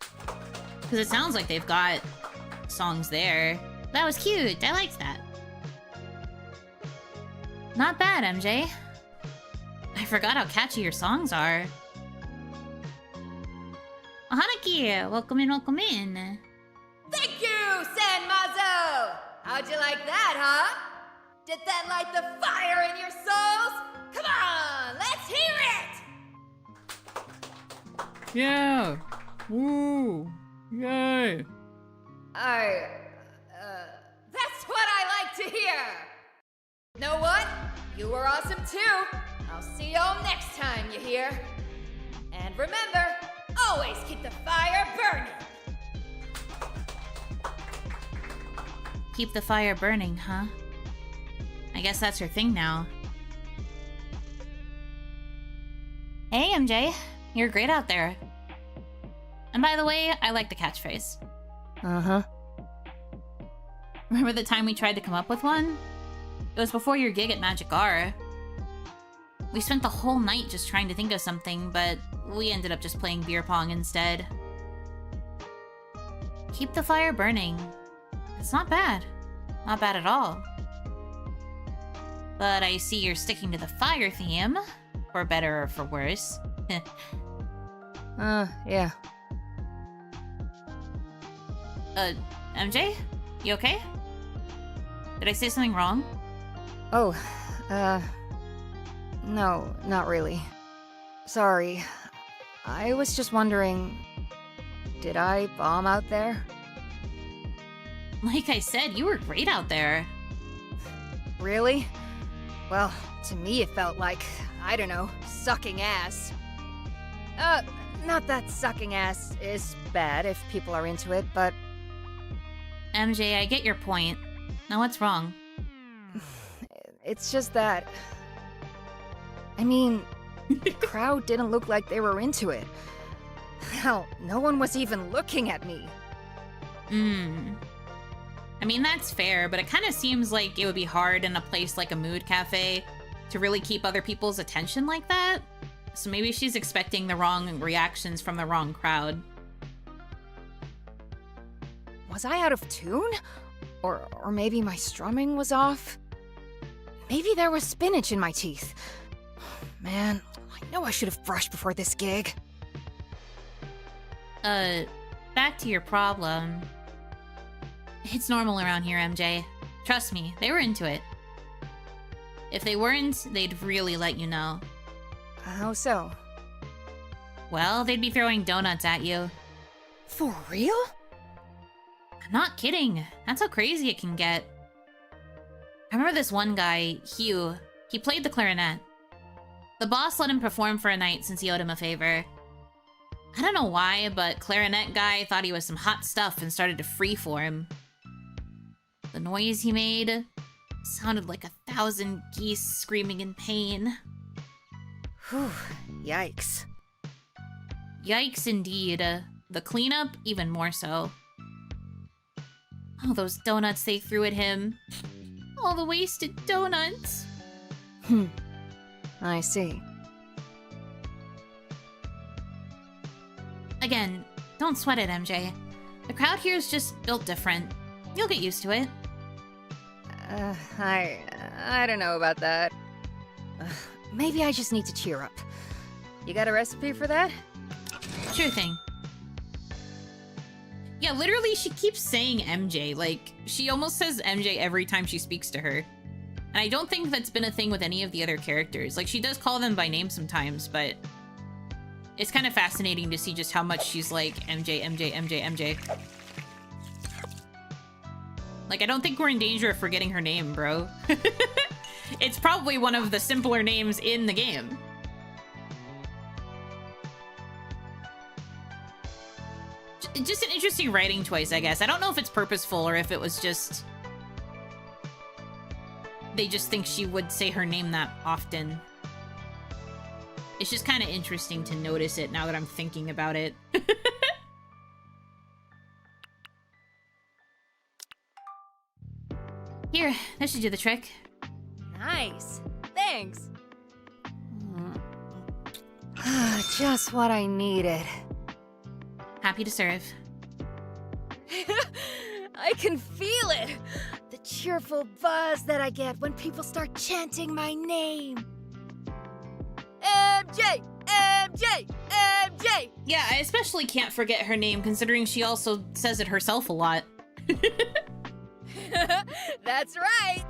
Because it sounds like they've got songs there. That was cute. I liked that. Not bad, MJ. I forgot how catchy your songs are. Oh, Hanaki! Welcome in, welcome in. Thank you, San Mazo! How'd you like that, huh? Did that light the fire in your souls? Come on, let's hear it! Yeah! Woo! Yay! That's what I like to hear! Know what? You were awesome too! I'll see y'all next time, you hear? And remember, always keep the fire burning! Keep the fire burning, huh? I guess that's her thing now. Hey, MJ. You're great out there. And by the way, I like the catchphrase. Uh-huh. Remember the time we tried to come up with one? It was before your gig at Magic R. We spent the whole night just trying to think of something, but we ended up just playing beer pong instead. Keep the fire burning. It's not bad. Not bad at all. But I see you're sticking to the fire theme. For better or for worse. Yeah. MJ? You okay? Did I say something wrong? Oh, no, not really. Sorry. I was just wondering, did I bomb out there? Like I said, you were great out there. Really? Well, to me it felt like, I don't know, sucking ass. Not that sucking ass is bad if people are into it, but... MJ, I get your point. Now what's wrong? It's just that... I mean, the crowd didn't look like they were into it. Hell, no one was even looking at me. I mean, that's fair, but it kind of seems like it would be hard in a place like a mood cafe to really keep other people's attention like that. So maybe she's expecting the wrong reactions from the wrong crowd. Was I out of tune? Or maybe my strumming was off? Maybe there was spinach in my teeth. Man, I know I should have brushed before this gig. Back to your problem. It's normal around here, MJ. Trust me, they were into it. If they weren't, they'd really let you know. How so? Well, they'd be throwing donuts at you. For real? I'm not kidding. That's how crazy it can get. I remember this one guy, Hugh. He played the clarinet. The boss let him perform for a night since he owed him a favor. I don't know why, but clarinet guy thought he was some hot stuff and started to freeform. The noise he made sounded like 1,000 geese screaming in pain. Whew, yikes. Yikes indeed. The cleanup, even more so. All those donuts they threw at him. All the wasted donuts. I see. Again, don't sweat it, MJ. The crowd here is just built different. You'll get used to it. I don't know about that. Maybe I just need to cheer up. You got a recipe for that? Sure thing. Yeah, literally, she keeps saying MJ. Like, she almost says MJ every time she speaks to her. And I don't think that's been a thing with any of the other characters. Like, she does call them by name sometimes, but it's kind of fascinating to see just how much she's like, MJ, MJ, MJ, MJ. Like, I don't think we're in danger of forgetting her name, bro. It's probably one of the simpler names in the game. Just an interesting writing choice, I guess. I don't know if it's purposeful or if it was just... they just think she would say her name that often. It's just kind of interesting to notice it now that I'm thinking about it. Here, that should do the trick. Nice. Thanks. Just what I needed. Happy to serve. I can feel it! The cheerful buzz that I get when people start chanting my name. MJ! MJ! MJ! Yeah, I especially can't forget her name considering she also says it herself a lot. That's right!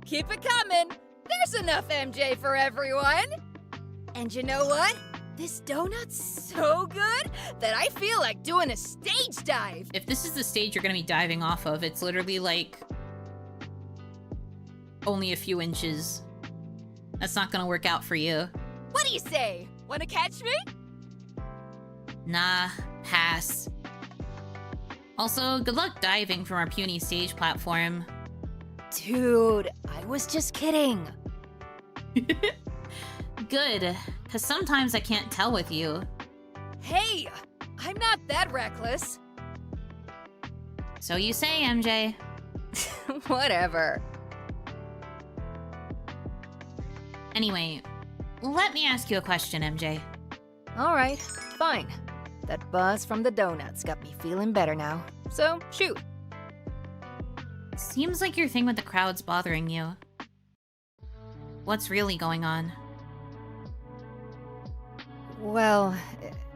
Keep it coming! There's enough MJ for everyone! And you know what? This donut's so good that I feel like doing a stage dive! If this is the stage you're gonna be diving off of, it's literally like... only a few inches. That's not gonna work out for you. What do you say? Wanna catch me? Nah, pass. Also, good luck diving from our puny stage platform. Dude, I was just kidding. Good, because sometimes I can't tell with you. Hey, I'm not that reckless. So you say, MJ. Whatever. Anyway, let me ask you a question, MJ. All right, fine. That buzz from the donuts got me feeling better now. So, shoot. Seems like your thing with the crowd's bothering you. What's really going on? Well,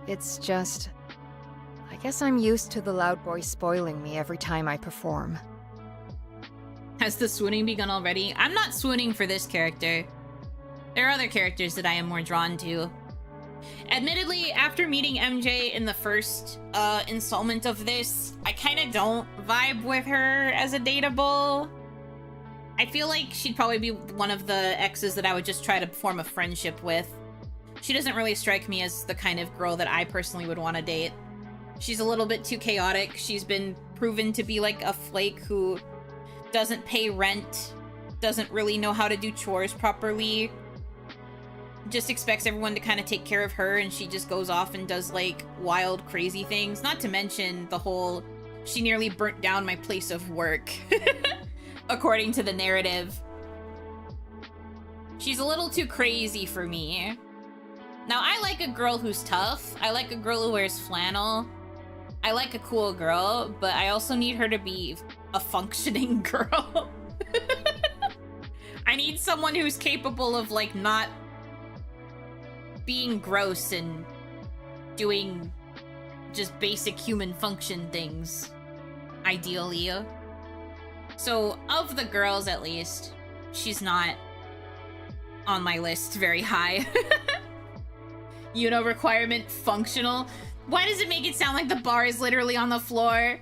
it's just... I guess I'm used to the loud boy spoiling me every time I perform. Has the swooning begun already? I'm not swooning for this character. There are other characters that I am more drawn to. Admittedly, after meeting MJ in the first installment of this, I kind of don't vibe with her as a dateable. I feel like she'd probably be one of the exes that I would just try to form a friendship with. She doesn't really strike me as the kind of girl that I personally would want to date. She's a little bit too chaotic. She's been proven to be like a flake who doesn't pay rent, doesn't really know how to do chores properly, just expects everyone to kind of take care of her, and she just goes off and does, like, wild, crazy things. Not to mention the whole, she nearly burnt down my place of work, according to the narrative. She's a little too crazy for me. Now, I like a girl who's tough. I like a girl who wears flannel. I like a cool girl, but I also need her to be a functioning girl. I need someone who's capable of, like, not being gross and doing just basic human function things, ideally. So, of the girls, at least, she's not on my list very high. Yuno requirement, functional. Why does it make it sound like the bar is literally on the floor?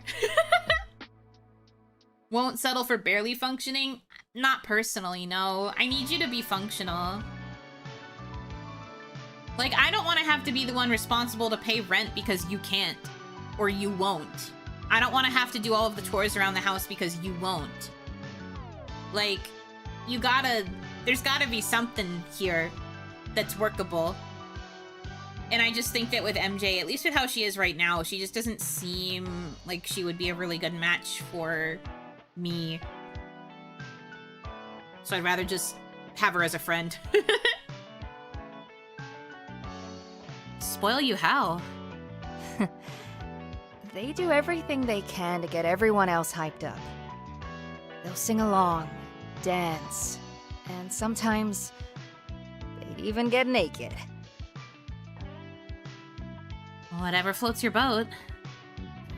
Won't settle for barely functioning? Not personally, no. I need you to be functional. Like, I don't want to have to be the one responsible to pay rent because you can't. Or you won't. I don't want to have to do all of the chores around the house because you won't. Like, there's gotta be something here that's workable. And I just think that with MJ, at least with how she is right now, she just doesn't seem like she would be a really good match for me. So I'd rather just have her as a friend. Spoil you how? They do everything they can to get everyone else hyped up. They'll sing along, dance, and sometimes they'd even get naked. Whatever floats your boat.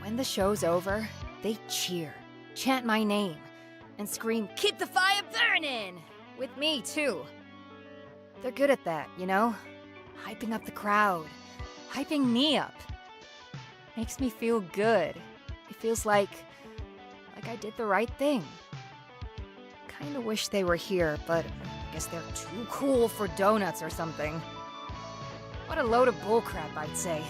When the show's over, they cheer, chant my name, and scream, "Keep the fire burning!" with me, too. They're good at that, you know? Hyping up the crowd, hyping me up. Makes me feel good. It feels like I did the right thing. Kinda wish they were here, but I guess they're too cool for donuts or something. What a load of bullcrap, I'd say.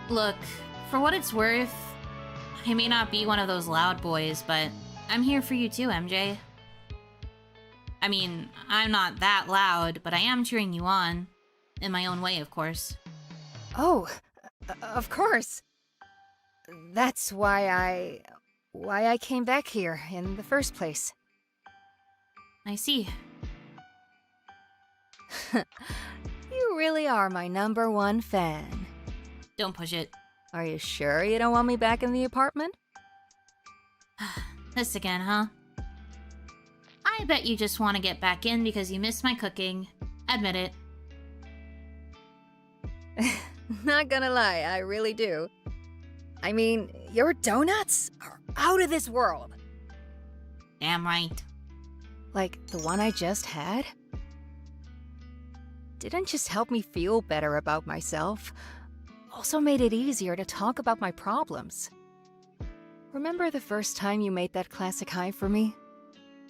Look, for what it's worth, I may not be one of those loud boys, but I'm here for you too, MJ. I mean, I'm not that loud, but I am cheering you on. In my own way, of course. Oh, of course. That's why I came back here in the first place. I see. You really are my #1 fan. Don't push it. Are you sure you don't want me back in the apartment? This again, huh? I bet you just want to get back in because you miss my cooking. Admit it. Not gonna lie, I really do. I mean, your donuts are out of this world. Damn right. Like the one I just had? Didn't just help me feel better about myself, also made it easier to talk about my problems. Remember the first time you made that classic high for me?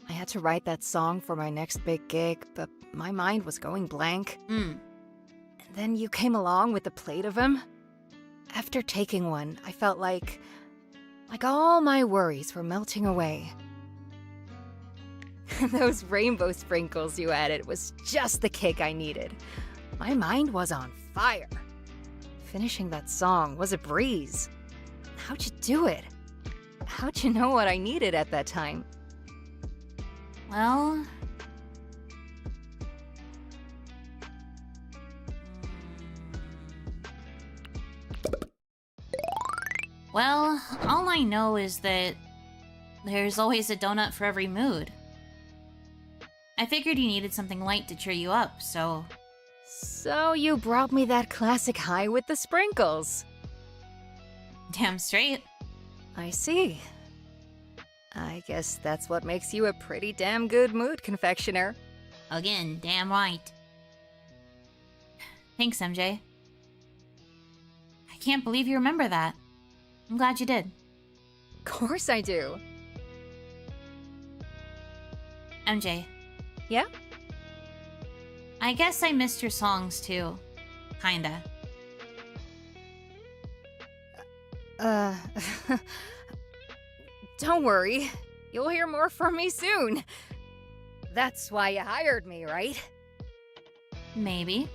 I had to write that song for my next big gig, but my mind was going blank. And then you came along with a plate of them. After taking one, I felt like all my worries were melting away. Those rainbow sprinkles you added was just the kick I needed. My mind was on fire. Finishing that song was a breeze. How'd you do it? How'd you know what I needed at that time? Well, all I know is that there's always a donut for every mood. I figured you needed something light to cheer you up, so... So you brought me that classic high with the sprinkles. Damn straight. I see. I guess that's what makes you a pretty damn good mood confectioner. Again, damn right. Thanks, MJ. I can't believe you remember that. I'm glad you did. Of course I do. MJ. Yeah? I guess I missed your songs too. Kinda. Don't worry. You'll hear more from me soon. That's why you hired me, right? Maybe.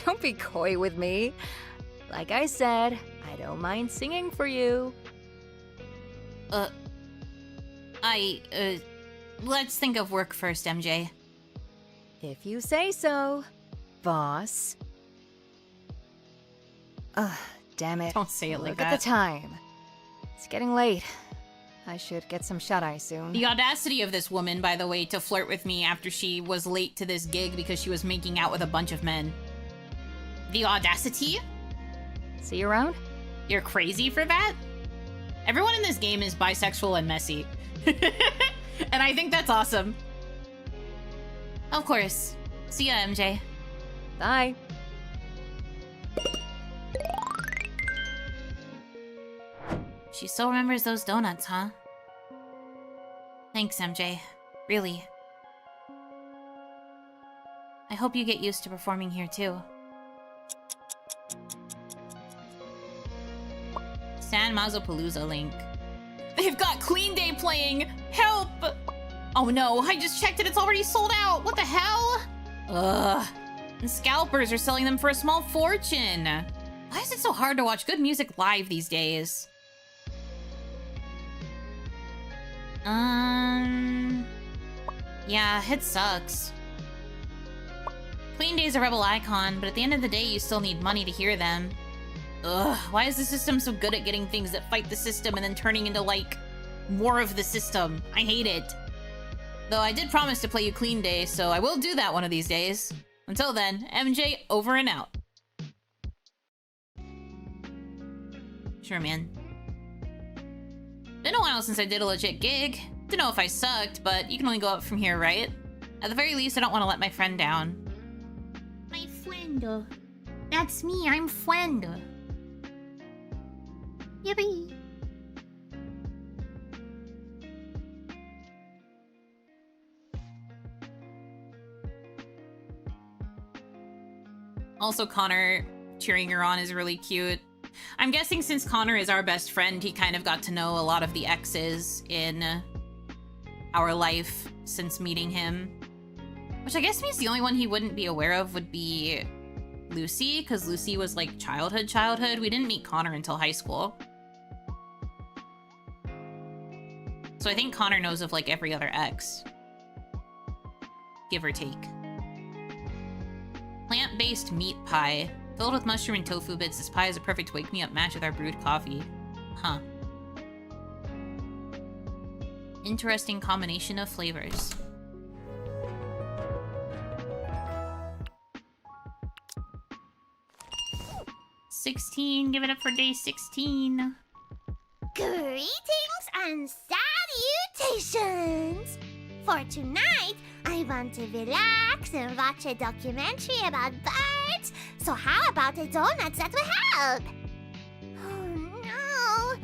Don't be coy with me. Like I said, I don't mind singing for you. Let's think of work first, MJ. If you say so, boss. Ugh, damn it. Don't say it like Look that. at the time. It's getting late. I should get some shut-eye soon. The audacity of this woman, by the way, to flirt with me after she was late to this gig because she was making out with a bunch of men. The audacity? See you around? You're crazy for that? Everyone in this game is bisexual and messy. And I think that's awesome. Of course. See ya, MJ. Bye. She still remembers those donuts, huh? Thanks, MJ. Really. I hope you get used to performing here, too. San Mazopalooza link. They've got Clean Day playing! Help! Oh no, I just checked it, it's already sold out! What the hell? Ugh. And scalpers are selling them for a small fortune! Why is it so hard to watch good music live these days? Yeah, it sucks. Clean Day's a rebel icon, but at the end of the day, you still need money to hear them. Ugh, why is the system so good at getting things that fight the system and then turning into, like, more of the system? I hate it. Though I did promise to play you Clean Day, so I will do that one of these days. Until then, MJ over and out. Sure, man. Been a while since I did a legit gig. Don't know if I sucked, but you can only go up from here, right? At the very least, I don't want to let my friend down. My friend. That's me, I'm friend. Yippee. Also, Connor cheering her on is really cute. I'm guessing since Connor is our best friend, he kind of got to know a lot of the exes in our life since meeting him. Which I guess means the only one he wouldn't be aware of would be Lucy, because Lucy was like childhood. We didn't meet Connor until high school. So I think Connor knows of like every other ex. Give or take. Plant-based meat pie. Filled with mushroom and tofu bits, this pie is a perfect wake-me-up match with our brewed coffee. Huh. Interesting combination of flavors. $16, give it up for day 16. Greetings and salutations! For tonight, I want to relax and watch a documentary about birds. So how about the donuts that will help? Oh no!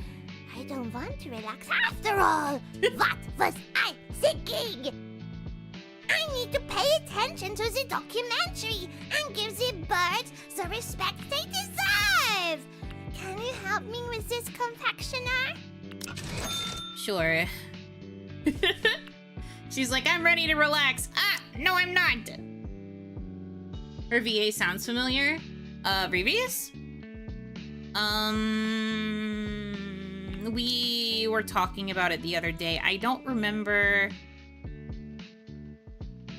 I don't want to relax after all! What was I thinking? I need to pay attention to the documentary and give the birds the respect they deserve! Can you help me with this, confectioner? Sure. She's like, I'm ready to relax. Ah, no, I'm not. Her VA sounds familiar. Previous? We were talking about it the other day. I don't remember.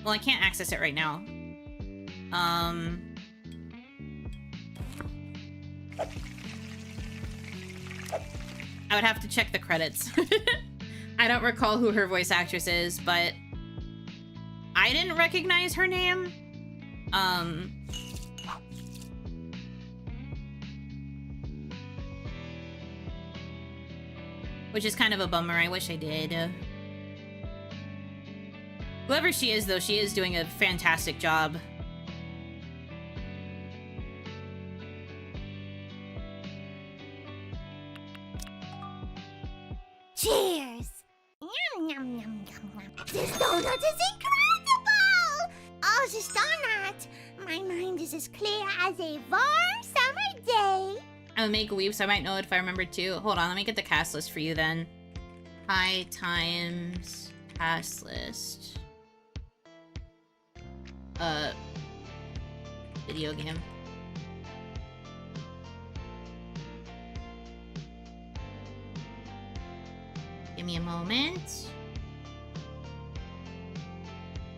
Well, I can't access it right now. I would have to check the credits. I don't recall who her voice actress is, but I didn't recognize her name. Which is kind of a bummer. I wish I did. Whoever she is, though, she is doing a fantastic job. Cheers! Yum, yum, yum, yum, yum. This donut is incredible! Oh, this donut! My mind is as clear as a warm summer day. I'm a make weeb, so I might know it if I remember too. Hold on, let me get the cast list for you then. High Times cast list. video game. Give me a moment.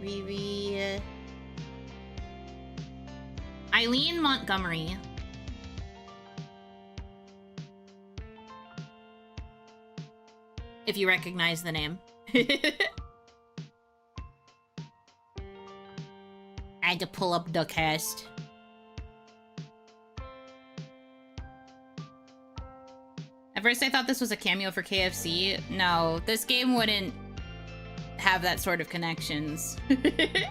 Riri. Eileen Montgomery. If you recognize the name. I had to pull up the cast. At first I thought this was a cameo for KFC. No, this game wouldn't have that sort of connections. The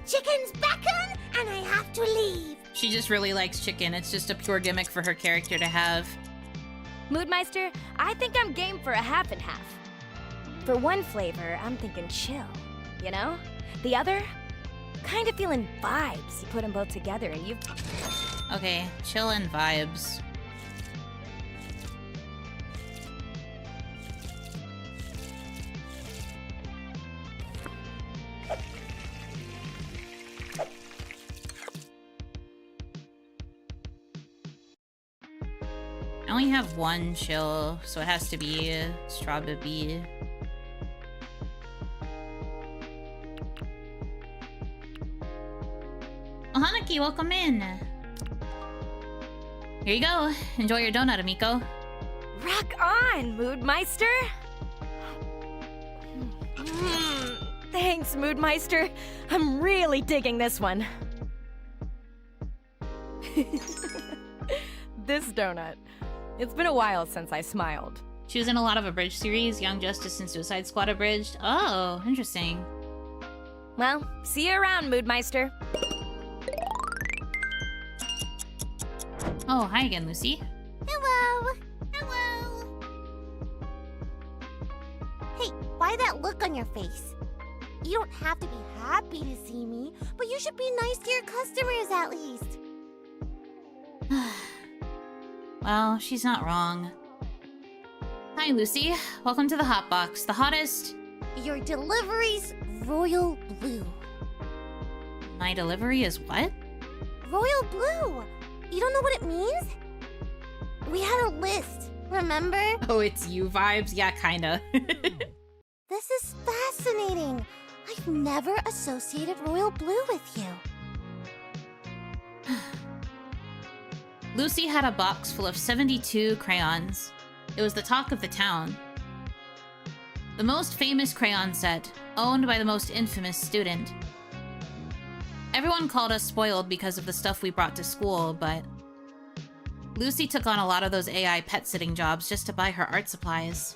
chicken's beckon, and I have to leave. She just really likes chicken. It's just a pure gimmick for her character to have. Moodmeister, I think I'm game for a half and half. For one flavor, I'm thinking chill, you know? The other, kind of feeling vibes. You put them both together and you... Okay, chill and vibes. I only have one chill, so it has to be strawberry. Oh, Hanaki, welcome in. Here you go. Enjoy your donut, amico. Rock on, Moodmeister! Thanks, Moodmeister. I'm really digging this one. This donut. It's been a while since I smiled. She was in a lot of Abridged series, Young Justice and Suicide Squad Abridged. Oh, interesting. Well, see you around, Moodmeister. Oh, hi again, Lucy. Hello. Hello. Hey, why that look on your face? You don't have to be happy to see me, but you should be nice to your customers at least. Well, she's not wrong. Hi, Lucy. Welcome to the Hot Box, the hottest... Your delivery's royal blue. My delivery is what? Royal blue! You don't know what it means? We had a list, remember? Oh, it's you vibes? Yeah, kinda. This is fascinating. I've never associated royal blue with you. Lucy had a box full of 72 crayons. It was the talk of the town. The most famous crayon set, owned by the most infamous student. Everyone called us spoiled because of the stuff we brought to school, but Lucy took on a lot of those AI pet-sitting jobs just to buy her art supplies.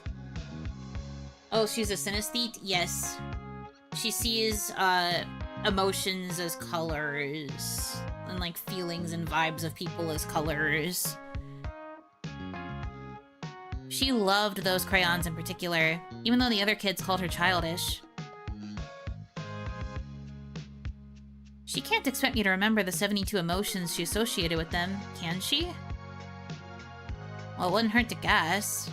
Oh, she's a synesthete? Yes. She sees, emotions as colors, and, like, feelings and vibes of people as colors. She loved those crayons in particular, even though the other kids called her childish. She can't expect me to remember the 72 emotions she associated with them, can she? Well, it wouldn't hurt to guess.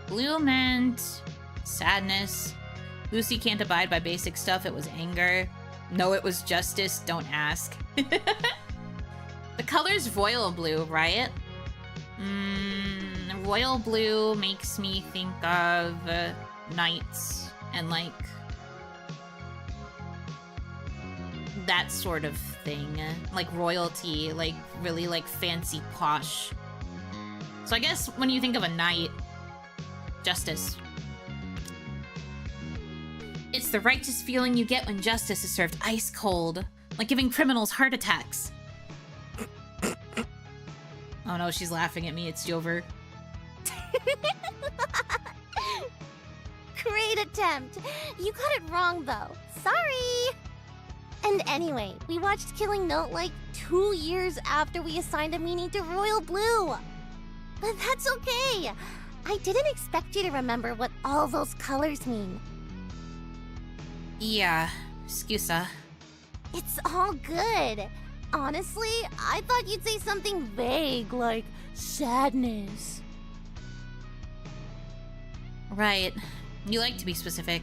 Blue meant sadness. Lucy can't abide by basic stuff. It was anger. No, it was justice. Don't ask. The color's royal blue, right? Royal blue makes me think of knights and, like, that sort of thing. Like royalty, like really, like, fancy posh. So I guess when you think of a knight, justice. It's the righteous feeling you get when justice is served ice cold, like giving criminals heart attacks. Oh no, she's laughing at me, it's Jover. Great attempt. You got it wrong, though. Sorry. And anyway, we watched Killing Note like 2 years after we assigned a meaning to Royal Blue. But that's okay. I didn't expect you to remember what all those colors mean. Yeah, scusa. It's all good. Honestly, I thought you'd say something vague like sadness. Right. You like to be specific.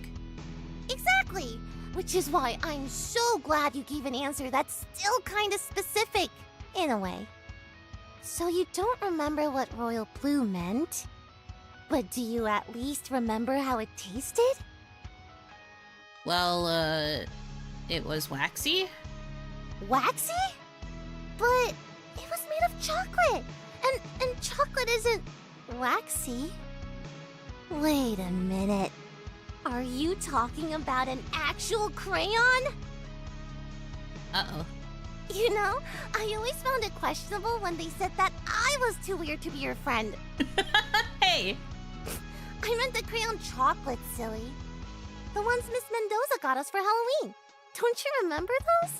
Exactly. Exactly! Which is why I'm so glad you gave an answer that's still kinda specific, in a way. So you don't remember what royal blue meant? But do you at least remember how it tasted? Well, it was waxy? Waxy? But it was made of chocolate! And chocolate isn't waxy. Wait a minute. Are you talking about an actual crayon? Uh-oh. You know, I always found it questionable when they said that I was too weird to be your friend. Hey! I meant the crayon chocolate, silly. The ones Miss Mendoza got us for Halloween. Don't you remember those?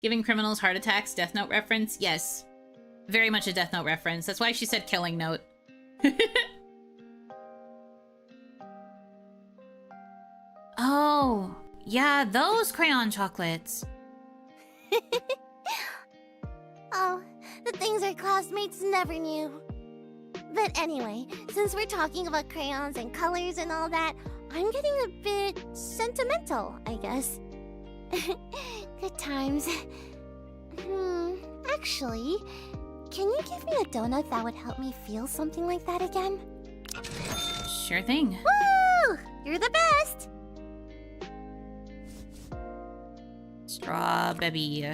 Giving criminals heart attacks, Death Note reference? Yes. Very much a Death Note reference. That's why she said killing note. Oh, yeah, those crayon chocolates. Oh, the things our classmates never knew. But anyway, since we're talking about crayons and colors and all that, I'm getting a bit sentimental, I guess. Good times. Actually, can you give me a donut that would help me feel something like that again? Sure thing. Woo! You're the best! Straw baby.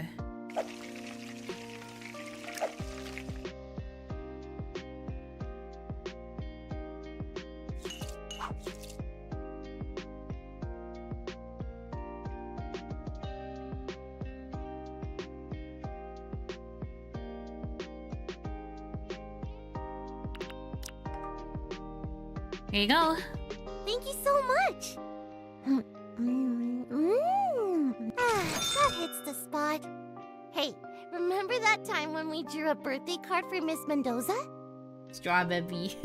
Here you go. Thank you so much. That hits the spot. Hey, remember that time when we drew a birthday card for Miss Mendoza? Straw baby.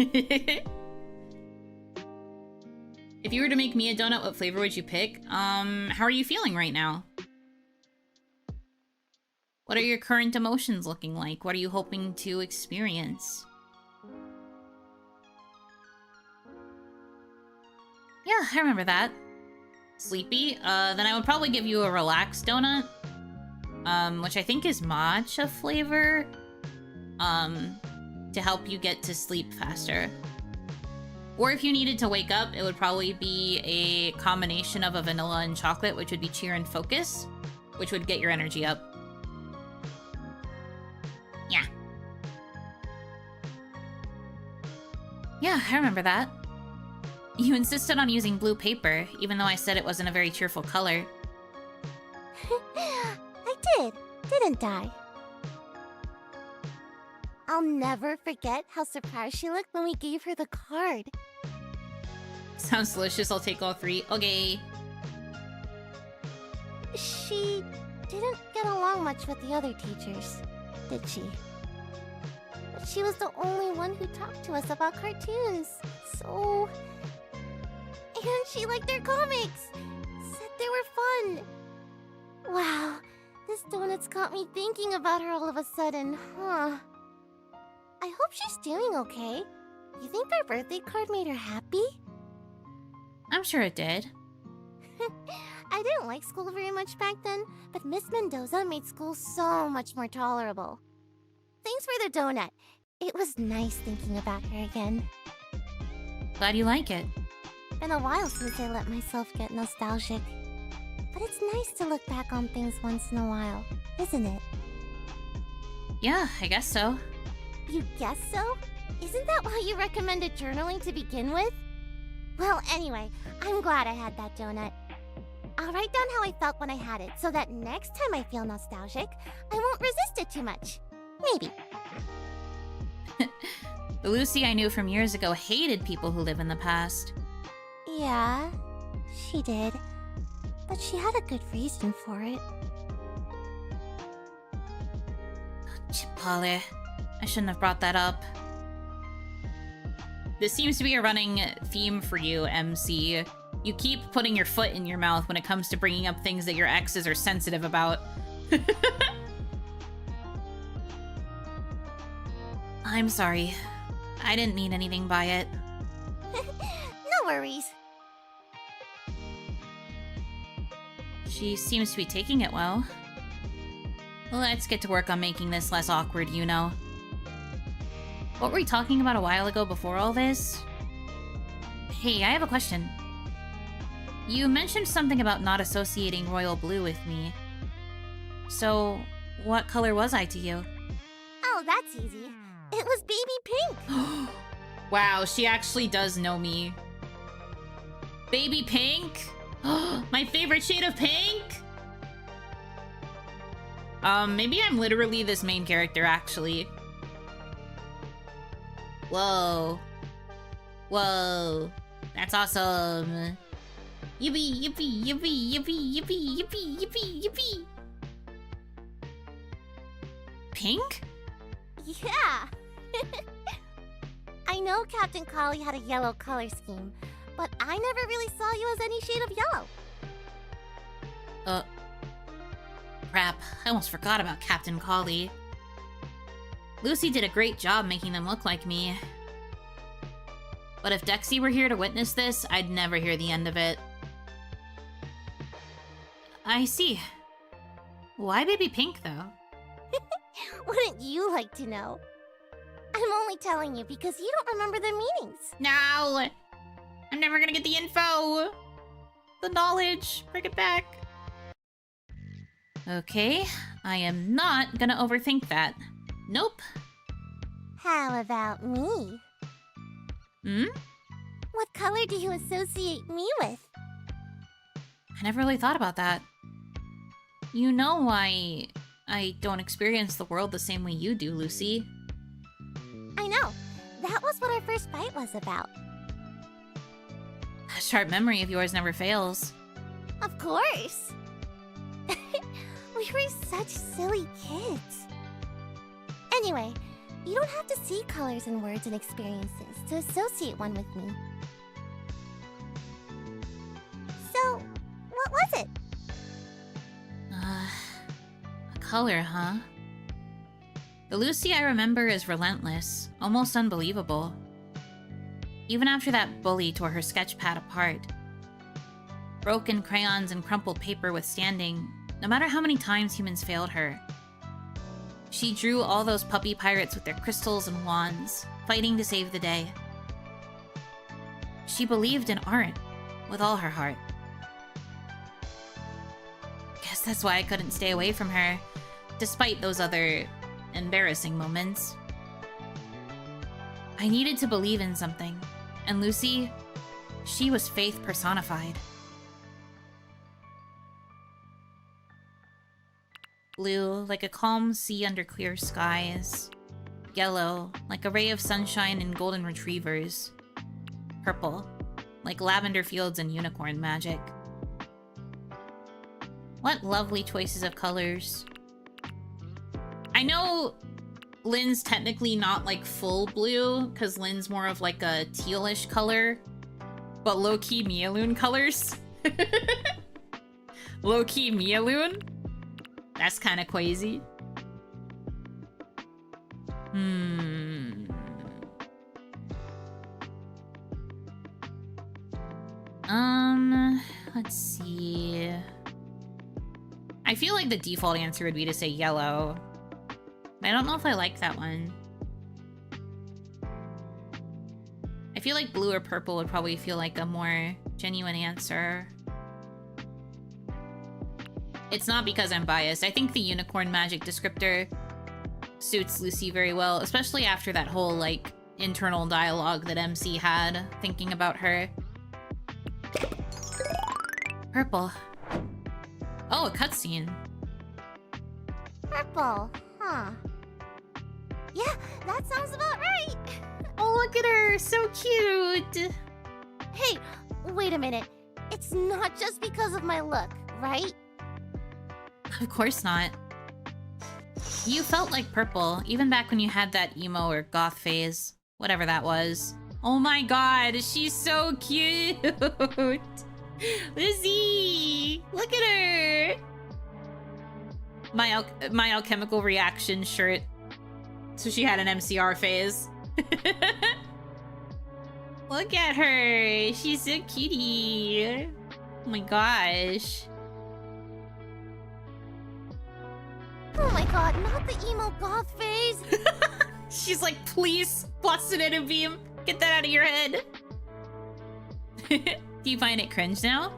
If you were to make me a donut, what flavor would you pick? How are you feeling right now? What are your current emotions looking like? What are you hoping to experience? Yeah, I remember that. Sleepy? Then I would probably give you a relaxed donut. Which I think is matcha flavor. To help you get to sleep faster. Or if you needed to wake up, it would probably be a combination of a vanilla and chocolate, which would be cheer and focus, which would get your energy up. Yeah. Yeah, I remember that. You insisted on using blue paper, even though I said it wasn't a very cheerful color. I did, didn't I? I'll never forget how surprised she looked when we gave her the card. Sounds delicious, I'll take all three. Okay. She didn't get along much with the other teachers, did she? But she was the only one who talked to us about cartoons, so... And she liked their comics! Said they were fun! Wow, this donut's got me thinking about her all of a sudden, huh? I hope she's doing okay. You think our birthday card made her happy? I'm sure it did. I didn't like school very much back then, but Miss Mendoza made school so much more tolerable. Thanks for the donut. It was nice thinking about her again. Glad you like it. Been a while since I let myself get nostalgic. But it's nice to look back on things once in a while, isn't it? Yeah, I guess so. You guess so? Isn't that why you recommended journaling to begin with? Well, anyway, I'm glad I had that donut. I'll write down how I felt when I had it, so that next time I feel nostalgic, I won't resist it too much. Maybe. The Lucy I knew from years ago hated people who live in the past. Yeah, she did. But she had a good reason for it. Polly, I shouldn't have brought that up. This seems to be a running theme for you, MC. You keep putting your foot in your mouth when it comes to bringing up things that your exes are sensitive about. I'm sorry. I didn't mean anything by it. No worries. She seems to be taking it well. Let's get to work on making this less awkward, Yuno. What were we talking about a while ago before all this? Hey, I have a question. You mentioned something about not associating royal blue with me. So, what color was I to you? Oh, that's easy. It was baby pink. Wow, she actually does know me. Baby pink? My favorite shade of pink? Maybe I'm literally this main character, actually. Whoa. Whoa. That's awesome. Yippee, yippee, yippee, yippee, yippee, yippee, yippee, yippee. Pink? Yeah. I know Captain Collie had a yellow color scheme, but I never really saw you as any shade of yellow. Crap. I almost forgot about Captain Collie. Lucy did a great job making them look like me. But if Dexy were here to witness this, I'd never hear the end of it. I see. Why baby pink, though? Wouldn't you like to know? I'm only telling you because you don't remember the meanings. No! I'm never gonna get the info! The knowledge! Bring it back! Okay, I am not gonna overthink that. Nope. How about me? Hmm? What color do you associate me with? I never really thought about that. You know I don't experience the world the same way you do, Lucy. I know. That was what our first fight was about. A sharp memory of yours never fails. Of course. We were such silly kids. Anyway, you don't have to see colors and words and experiences to associate one with me. So, what was it? A color, huh? The Lucy I remember is relentless, almost unbelievable. Even after that bully tore her sketch pad apart. Broken crayons and crumpled paper withstanding, no matter how many times humans failed her. She drew all those puppy pirates with their crystals and wands, fighting to save the day. She believed in art with all her heart. Guess that's why I couldn't stay away from her, despite those other embarrassing moments. I needed to believe in something, and Lucy, she was faith personified. Blue, like a calm sea under clear skies. Yellow, like a ray of sunshine in golden retrievers. Purple, like lavender fields and unicorn magic. What lovely choices of colors. I know Lynn's technically not like full blue, because Lynn's more of like a tealish color. But low-key Mialoon colors. Low-key Mialoon? That's kind of crazy. Let's see. I feel like the default answer would be to say yellow. I don't know if I like that one. I feel like blue or purple would probably feel like a more genuine answer. It's not because I'm biased. I think the unicorn magic descriptor suits Lucy very well, especially after that whole, like, internal dialogue that MC had thinking about her. Purple. Oh, a cutscene. Purple, huh? Yeah, that sounds about right. Oh, look at her, so cute. Hey, wait a minute. It's not just because of my look, right? Of course not. You felt like purple, even back when you had that emo or goth phase. Whatever that was. Oh my god, she's so cute! Lizzie! Look at her! My alchemical reaction shirt. So she had an MCR phase. Look at her! She's so cutie! Oh my gosh. god, not the emo goth phase! She's like, please, Placidity Beam, get that out of your head. Do you find it cringe now?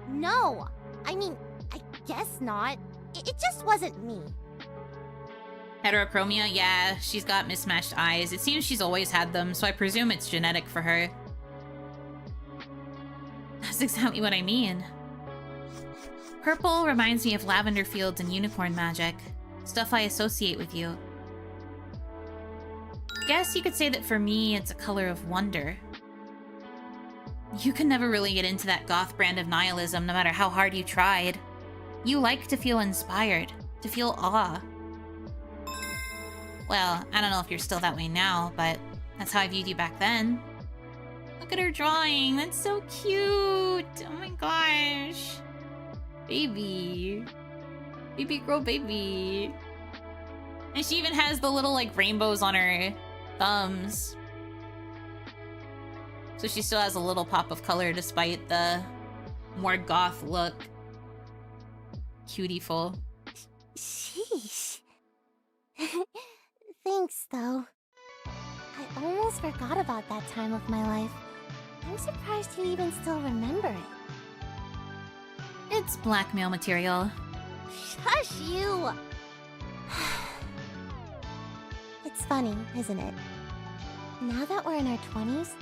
No. I mean, I guess not. It just wasn't me. Heterochromia? Yeah, she's got mismatched eyes. It seems she's always had them, so I presume it's genetic for her. That's exactly what I mean. Purple reminds me of lavender fields and unicorn magic. Stuff I associate with you. Guess you could say that for me, it's a color of wonder. You can never really get into that goth brand of nihilism, no matter how hard you tried. You like to feel inspired, to feel awe. Well, I don't know if you're still that way now, but that's how I viewed you back then. Look at her drawing, that's so cute! Oh my gosh. Baby. Baby girl baby. And she even has the little, like, rainbows on her thumbs. So she still has a little pop of color despite the more goth look. Cutieful. Sheesh. Thanks, though. I almost forgot about that time of my life. I'm surprised you even still remember it. It's blackmail material. Shush you! It's funny, isn't it? Now that we're in our 20s,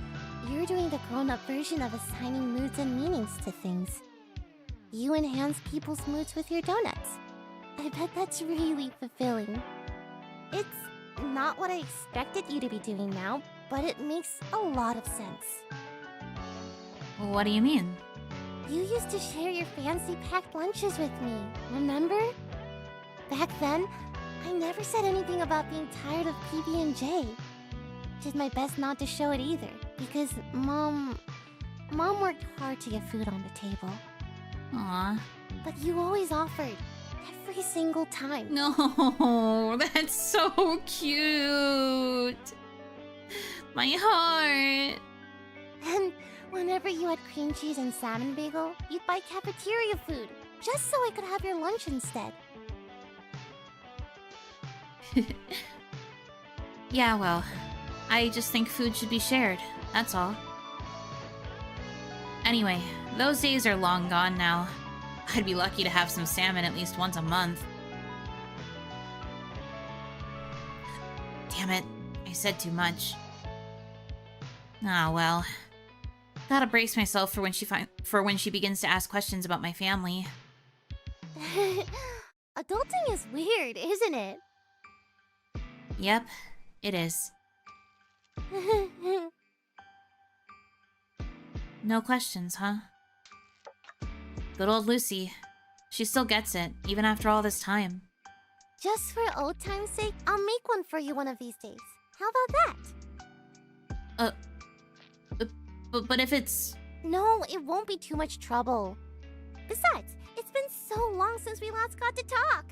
you're doing the grown-up version of assigning moods and meanings to things. You enhance people's moods with your donuts. I bet that's really fulfilling. It's not what I expected you to be doing now, but it makes a lot of sense. What do you mean? You used to share your fancy packed lunches with me, remember? Back then, I never said anything about being tired of PB&J. Did my best not to show it either, because Mom worked hard to get food on the table. Aw. But you always offered, every single time. No, that's so cute. My heart. And whenever you had cream cheese and salmon bagel, you'd buy cafeteria food, just so I could have your lunch instead. Yeah, well, I just think food should be shared, that's all. Anyway, those days are long gone now. I'd be lucky to have some salmon at least once a month. Damn it, I said too much. Ah, well. Gotta brace myself for when she begins to ask questions about my family. Adulting is weird, isn't it? Yep, it is. No questions, huh? Good old Lucy. She still gets it, even after all this time. Just for old time's sake, I'll make one for you one of these days. How about that? But if it's... No, it won't be too much trouble. Besides, it's been so long since we last got to talk.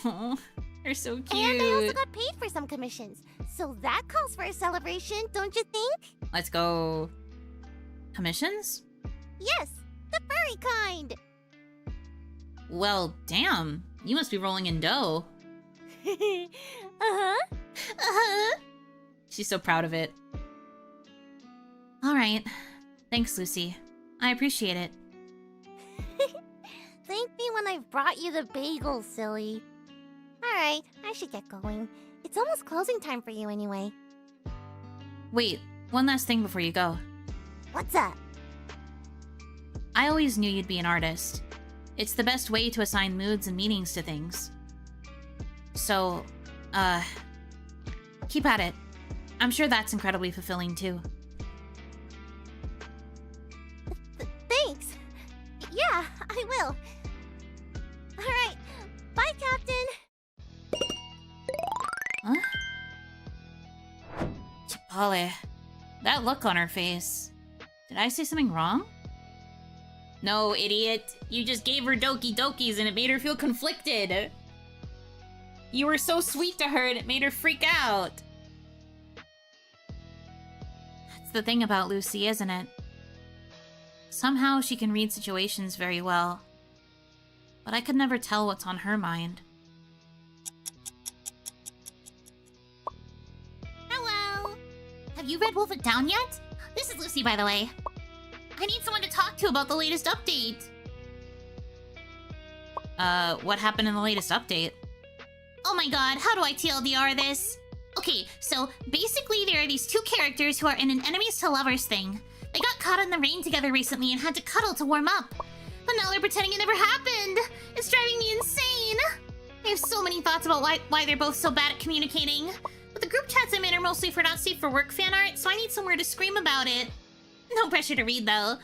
Oh, you're so cute. And I also got paid for some commissions. So that calls for a celebration, don't you think? Let's go... Commissions? Yes, the furry kind. Well, damn. You must be rolling in dough. Uh-huh. Uh-huh. She's so proud of it. Alright. Thanks, Lucy. I appreciate it. Thank me when I've brought you the bagel, silly. Alright, I should get going. It's almost closing time for you anyway. Wait, one last thing before you go. What's up? I always knew you'd be an artist. It's the best way to assign moods and meanings to things. So, keep at it. I'm sure that's incredibly fulfilling too. Thanks. Yeah, I will. Alright, bye, Captain. Huh? Chapale. That look on her face. Did I say something wrong? No, idiot. You just gave her Doki Dokis and it made her feel conflicted. You were so sweet to her and it made her freak out. That's the thing about Lucy, isn't it? Somehow she can read situations very well. But I could never tell what's on her mind. you read Wolf It Down yet? This is Lucy, by the way. I need someone to talk to about the latest update. What happened in the latest update? Oh my god, how do I TLDR this? Okay, so basically there are these two characters who are in an enemies to lovers thing. They got caught in the rain together recently and had to cuddle to warm up. But now they're pretending it never happened. It's driving me insane. I have so many thoughts about why they're both so bad at communicating. But the group chats I'm in are mostly for not safe for work fan art, so I need somewhere to scream about it. No pressure to read, though.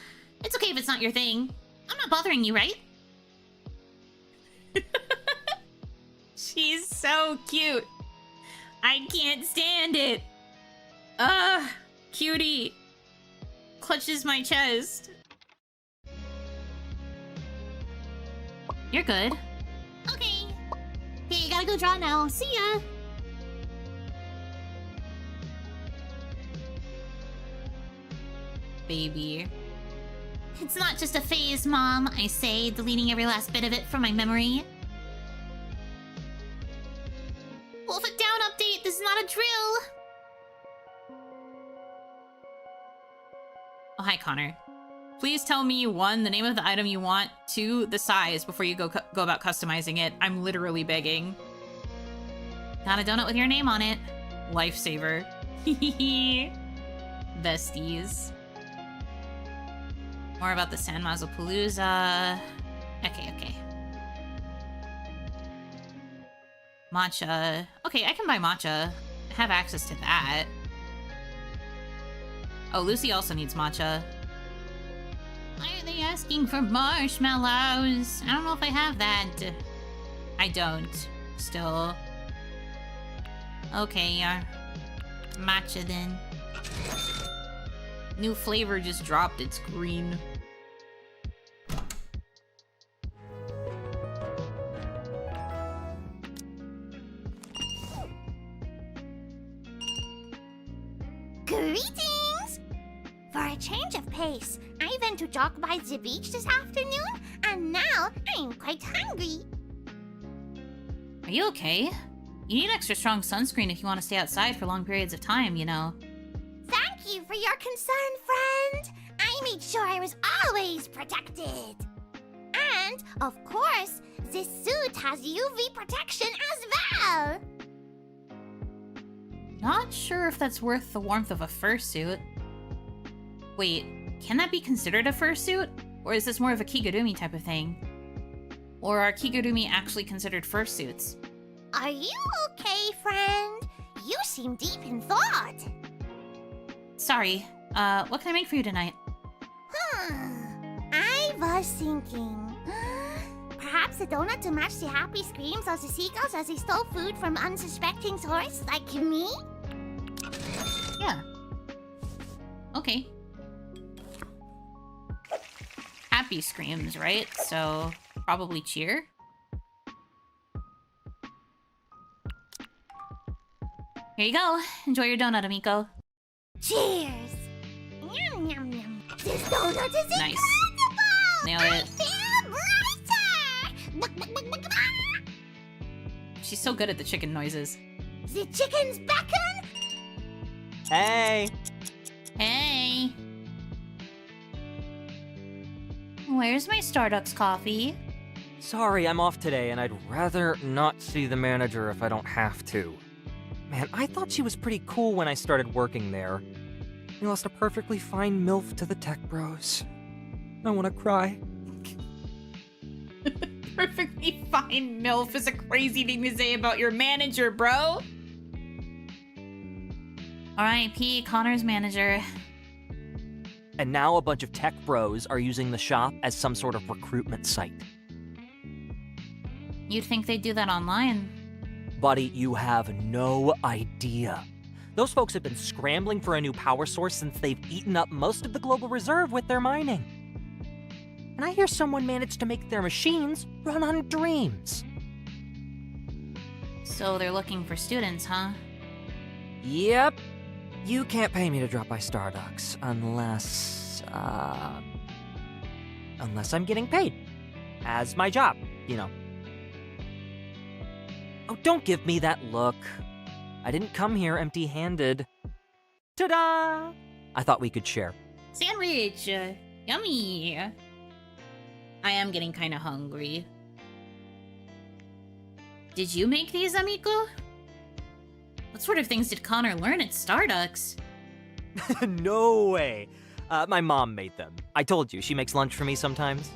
It's okay if it's not your thing. I'm not bothering you, right? She's so cute. I can't stand it. Ugh, cutie. Clutches my chest. You're good. Okay. Hey, I gotta go draw now. See ya. Baby. It's not just a phase, Mom, I say, deleting every last bit of it from my memory. Wolf It Down update, this is not a drill! Oh, hi, Connor. Please tell me, 1, the name of the item you want, 2, the size before you go about customizing it. I'm literally begging. Got a donut with your name on it. Lifesaver. Besties. More about the San Mazapalooza. Okay. Matcha. Okay, I can buy matcha. I have access to that. Oh, Lucy also needs matcha. Why are they asking for marshmallows? I don't know if I have that. I don't. Still. Okay, matcha then. New flavor just dropped, it's green. Greetings! For a change of pace, I went to jog by the beach this afternoon, and now I'm quite hungry. Are you okay? You need extra strong sunscreen if you want to stay outside for long periods of time, you know. Thank you for your concern, friend. I made sure I was always protected. And, of course, this suit has UV protection as well. Not sure if that's worth the warmth of a fursuit. Wait, can that be considered a fursuit? Or is this more of a kigurumi type of thing? Or are kigurumi actually considered fursuits? Are you okay, friend? You seem deep in thought. Sorry, what can I make for you tonight? I was thinking... perhaps a donut to match the happy screams of the seagulls as they stole food from unsuspecting tourists like me? Yeah. Okay. Happy screams, right? So, probably cheer? Here you go. Enjoy your donut, amico. Cheers! Yum, yum, yum. This donut is Nice. incredible! Nailed I it. feel brighter! She's so good at the chicken noises. The chickens beckon? Hey! Hey! Where's my Starbucks coffee? Sorry, I'm off today, and I'd rather not see the manager if I don't have to. Man, I thought she was pretty cool when I started working there. We lost a perfectly fine MILF to the tech bros. I want to cry. Perfectly fine MILF is a crazy thing to say about your manager, bro. R.I.P. Connor's manager. And now a bunch of tech bros are using the shop as some sort of recruitment site. You'd think they'd do that online. Buddy, you have no idea. Those folks have been scrambling for a new power source since they've eaten up most of the global reserve with their mining. And I hear someone managed to make their machines run on dreams. So they're looking for students, huh? Yep. You can't pay me to drop by Starbucks unless I'm getting paid. As my job, you know. Oh, don't give me that look. I didn't come here empty-handed. Ta-da! I thought we could share. Sandwich! Yummy! I am getting kinda hungry. Did you make these, Amico? What sort of things did Connor learn at Stardust? No way. My mom made them. I told you, she makes lunch for me sometimes.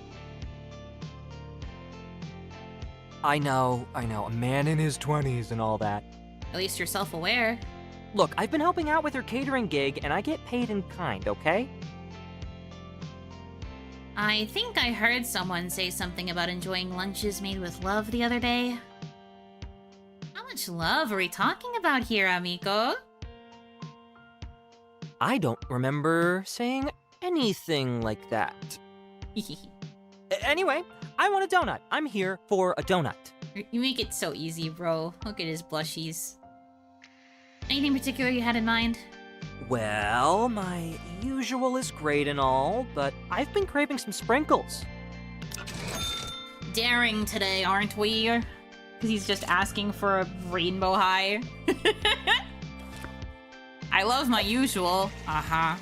I know, a man in his 20s and all that. At least you're self-aware. Look, I've been helping out with her catering gig, and I get paid in kind, okay? I think I heard someone say something about enjoying lunches made with love the other day. How much love are we talking about here, amigo? I don't remember saying anything like that. Anyway, I want a donut. I'm here for a donut. You make it so easy, bro. Look at his blushies. Anything particular you had in mind? Well, my usual is great and all, but I've been craving some sprinkles. Daring today, aren't we? Because he's just asking for a rainbow high. I love my usual. Uh-huh.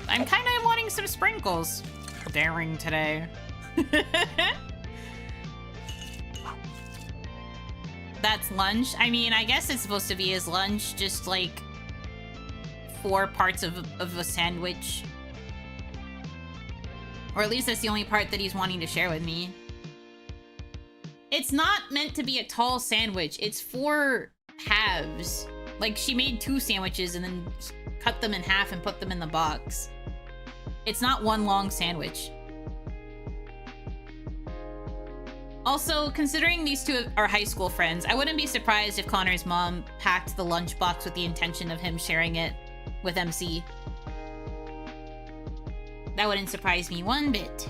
I'm kind of wanting some sprinkles. Daring today. That's lunch. I mean, I guess it's supposed to be his lunch, just like 4 parts of a sandwich. Or at least that's the only part that he's wanting to share with me. It's not meant to be a tall sandwich. It's 4 halves. Like, she made 2 sandwiches and then cut them in half and put them in the box. It's not one long sandwich. Also, considering these two are high school friends, I wouldn't be surprised if Connor's mom packed the lunchbox with the intention of him sharing it with MC. That wouldn't surprise me one bit.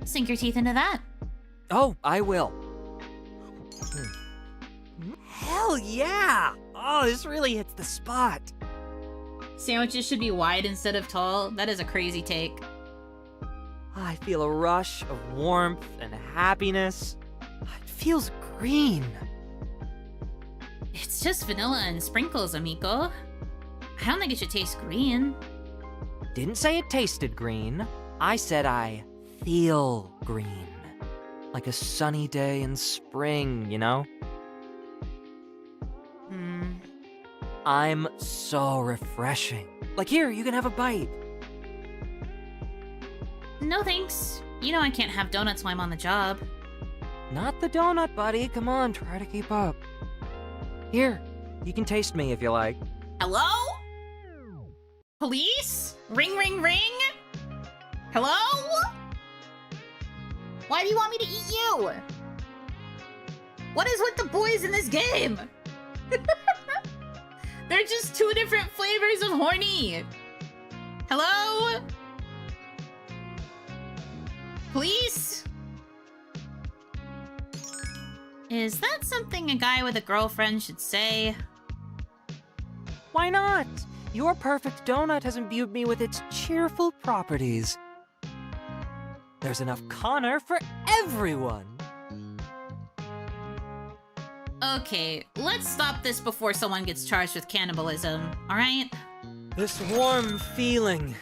Sink your teeth into that. Oh, I will. Hell yeah! Oh, this really hits the spot. Sandwiches should be wide instead of tall. That is a crazy take. I feel a rush of warmth and happiness. It feels green. It's just vanilla and sprinkles, amigo. I don't think it should taste green. Didn't say it tasted green. I said I feel green. Like a sunny day in spring, you know? I'm so refreshing. Like, here, you can have a bite. No thanks. You know I can't have donuts while I'm on the job. Not the donut, buddy. Come on, try to keep up. Here, you can taste me if you like. Hello? Police? Ring, ring, ring? Hello? Why do you want me to eat you? What is with the boys in this game? They're just 2 different flavors of horny. Hello? Police? Is that something a guy with a girlfriend should say? Why not? Your perfect donut has imbued me with its cheerful properties. There's enough Connor for everyone. Okay, let's stop this before someone gets charged with cannibalism, alright? This warm feeling.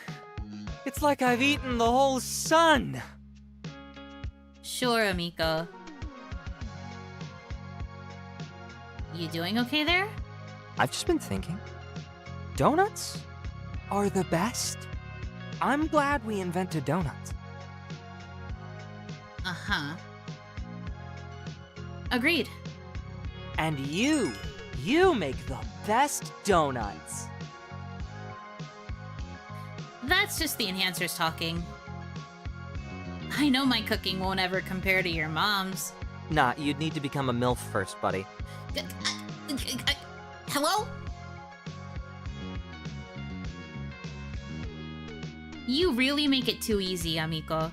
It's like I've eaten the whole sun. Sure, Amiko. You doing okay there? I've just been thinking. Donuts are the best. I'm glad we invented donuts. Uh-huh. Agreed. And you make the best donuts. That's just the enhancers talking. I know my cooking won't ever compare to your mom's. Nah, you'd need to become a MILF first, buddy. Hello? You really make it too easy, amico.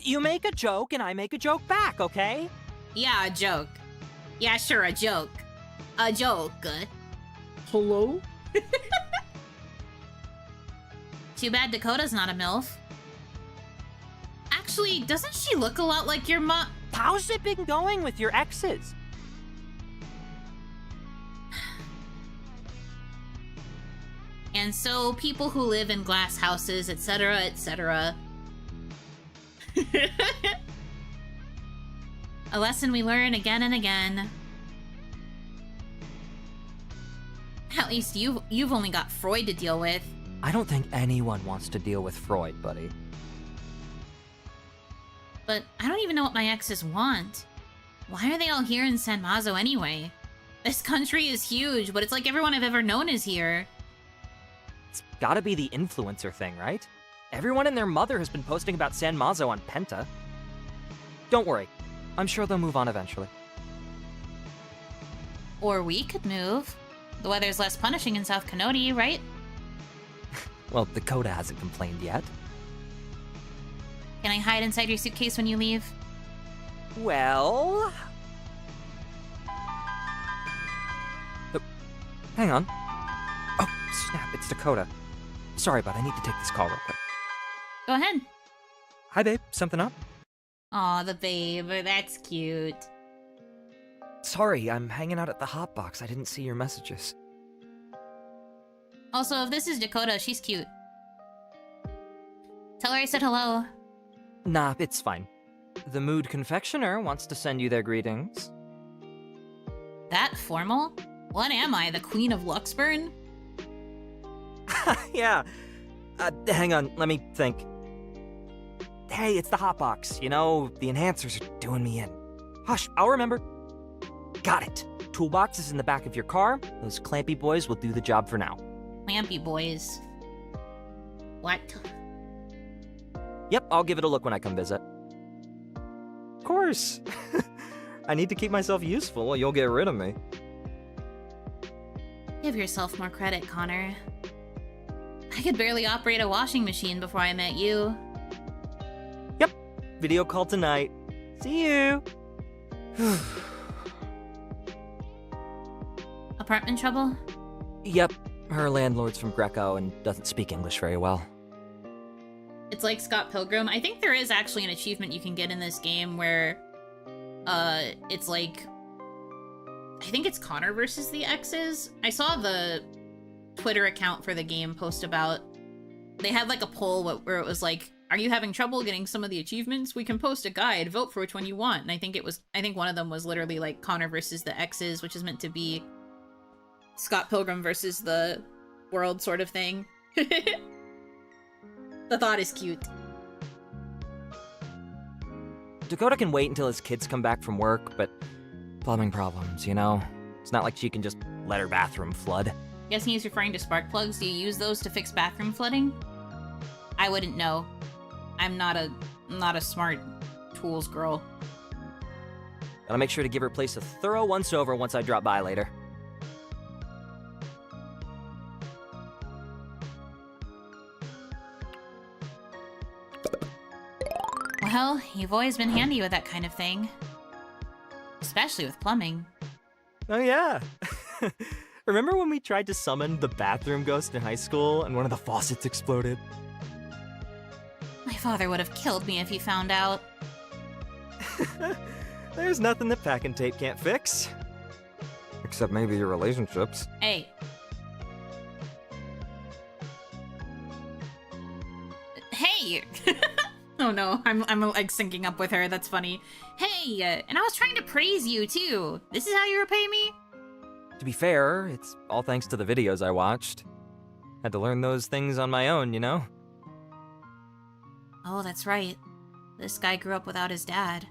You make a joke and I make a joke back, okay? Yeah, a joke. Yeah, sure, a joke. A joke. Hello? Too bad Dakota's not a MILF. Actually, doesn't she look a lot like your mom? How's it been going with your exes? And so people who live in glass houses, etc., etc. A lesson we learn again and again. At least you've only got Freud to deal with. I don't think anyone wants to deal with Freud, buddy. But I don't even know what my exes want. Why are they all here in San Mazo anyway? This country is huge, but it's like everyone I've ever known is here. It's gotta be the influencer thing, right? Everyone and their mother has been posting about San Mazo on Penta. Don't worry. I'm sure they'll move on eventually. Or we could move. The weather's less punishing in South Kanodi, right? Well, Dakota hasn't complained yet. Can I hide inside your suitcase when you leave? Well... hang on. Oh, snap, it's Dakota. Sorry, bud, I need to take this call real quick. Go ahead. Hi, babe. Something up? Aw, the babe. That's cute. Sorry, I'm hanging out at the hotbox. I didn't see your messages. Also, if this is Dakota, she's cute. Tell her I said hello. Nah, it's fine. The Mood Confectioner wants to send you their greetings. That formal? What am I, the Queen of Luxburn? Yeah. Hang on, let me think. Hey, it's the hotbox. You know, the enhancers are doing me in. Hush, I'll remember. Got it. Toolbox is in the back of your car. Those clampy boys will do the job for now. Clampy boys. What? Yep, I'll give it a look when I come visit. Of course. I need to keep myself useful or you'll get rid of me. Give yourself more credit, Connor. I could barely operate a washing machine before I met you. Yep, video call tonight. See you. Apartment trouble? Yep, her landlord's from Greco and doesn't speak English very well. It's like Scott Pilgrim. I think there is actually an achievement you can get in this game where, it's like, I think it's Connor versus the exes. I saw the Twitter account for the game post about, they had like a poll where it was like, are you having trouble getting some of the achievements? We can post a guide, vote for which one you want. And I think one of them was literally like Connor versus the exes, which is meant to be Scott Pilgrim versus the world sort of thing. The thought is cute. Dakota can wait until his kids come back from work, but plumbing problems, you know? It's not like she can just let her bathroom flood. Guessing he's referring to spark plugs. Do you use those to fix bathroom flooding? I wouldn't know. I'm not a smart tools girl. Gotta make sure to give her place a thorough once-over once I drop by later. Well, you've always been handy with that kind of thing. Especially with plumbing. Oh yeah. Remember when we tried to summon the bathroom ghost in high school and one of the faucets exploded? My father would have killed me if he found out. There's nothing that pack and tape can't fix. Except maybe your relationships. Hey. Hey! Oh no, I'm like syncing up with her, that's funny. Hey, and I was trying to praise you too. This is how you repay me? To be fair, it's all thanks to the videos I watched. Had to learn those things on my own, you know? Oh, that's right. This guy grew up without his dad.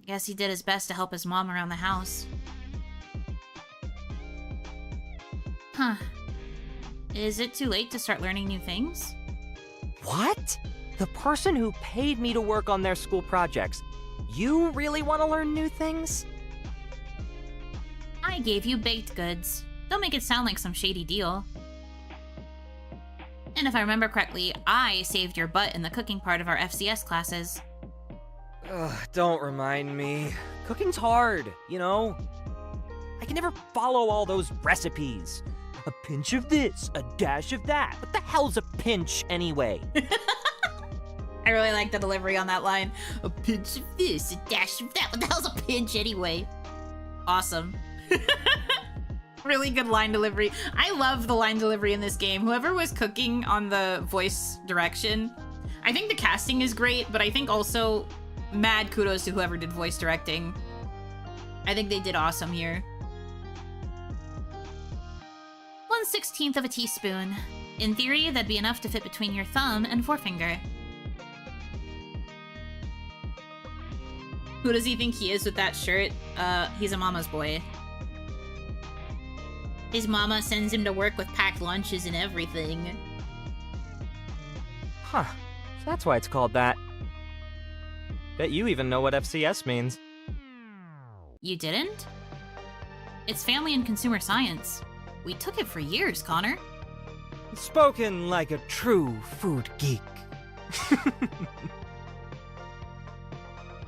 Guess he did his best to help his mom around the house. Huh. Is it too late to start learning new things? What? The person who paid me to work on their school projects. You really want to learn new things? I gave you baked goods. Don't make it sound like some shady deal. And if I remember correctly, I saved your butt in the cooking part of our FCS classes. Ugh, don't remind me. Cooking's hard, you know? I can never follow all those recipes. A pinch of this, a dash of that. What the hell's a pinch anyway? I really like the delivery on that line. A pinch of this, a dash of that. What the hell's a pinch anyway? Awesome. Really good line delivery. I love the line delivery in this game. Whoever was cooking on the voice direction, I think the casting is great, but I think also mad kudos to whoever did voice directing. I think they did awesome here. 1/16 of a teaspoon. In theory, that'd be enough to fit between your thumb and forefinger. Who does he think he is with that shirt? He's a mama's boy. His mama sends him to work with packed lunches and everything. Huh. So that's why it's called that. Bet you even know what FCS means. You didn't? It's Family and Consumer Science. We took it for years, Connor. Spoken like a true food geek.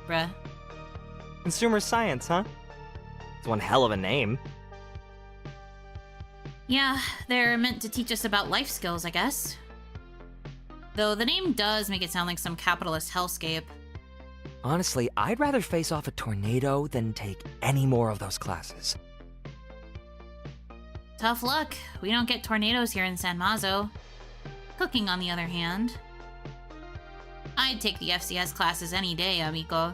Bruh. Consumer Science, huh? It's one hell of a name. Yeah, they're meant to teach us about life skills, I guess. Though the name does make it sound like some capitalist hellscape. Honestly, I'd rather face off a tornado than take any more of those classes. Tough luck. We don't get tornadoes here in San Mazo. Cooking, on the other hand. I'd take the FCS classes any day, amigo.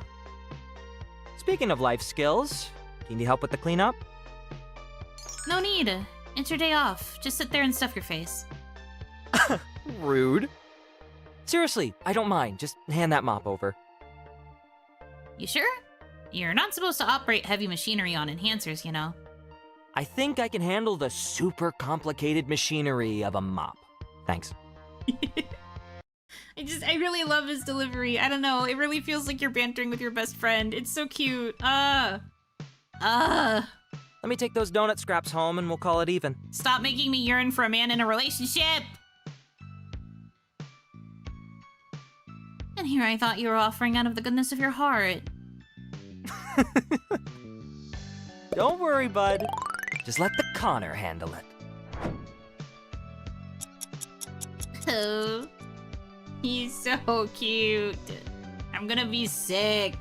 Speaking of life skills, do you need help with the cleanup? No need. It's your day off. Just sit there and stuff your face. Rude. Seriously, I don't mind. Just hand that mop over. You sure? You're not supposed to operate heavy machinery on enhancers, you know. I think I can handle the super complicated machinery of a mop. Thanks. I really love his delivery. I don't know, it really feels like you're bantering with your best friend. It's so cute. Let me take those donut scraps home and we'll call it even. Stop making me yearn for a man in a relationship! And here I thought you were offering out of the goodness of your heart. Don't worry, bud. Just let the Connor handle it. Oh, he's so cute. I'm gonna be sick.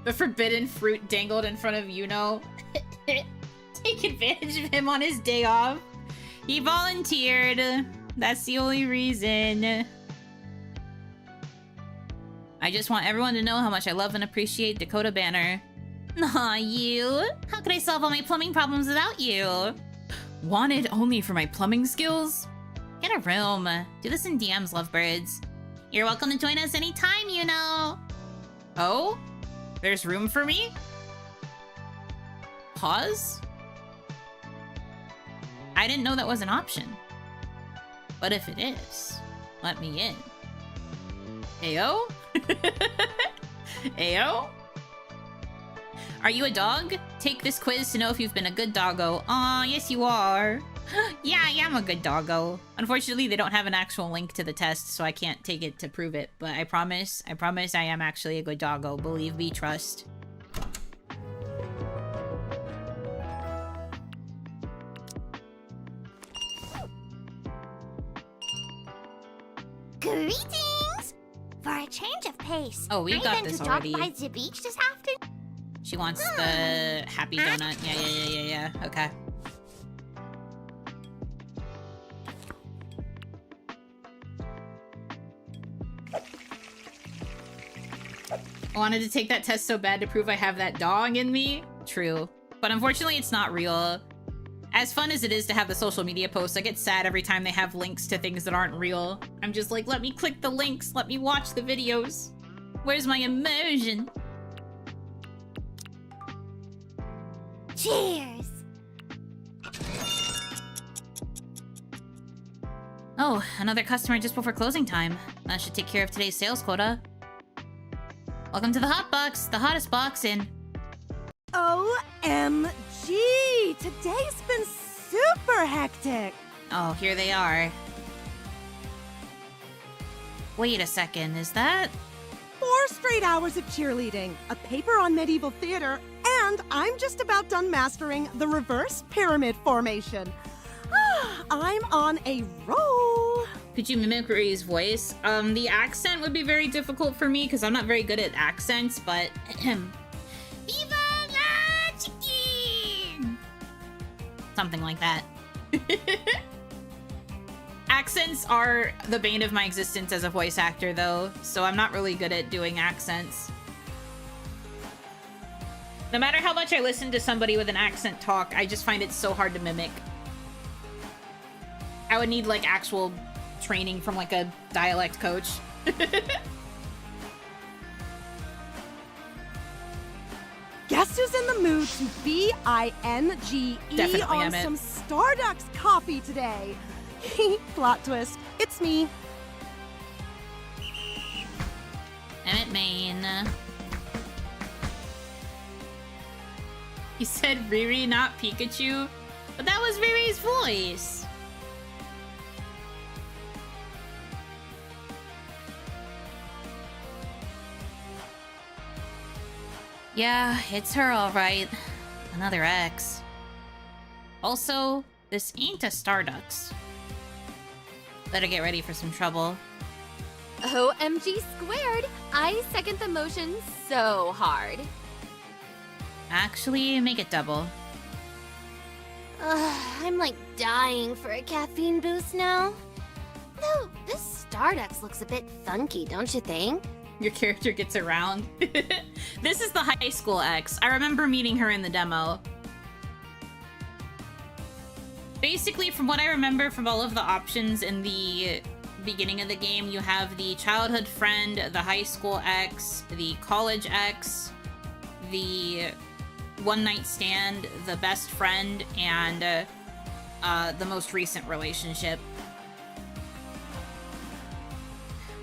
The forbidden fruit dangled in front of Yuno. Take advantage of him on his day off. He volunteered. That's the only reason. I just want everyone to know how much I love and appreciate Dakota Banner. Aw, you. How could I solve all my plumbing problems without you? Wanted only for my plumbing skills? Get a room. Do this in DMs, lovebirds. You're welcome to join us anytime, you know. Oh? There's room for me? Pause? I didn't know that was an option. But if it is, let me in. Ayo? Ayo? Are you a dog? Take this quiz to know if you've been a good doggo. Aw, yes you are. Yeah, I am a good doggo. Unfortunately, they don't have an actual link to the test, so I can't take it to prove it. But I promise I am actually a good doggo. Believe me, trust. Greetings! For a change of pace, Oh, we got this already. I went to drop by the beach this afternoon. She wants the happy donut. Yeah. Okay. I wanted to take that test so bad to prove I have that dog in me. True. But unfortunately, it's not real. As fun as it is to have the social media posts, I get sad every time they have links to things that aren't real. I'm just like, let me click the links, let me watch the videos. Where's my immersion? Cheers! Oh, another customer just before closing time. That should take care of today's sales quota. Welcome to the Hot Box, the hottest box in... OMG! Today's been super hectic! Oh, here they are. Wait a second, is that... 4 straight hours of cheerleading, a paper on medieval theater, and I'm just about done mastering the reverse pyramid formation. I'm on a roll! Could you mimic Ray's voice? The accent would be very difficult for me because I'm not very good at accents, but... Viva la chicken! Something like that. Accents are the bane of my existence as a voice actor, though, so I'm not really good at doing accents. No matter how much I listen to somebody with an accent talk, I just find it so hard to mimic. I would need, like, actual training from, like, a dialect coach. Guess who's in the mood to binge Definitely on some Starbucks coffee today? Plot twist. It's me. Emmett Main. He said Riri, not Pikachu, but that was Riri's voice. Yeah, it's her all right. Another X. Also, this ain't a Starducks. Better get ready for some trouble. OMG squared! I second the motion so hard. Actually, make it double. I'm like dying for a caffeine boost now. Though, this Starducks looks a bit funky, don't you think? Your character gets around. This is the high school X. I remember meeting her in the demo. Basically, from what I remember from all of the options in the beginning of the game, you have the childhood friend, the high school X, the college X, the one night stand, the best friend, and the most recent relationship.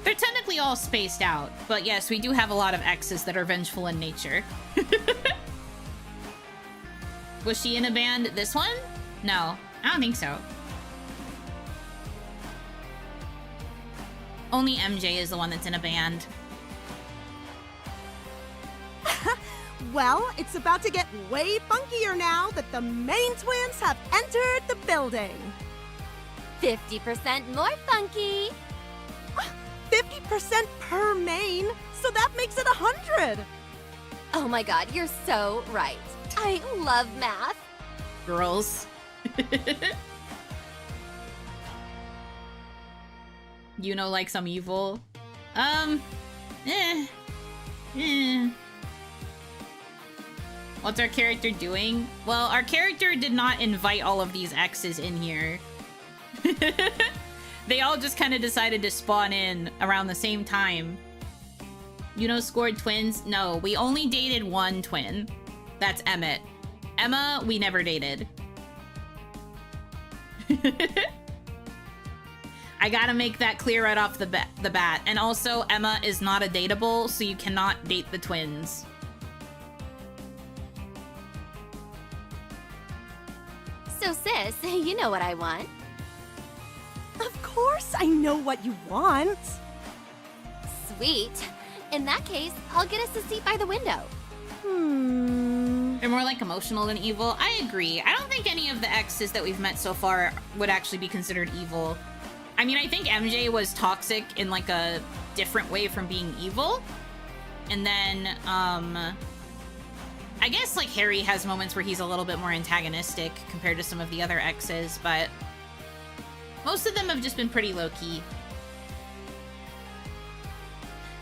They're technically all spaced out, but yes, we do have a lot of X's that are vengeful in nature. Was she in a band? This one? No, I don't think so. Only MJ is the one that's in a band. Well, it's about to get way funkier now that the main twins have entered the building. 50% more funky. 50% per main, so that makes it 100. Oh my god, you're so right. I love math. Girls. Yuno likes I'm evil. What's our character doing? Well, our character did not invite all of these X's in here. They all just kind of decided to spawn in around the same time. Yuno scored twins? No, we only dated one twin. That's Emmett. Emma, we never dated. I gotta make that clear right off the bat. And also, Emma is not a dateable, so you cannot date the twins. So sis, you know what I want. Of course I know what you want. Sweet. In that case, I'll get us a seat by the window. They're more like emotional than evil. I agree. I don't think any of the X's that we've met so far would actually be considered evil. I mean, I think MJ was toxic in like a different way from being evil. And then, I guess like Harry has moments where he's a little bit more antagonistic compared to some of the other X's, but most of them have just been pretty low-key.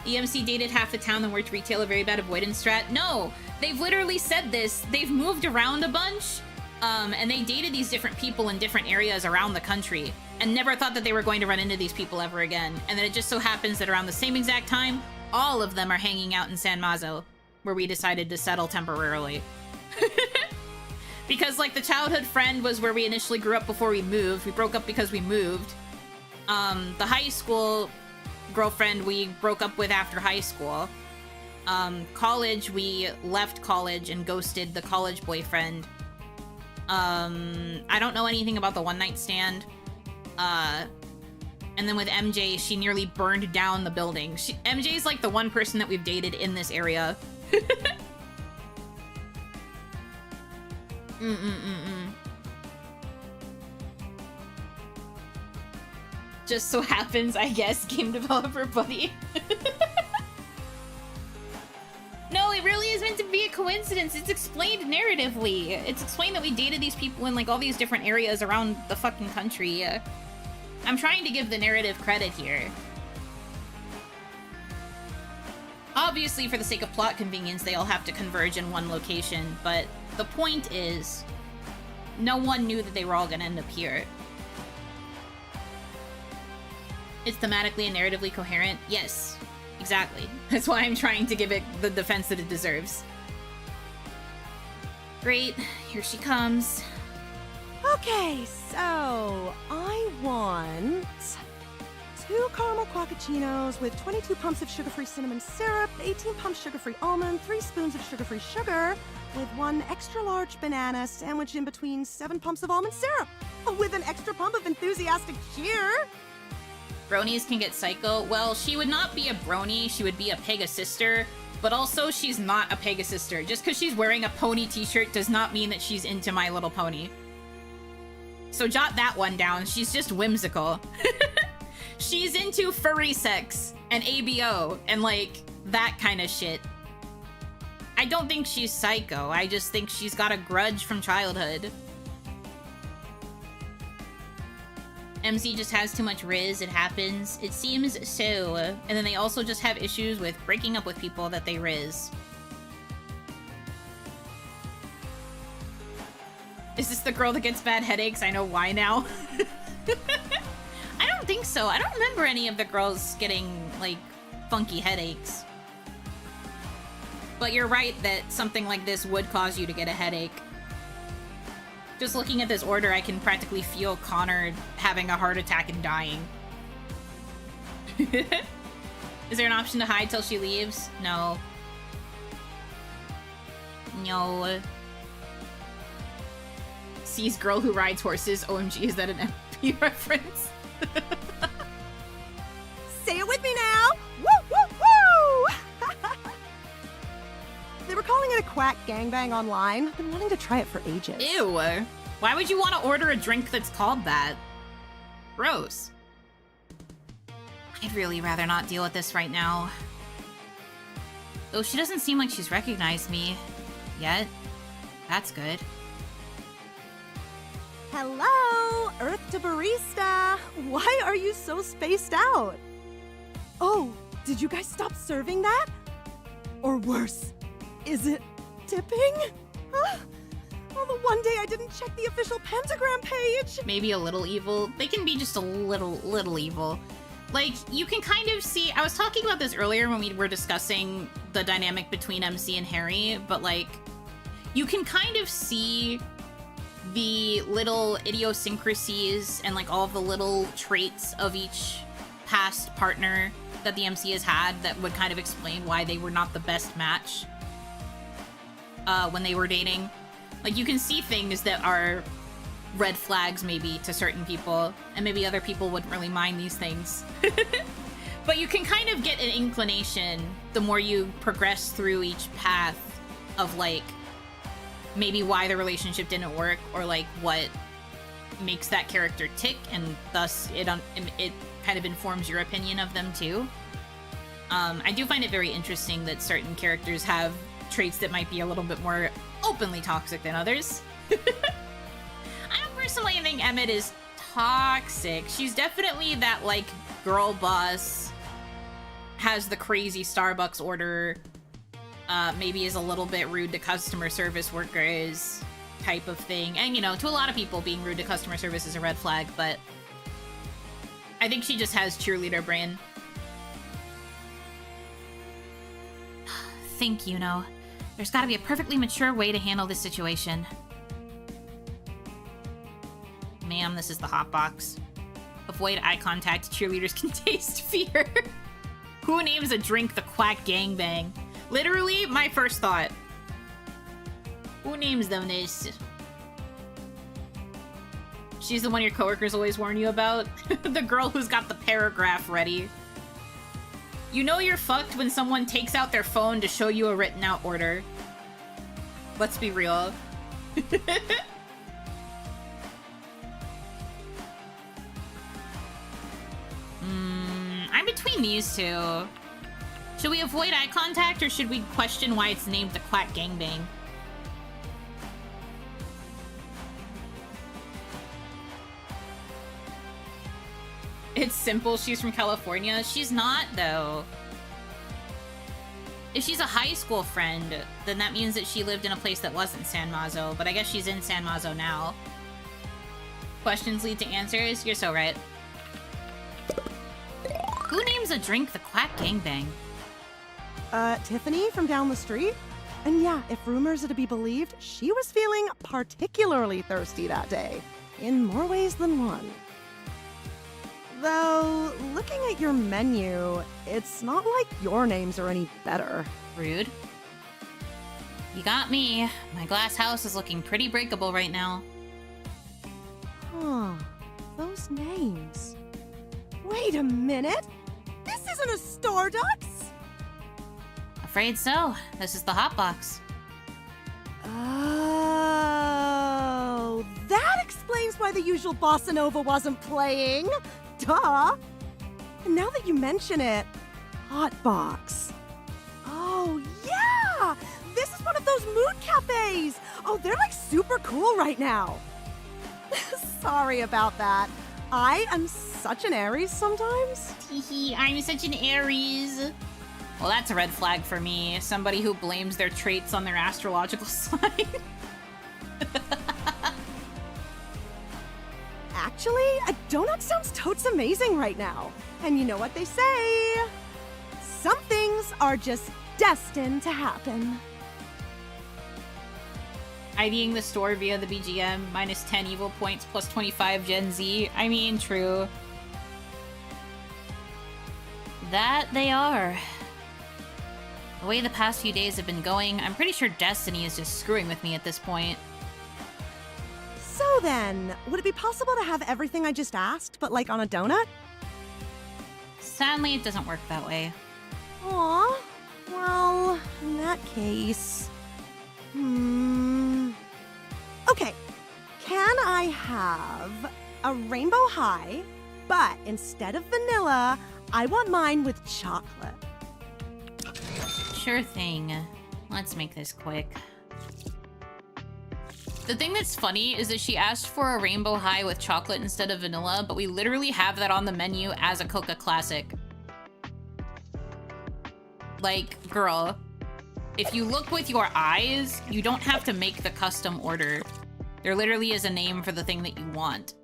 EMC dated half the town and worked retail, a very bad avoidance strat. No, they've literally said this. They've moved around a bunch, and they dated these different people in different areas around the country, and never thought that they were going to run into these people ever again. And then it just so happens that around the same exact time, all of them are hanging out in San Mazo, where we decided to settle temporarily. Because, like, the childhood friend was where we initially grew up before we moved. We broke up because we moved. The high school girlfriend we broke up with after high school. College, we left college and ghosted the college boyfriend. I don't know anything about the one-night stand. And then with MJ, she nearly burned down the building. MJ's, like, the one person that we've dated in this area. Just so happens, I guess, game developer buddy. No, it really is meant to be a coincidence. It's explained narratively. It's explained that we dated these people in like all these different areas around the fucking country. I'm trying to give the narrative credit here. Obviously, for the sake of plot convenience, they all have to converge in one location, but the point is, no one knew that they were all gonna end up here. It's thematically and narratively coherent? Yes, exactly. That's why I'm trying to give it the defense that it deserves. Great, here she comes. Okay, so I want 2 caramel crocaccinos with 22 pumps of sugar-free cinnamon syrup, 18 pumps sugar-free almond, 3 spoons of sugar-free sugar, with 1 extra-large banana sandwiched in between 7 pumps of almond syrup, with an extra pump of enthusiastic cheer. Bronies can get psycho. Well, she would not be a brony, she would be a Pegasister, but also she's not a Pegasister. Just because she's wearing a pony t-shirt does not mean that she's into My Little Pony. So jot that one down, she's just whimsical. She's into furry sex and ABO and like that kind of shit. I don't think she's psycho, I just think she's got a grudge from childhood. MC just has too much riz, it happens. It seems so. And then they also just have issues with breaking up with people that they riz. Is this the girl that gets bad headaches? I know why now. I don't think so. I don't remember any of the girls getting, like, funky headaches. But you're right that something like this would cause you to get a headache. Just looking at this order, I can practically feel Connor having a heart attack and dying. Is there an option to hide till she leaves? No. No. Sees girl who rides horses. OMG, is that an MP reference? Say it with me now! Woo, woo, woo! They were calling it a quack gangbang online. I've been wanting to try it for ages. Ew. Why would you want to order a drink that's called that? Gross. I'd really rather not deal with this right now. Though she doesn't seem like she's recognized me yet. That's good. Hello, Earth to Barista. Why are you so spaced out? Oh, did you guys stop serving that? Or worse, is it tipping? Huh? Oh, the one day I didn't check the official pentagram page. Maybe a little evil. They can be just a little evil. Like, you can kind of see, I was talking about this earlier when we were discussing the dynamic between MC and Harry, but like, you can kind of see the little idiosyncrasies and like all of the little traits of each past partner that the MC has had that would kind of explain why they were not the best match when they were dating. Like, you can see things that are red flags maybe to certain people, and maybe other people wouldn't really mind these things. But you can kind of get an inclination the more you progress through each path of like maybe why the relationship didn't work, or like what makes that character tick, and thus it kind of informs your opinion of them too. I do find it very interesting that certain characters have traits that might be a little bit more openly toxic than others. I don't personally think Emmett is toxic. She's definitely that like girl boss, has the crazy Starbucks order, maybe is a little bit rude to customer service workers type of thing. And, you know, to a lot of people, being rude to customer service is a red flag, but I think she just has cheerleader brain. Think, Yuno. There's gotta be a perfectly mature way to handle this situation. Ma'am, this is the hot box. Avoid eye contact. Cheerleaders can taste fear. Who names a drink the Quack Gangbang? Literally, my first thought. Who names them this? She's the one your coworkers always warn you about? The girl who's got the paragraph ready. You know you're fucked when someone takes out their phone to show you a written out order. Let's be real. I'm between these two. Should we avoid eye contact, or should we question why it's named the Quack Gangbang? It's simple, she's from California. She's not, though. If she's a high school friend, then that means that she lived in a place that wasn't San Mazo, but I guess she's in San Mazo now. Questions lead to answers? You're so right. Who names a drink the Quack Gangbang? Tiffany from down the street? And yeah, if rumors are to be believed, she was feeling particularly thirsty that day. In more ways than one. Though, looking at your menu, it's not like your names are any better. Rude. You got me. My glass house is looking pretty breakable right now. Huh. Those names. Wait a minute! This isn't a Stardust! Afraid so. This is the hot box. Oh, that explains why the usual bossa nova wasn't playing. Duh! And now that you mention it, Hotbox. Oh, yeah! This is one of those mood cafes! Oh, they're like super cool right now. Sorry about that. I am such an Aries sometimes. Teehee, I'm such an Aries. Well, that's a red flag for me. Somebody who blames their traits on their astrological sign. Actually, a donut sounds totes amazing right now. And you know what they say? Some things are just destined to happen. IDing the store via the BGM, minus 10 evil points, plus 25 Gen Z. I mean, true. That they are. The way the past few days have been going, I'm pretty sure Destiny is just screwing with me at this point. So then, would it be possible to have everything I just asked, but like on a donut? Sadly, it doesn't work that way. Aw, well, in that case... Okay, can I have a rainbow high, but instead of vanilla, I want mine with chocolate? Sure thing. Let's make this quick. The thing that's funny is that she asked for a rainbow high with chocolate instead of vanilla, but we literally have that on the menu as a Coca Classic. Like, girl, if you look with your eyes, you don't have to make the custom order. There literally is a name for the thing that you want.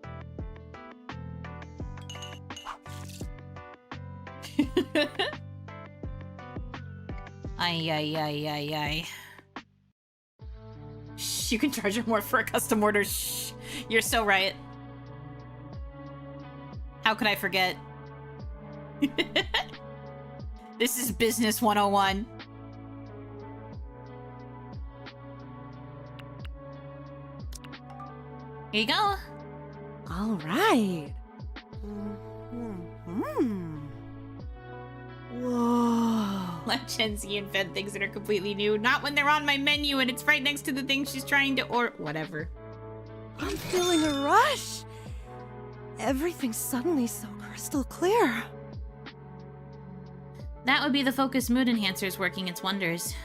Ay. Shh, you can charge her more for a custom order. Shh, you're so right. How could I forget? This is business 101. Here you go. All right. Whoa. Let Gen Z invent things that are completely new. Not when they're on my menu and it's right next to the thing she's trying to or whatever. I'm feeling a rush. Everything's suddenly so crystal clear. That would be the focus mood enhancers working its wonders.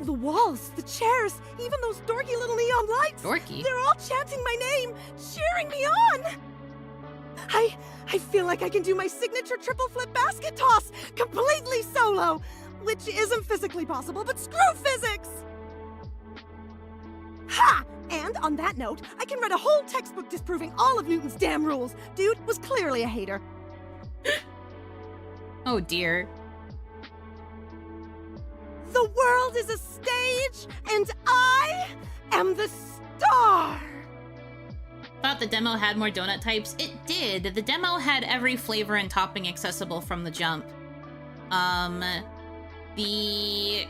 The walls, the chairs, even those dorky little neon lights. Dorky? They're all chanting my name, cheering me on. I feel like I can do my signature triple flip basket toss completely solo, which isn't physically possible, but screw physics! Ha! And on that note, I can write a whole textbook disproving all of Newton's damn rules. Dude was clearly a hater. Oh dear. The world is a stage, and I am the star! Thought the demo had more donut types. It did. The demo had every flavor and topping accessible from the jump. The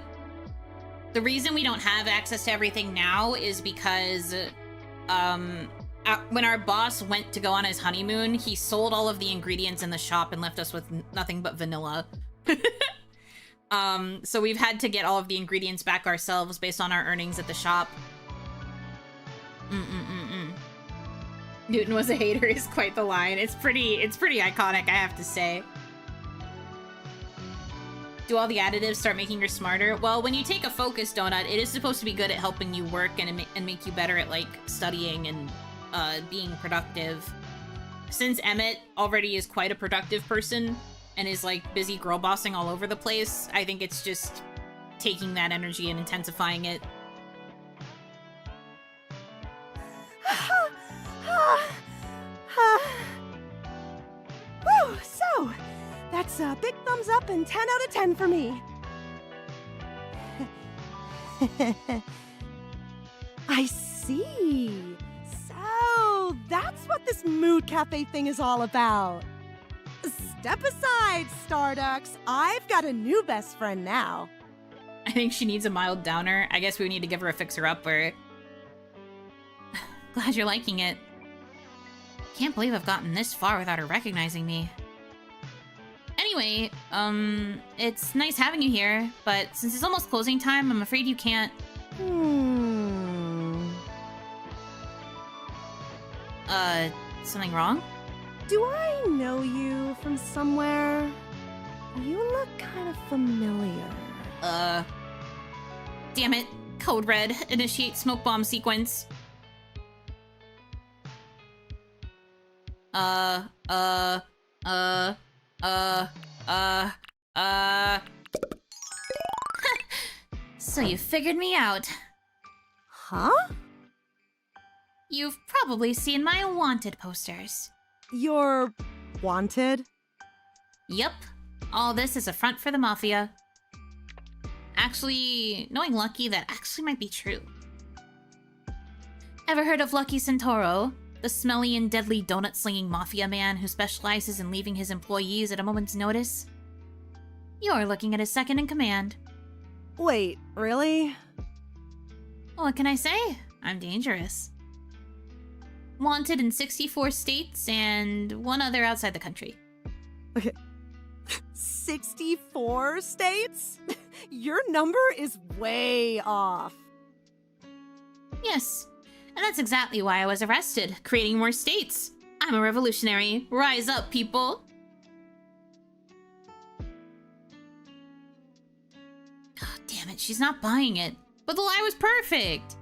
reason we don't have access to everything now is because, when our boss went to go on his honeymoon, he sold all of the ingredients in the shop and left us with nothing but vanilla. So we've had to get all of the ingredients back ourselves based on our earnings at the shop. Newton was a hater is quite the line. It's pretty iconic, I have to say. Do all the additives start making her smarter? Well, when you take a focus donut, it is supposed to be good at helping you work and make you better at, like, studying and being productive. Since Emmett already is quite a productive person and is, like, busy girl bossing all over the place, I think it's just taking that energy and intensifying it. Whew, so, that's a big thumbs up and 10 out of 10 for me. I see. So, that's what this mood cafe thing is all about. Step aside, Starducks. I've got a new best friend now. I think she needs a mild downer. I guess we need to give her a fixer-upper. Glad you're liking it. Can't believe I've gotten this far without her recognizing me. Anyway, it's nice having you here, but since it's almost closing time, I'm afraid you can't... Something wrong? Do I know you from somewhere? You look kind of familiar. Damn it. Code Red. Initiate smoke bomb sequence. So you figured me out. Huh? You've probably seen my wanted posters. You're wanted? Yep. All this is a front for the Mafia. Actually, knowing Lucky, that actually might be true. Ever heard of Lucky Centauro? The smelly and deadly donut-slinging Mafia man who specializes in leaving his employees at a moment's notice? You're looking at his second in command. Wait, really? What can I say? I'm dangerous. Wanted in 64 states and one other outside the country. Okay. 64 states? Your number is way off. Yes, and that's exactly why I was arrested, creating more states. I'm a revolutionary. Rise up, people. God damn it, she's not buying it. But the lie was perfect.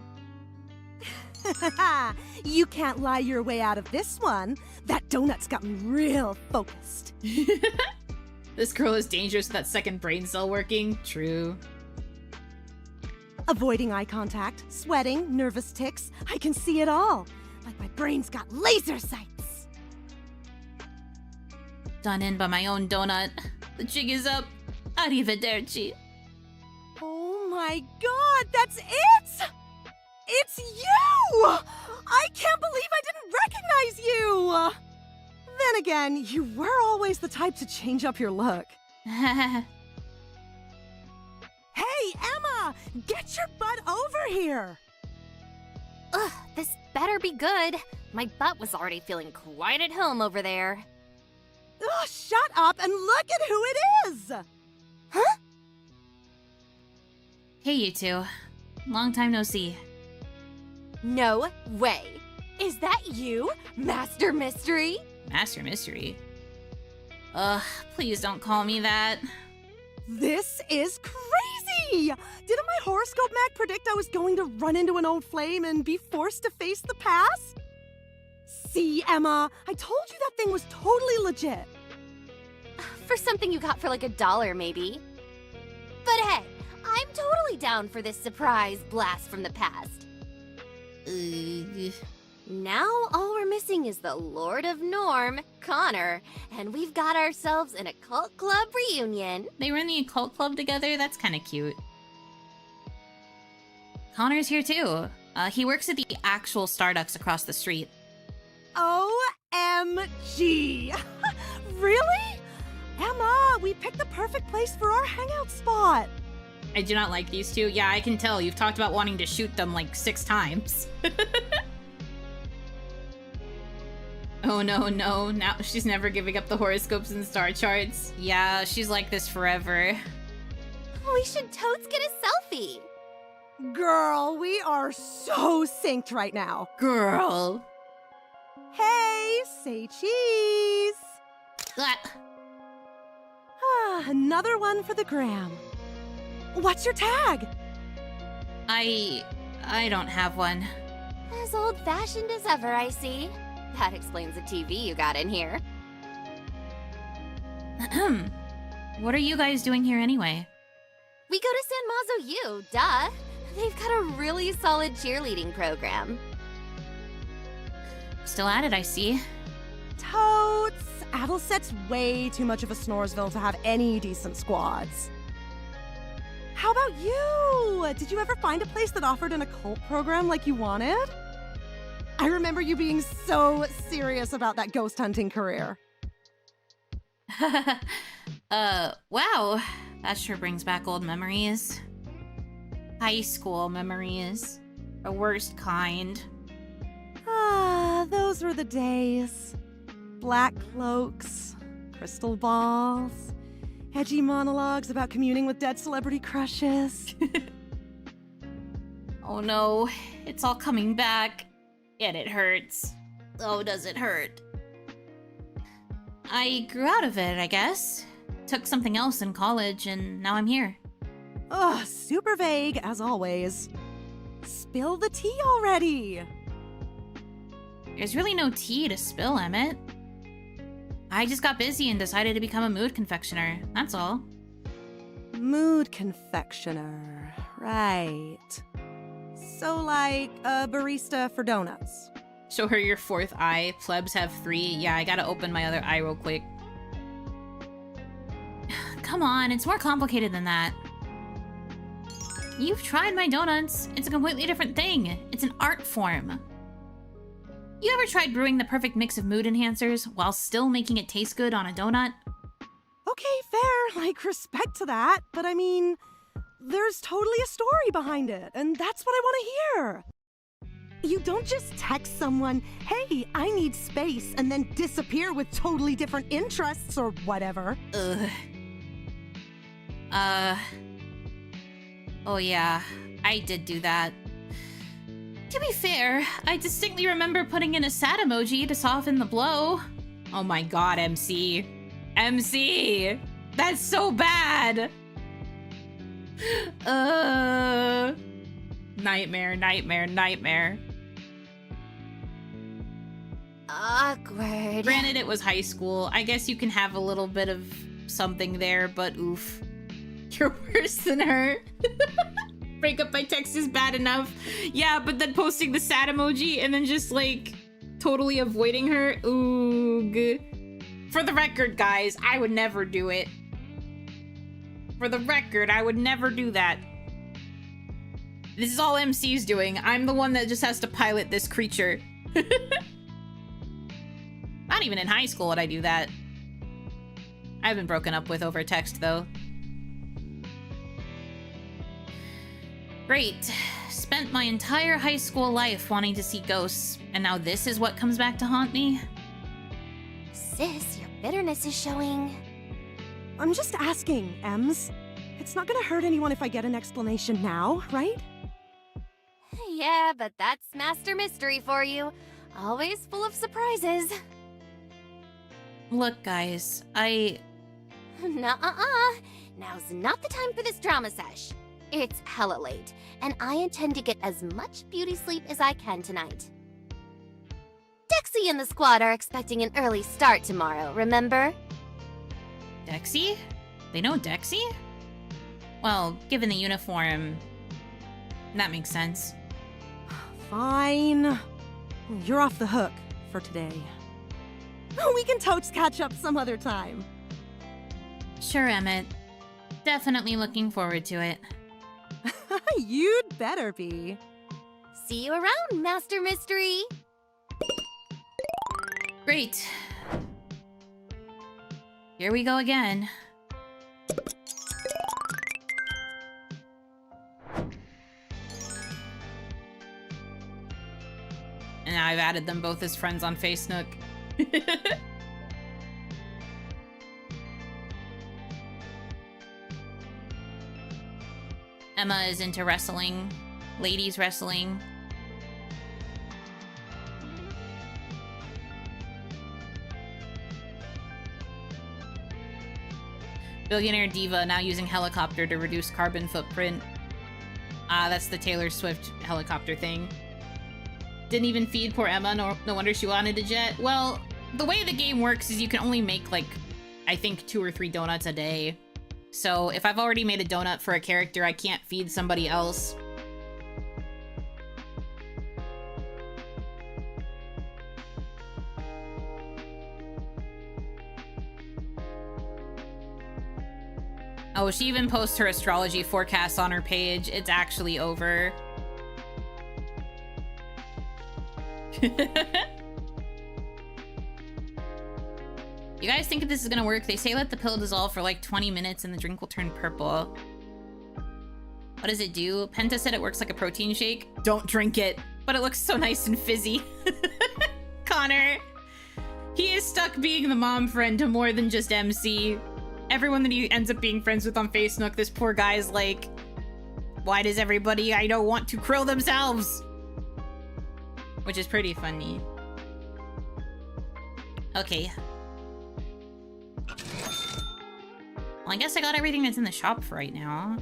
You can't lie your way out of this one. That donut's got me real focused. This girl is dangerous with that second brain cell working. True. Avoiding eye contact, sweating, nervous tics. I can see it all. Like my brain's got laser sights. Done in by my own donut. The jig is up. Arrivederci. Oh my god, that's it! It's you! I can't believe I didn't recognize you! Then again, you were always the type to change up your look. Hey, Emma! Get your butt over here! Ugh, this better be good. My butt was already feeling quite at home over there. Ugh, shut up and look at who it is! Huh? Hey, you two. Long time no see. No way. Is that you, Master Mystery? Master Mystery? Ugh, please don't call me that. This is crazy! Didn't my horoscope mag predict I was going to run into an old flame and be forced to face the past? See, Emma, I told you that thing was totally legit. For something you got for like $1, maybe. But hey, I'm totally down for this surprise blast from the past. Now all we're missing is the Lord of Norm, Connor, and we've got ourselves an occult club reunion. They were in the occult club together? That's kind of cute. Connor's here too. He works at the actual Starducks across the street. OMG! Really? Emma, we picked the perfect place for our hangout spot. I do not like these two. Yeah, I can tell. You've talked about wanting to shoot them like 6 times. Oh no, no. Now she's never giving up the horoscopes and star charts. Yeah, she's like this forever. We should totes get a selfie. Girl, we are so synced right now. Girl. Hey, say cheese. another one for the gram. What's your tag? I don't have one. As old-fashioned as ever, I see. That explains the TV you got in here. What are you guys doing here anyway? We go to San Mazo U, duh. They've got a really solid cheerleading program. Still at it, I see. Totes! Adelset's way too much of a Snoresville to have any decent squads. How about you? Did you ever find a place that offered an occult program like you wanted? I remember you being so serious about that ghost hunting career. Wow. That sure brings back old memories. High school memories. The worst kind. Ah, those were the days. Black cloaks, crystal balls, edgy monologues about communing with dead celebrity crushes. Oh no, it's all coming back. And it hurts. Oh, does it hurt? I grew out of it, I guess. Took something else in college, and now I'm here. Ugh, super vague, as always. Spill the tea already! There's really no tea to spill, Emmett. I just got busy and decided to become a mood confectioner, that's all. Mood confectioner, right. So like a barista for donuts. Show her your fourth eye. Plebs have 3. Yeah, I gotta open my other eye real quick. Come on, it's more complicated than that. You've tried my donuts. It's a completely different thing. It's an art form. You ever tried brewing the perfect mix of mood enhancers while still making it taste good on a donut? Okay, fair, like respect to that, but I mean, there's totally a story behind it, and that's what I want to hear. You don't just text someone, hey, I need space, and then disappear with totally different interests or whatever. Ugh. Oh yeah, I did do that. To be fair, I distinctly remember putting in a sad emoji to soften the blow. Oh my god, MC. MC! That's so bad! Nightmare, nightmare, nightmare. Awkward. Granted, it was high school. I guess you can have a little bit of something there, but oof. You're worse than her. Breakup by text is bad enough. Yeah, but then posting the sad emoji and then just, like, totally avoiding her. Oog. For the record, guys, I would never do it. For the record, I would never do that. This is all MC's doing. I'm the one that just has to pilot this creature. Not even in high school would I do that. I've been broken up with over text, though. Great. Spent my entire high school life wanting to see ghosts, and now this is what comes back to haunt me? Sis, your bitterness is showing. I'm just asking, Ems. It's not gonna hurt anyone if I get an explanation now, right? Yeah, but that's Master Mystery for you. Always full of surprises. Look, guys, Nuh-uh-uh. Now's not the time for this drama sesh. It's hella late, and I intend to get as much beauty sleep as I can tonight. Dexy and the squad are expecting an early start tomorrow, remember? Dexy? They know Dexy? Well, given the uniform, that makes sense. Fine. You're off the hook for today. We can totes catch up some other time. Sure, Emmett. Definitely looking forward to it. You'd better be. See you around, Master Mystery. Great. Here we go again. And now I've added them both as friends on Facebook. Emma is into wrestling. Ladies wrestling. Billionaire diva now using helicopter to reduce carbon footprint. Ah, that's the Taylor Swift helicopter thing. Didn't even feed poor Emma, no wonder she wanted a jet. Well, the way the game works is you can only make, like, I think 2 or 3 donuts a day. So if I've already made a donut for a character, I can't feed somebody else. Oh, she even posts her astrology forecasts on her page. It's actually over. You guys think if this is gonna work? They say let the pill dissolve for like 20 minutes and the drink will turn purple. What does it do? Penta said it works like a protein shake. Don't drink it. But it looks so nice and fizzy. Connor. He is stuck being the mom friend to more than just MC. Everyone that he ends up being friends with on Facebook, this poor guy is like, why does everybody I know want to krill themselves? Which is pretty funny. Okay. Well, I guess I got everything that's in the shop for right now.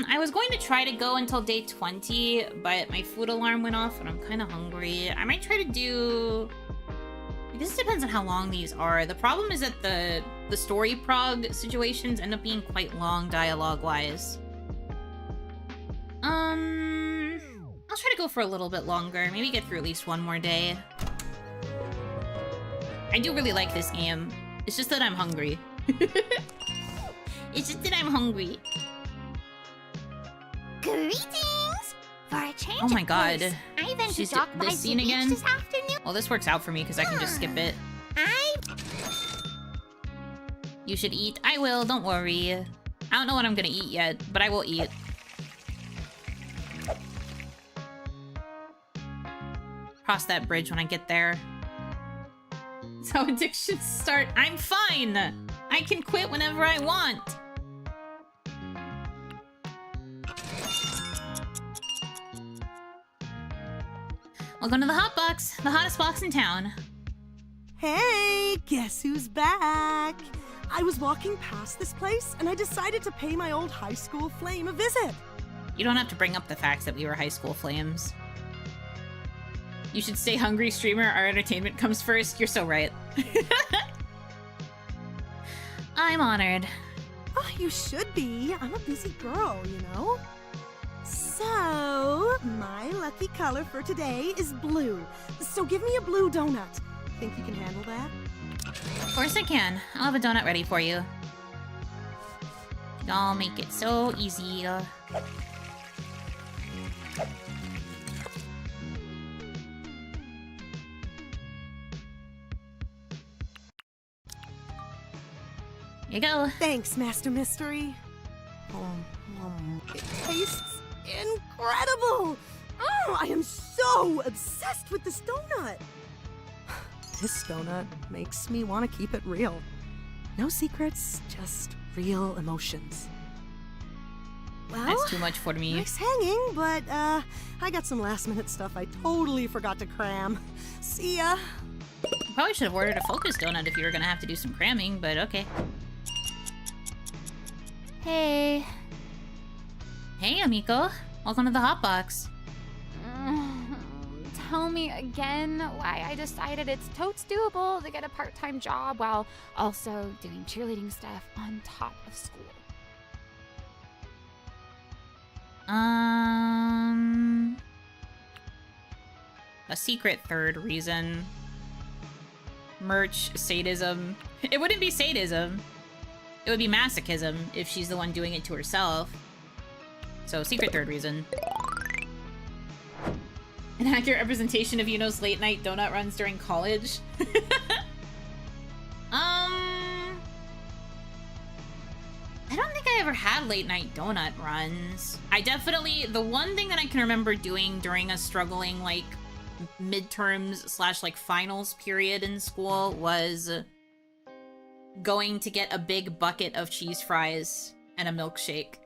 I was going to try to go until day 20, but my food alarm went off and I'm kind of hungry. I might try to do... This depends on how long these are. The problem is that the story prog situations end up being quite long dialogue-wise. I'll try to go for a little bit longer. Maybe get through at least one more day. I do really like this game. It's just that I'm hungry. It's just that I'm hungry. Greetings! For a change Oh my god. I went She's to talk by this scene the beach again? this afternoon. Well, this works out for me because I can just skip it. You should eat. I will, don't worry. I don't know what I'm gonna eat yet, but I will eat. Cross that bridge when I get there. That's how addictions start. I'm fine! I can quit whenever I want! Welcome to the Hot Box, the hottest box in town. Hey, guess who's back? I was walking past this place and I decided to pay my old high school flame a visit. You don't have to bring up the fact that we were high school flames. You should stay hungry, streamer. Our entertainment comes first. You're so right. I'm honored. Oh, you should be. I'm a busy girl, you know? So, my lucky color for today is blue. So give me a blue donut. Think you can handle that? Of course I can. I'll have a donut ready for you. I'll make it so easy. Here you go. Thanks, Master Mystery. It tastes incredible! Oh, I am so obsessed with this donut! This donut makes me want to keep it real. No secrets, just real emotions. Well, that's too much for me. Nice hanging, but I got some last-minute stuff I totally forgot to cram. See ya. Probably should have ordered a focus donut if you were gonna have to do some cramming, but okay. Hey. Hey, amico. Welcome to the Hot Box. Tell me again why I decided it's totes doable to get a part-time job while also doing cheerleading stuff on top of school. A secret third reason. Merch, sadism. It wouldn't be sadism. It would be masochism if she's the one doing it to herself. So, secret third reason. An accurate representation of Yuno's late-night donut runs during college. I don't think I ever had late-night donut runs. I definitely... The one thing that I can remember doing during a struggling, like, midterms / like, finals period in school was going to get a big bucket of cheese fries and a milkshake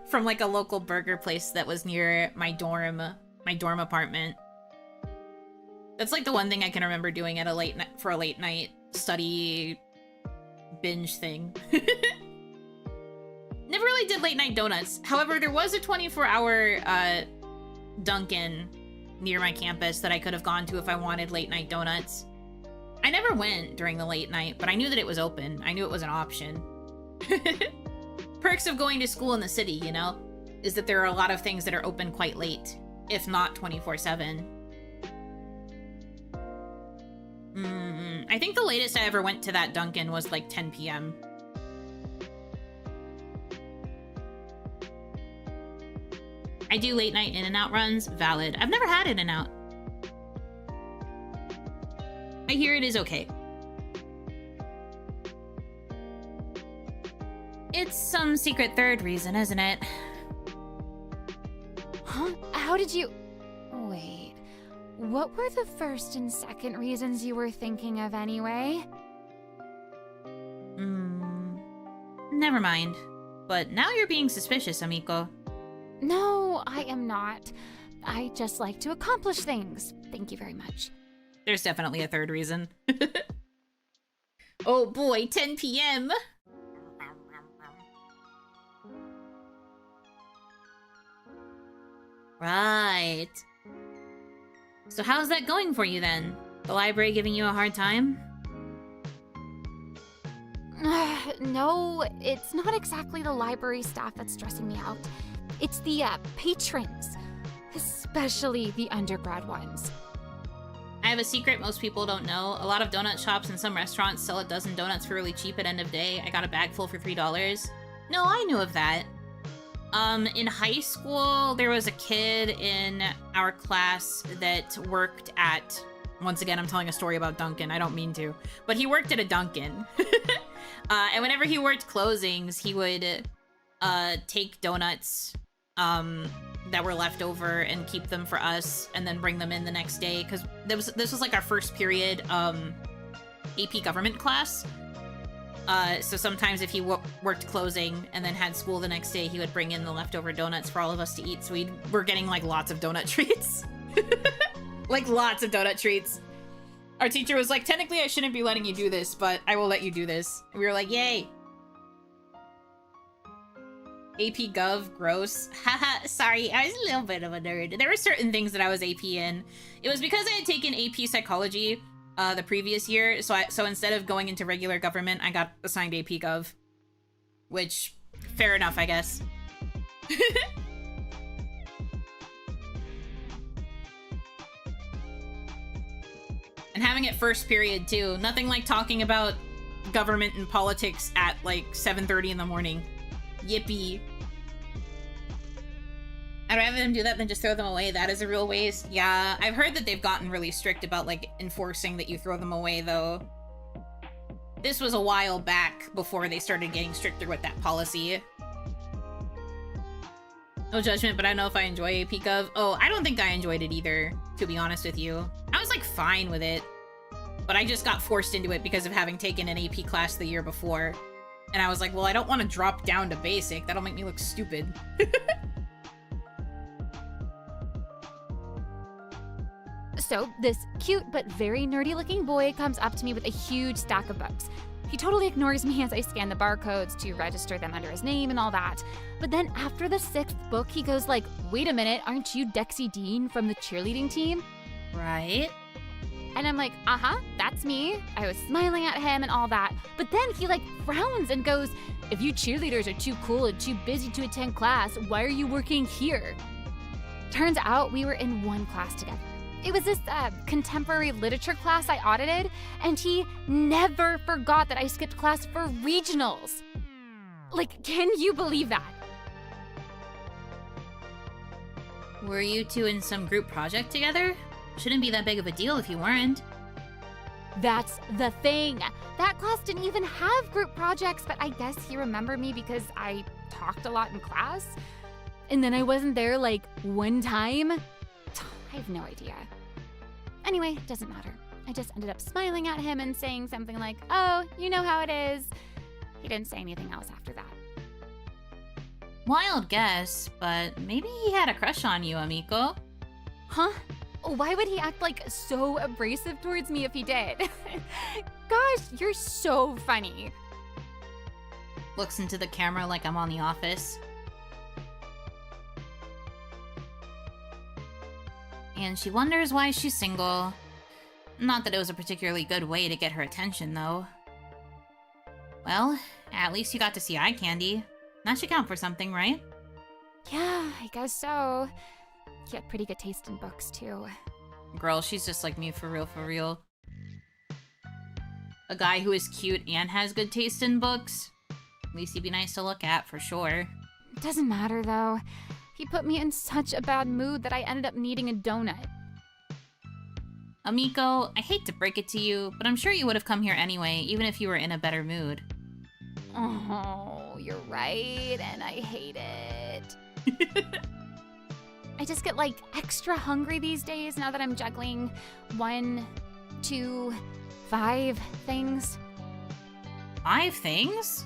from, like, a local burger place that was near my dorm apartment. That's like the one thing I can remember doing at a late night study binge thing. Never really did late night donuts. However, there was a 24-hour Dunkin' near my campus that I could have gone to if I wanted late night donuts. I never went during the late night, but I knew that it was open. I knew it was an option. Perks of going to school in the city, you know, is that there are a lot of things that are open quite late, if not 24/7. I think the latest I ever went to that Dunkin' was like 10 p.m. I do late night In-N-Out runs. Valid. I've never had In-N-Out. I hear it is okay. It's some secret third reason, isn't it? Huh? How did you... Wait. What were the first and second reasons you were thinking of anyway? Never mind. But now you're being suspicious, Amiko. No, I am not. I just like to accomplish things. Thank you very much. There's definitely a third reason. Oh boy, 10 p.m. Right. So how's that going for you then? The library giving you a hard time? No, it's not exactly the library staff that's stressing me out. It's the patrons, especially the undergrad ones. I have a secret most people don't know. A lot of donut shops and some restaurants sell a dozen donuts for really cheap at end of day. I got a bag full for $3. No, I knew of that. In high school, there was a kid in our class that worked at... Once again, I'm telling a story about Dunkin'. I don't mean to. But he worked at a Dunkin'. And whenever he worked closings, he would take donuts that were left over and keep them for us and then bring them in the next day. Because this was like our first period AP government class. So sometimes if he worked closing and then had school the next day, he would bring in the leftover donuts for all of us to eat. So we're getting like lots of donut treats. Like lots of donut treats. Our teacher was like, technically I shouldn't be letting you do this, but I will let you do this. And we were like, yay. AP Gov, gross. Haha, sorry, I was a little bit of a nerd. There were certain things that I was AP in. It was because I had taken AP Psychology the previous year, so instead of going into regular government, I got assigned AP Gov. Which, fair enough, I guess. And having it first period, too. Nothing like talking about government and politics at, like, 7:30 in the morning. Yippee. I'd rather them do that than just throw them away. That is a real waste. Yeah, I've heard that they've gotten really strict about, like, enforcing that you throw them away, though. This was a while back before they started getting stricter with that policy. No judgment, but I don't know if I enjoy AP Gov. Oh, I don't think I enjoyed it either, to be honest with you. I was, like, fine with it. But I just got forced into it because of having taken an AP class the year before. And I was like, well, I don't want to drop down to basic. That'll make me look stupid. So, this cute but very nerdy-looking boy comes up to me with a huge stack of books. He totally ignores me as I scan the barcodes to register them under his name and all that. But then after the 6th book, he goes like, wait a minute, aren't you Dexy Dean from the cheerleading team? Right. And I'm like, uh-huh, that's me. I was smiling at him and all that. But then he like frowns and goes, if you cheerleaders are too cool and too busy to attend class, why are you working here? Turns out we were in one class together. It was this contemporary literature class I audited, and he never forgot that I skipped class for regionals. Like, can you believe that? Were you two in some group project together? Shouldn't be that big of a deal if you weren't. That's the thing. That class didn't even have group projects, but I guess he remembered me because I talked a lot in class. And then I wasn't there like one time. I have no idea. Anyway, doesn't matter. I just ended up smiling at him and saying something like, oh, you know how it is. He didn't say anything else after that. Wild guess, but maybe he had a crush on you, Amiko. Huh? Why would he act like so abrasive towards me if he did? Gosh, you're so funny. Looks into the camera like I'm on The Office. And she wonders why she's single. Not that it was a particularly good way to get her attention, though. Well, at least you got to see eye candy. That should count for something, right? Yeah, I guess so. He had pretty good taste in books, too. Girl, she's just like me, for real, for real. A guy who is cute and has good taste in books? At least he'd be nice to look at, for sure. Doesn't matter, though. He put me in such a bad mood that I ended up needing a donut. Amiko, I hate to break it to you, but I'm sure you would have come here anyway, even if you were in a better mood. Oh, you're right, and I hate it. I just get, like, extra hungry these days now that I'm juggling 1, 2, 5 things. 5 things?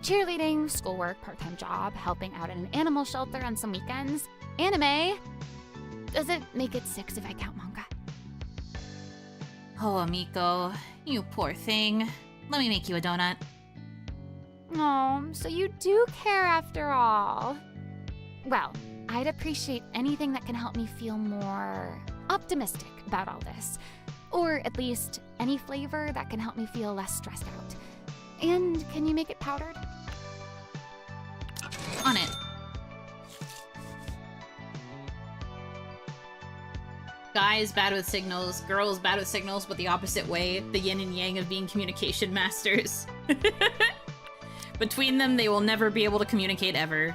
Cheerleading, schoolwork, part-time job, helping out at an animal shelter on some weekends, anime. Does it make it 6 if I count manga? Oh, Amiko, you poor thing. Let me make you a donut. Oh, so you do care after all. Well, I'd appreciate anything that can help me feel more optimistic about all this. Or at least any flavor that can help me feel less stressed out. And can you make it powdered? On it. Guys bad with signals, girls bad with signals, but the opposite way. The yin and yang of being communication masters. Between them, they will never be able to communicate ever.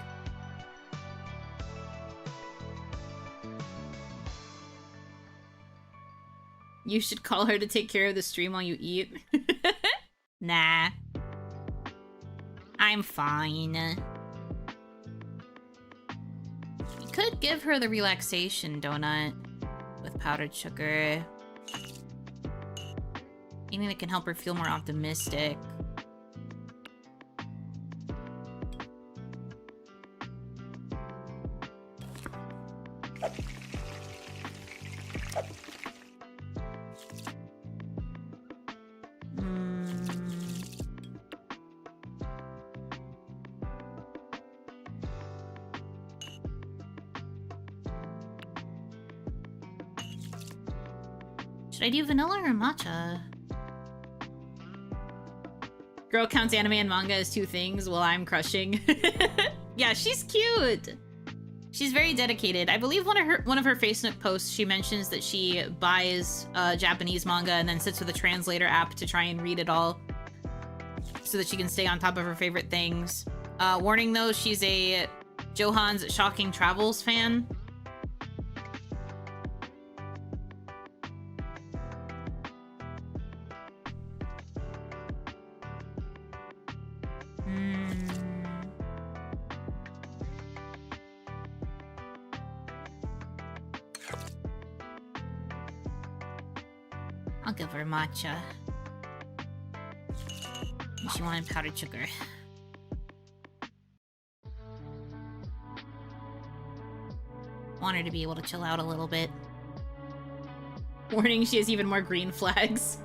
You should call her to take care of the stream while you eat. Nah. I'm fine. You could give her the relaxation donut with powdered sugar. Anything that can help her feel more optimistic. Should I do vanilla or matcha? Girl counts anime and manga as 2 things while I'm crushing. Yeah, she's cute. She's very dedicated. I believe one of her Facebook posts, she mentions that she buys Japanese manga and then sits with a translator app to try and read it all so that she can stay on top of her favorite things. Warning though, she's a Johan's Shocking Travels fan. I'll give her matcha. She wanted powdered sugar. Want her to be able to chill out a little bit. Warning, she has even more green flags.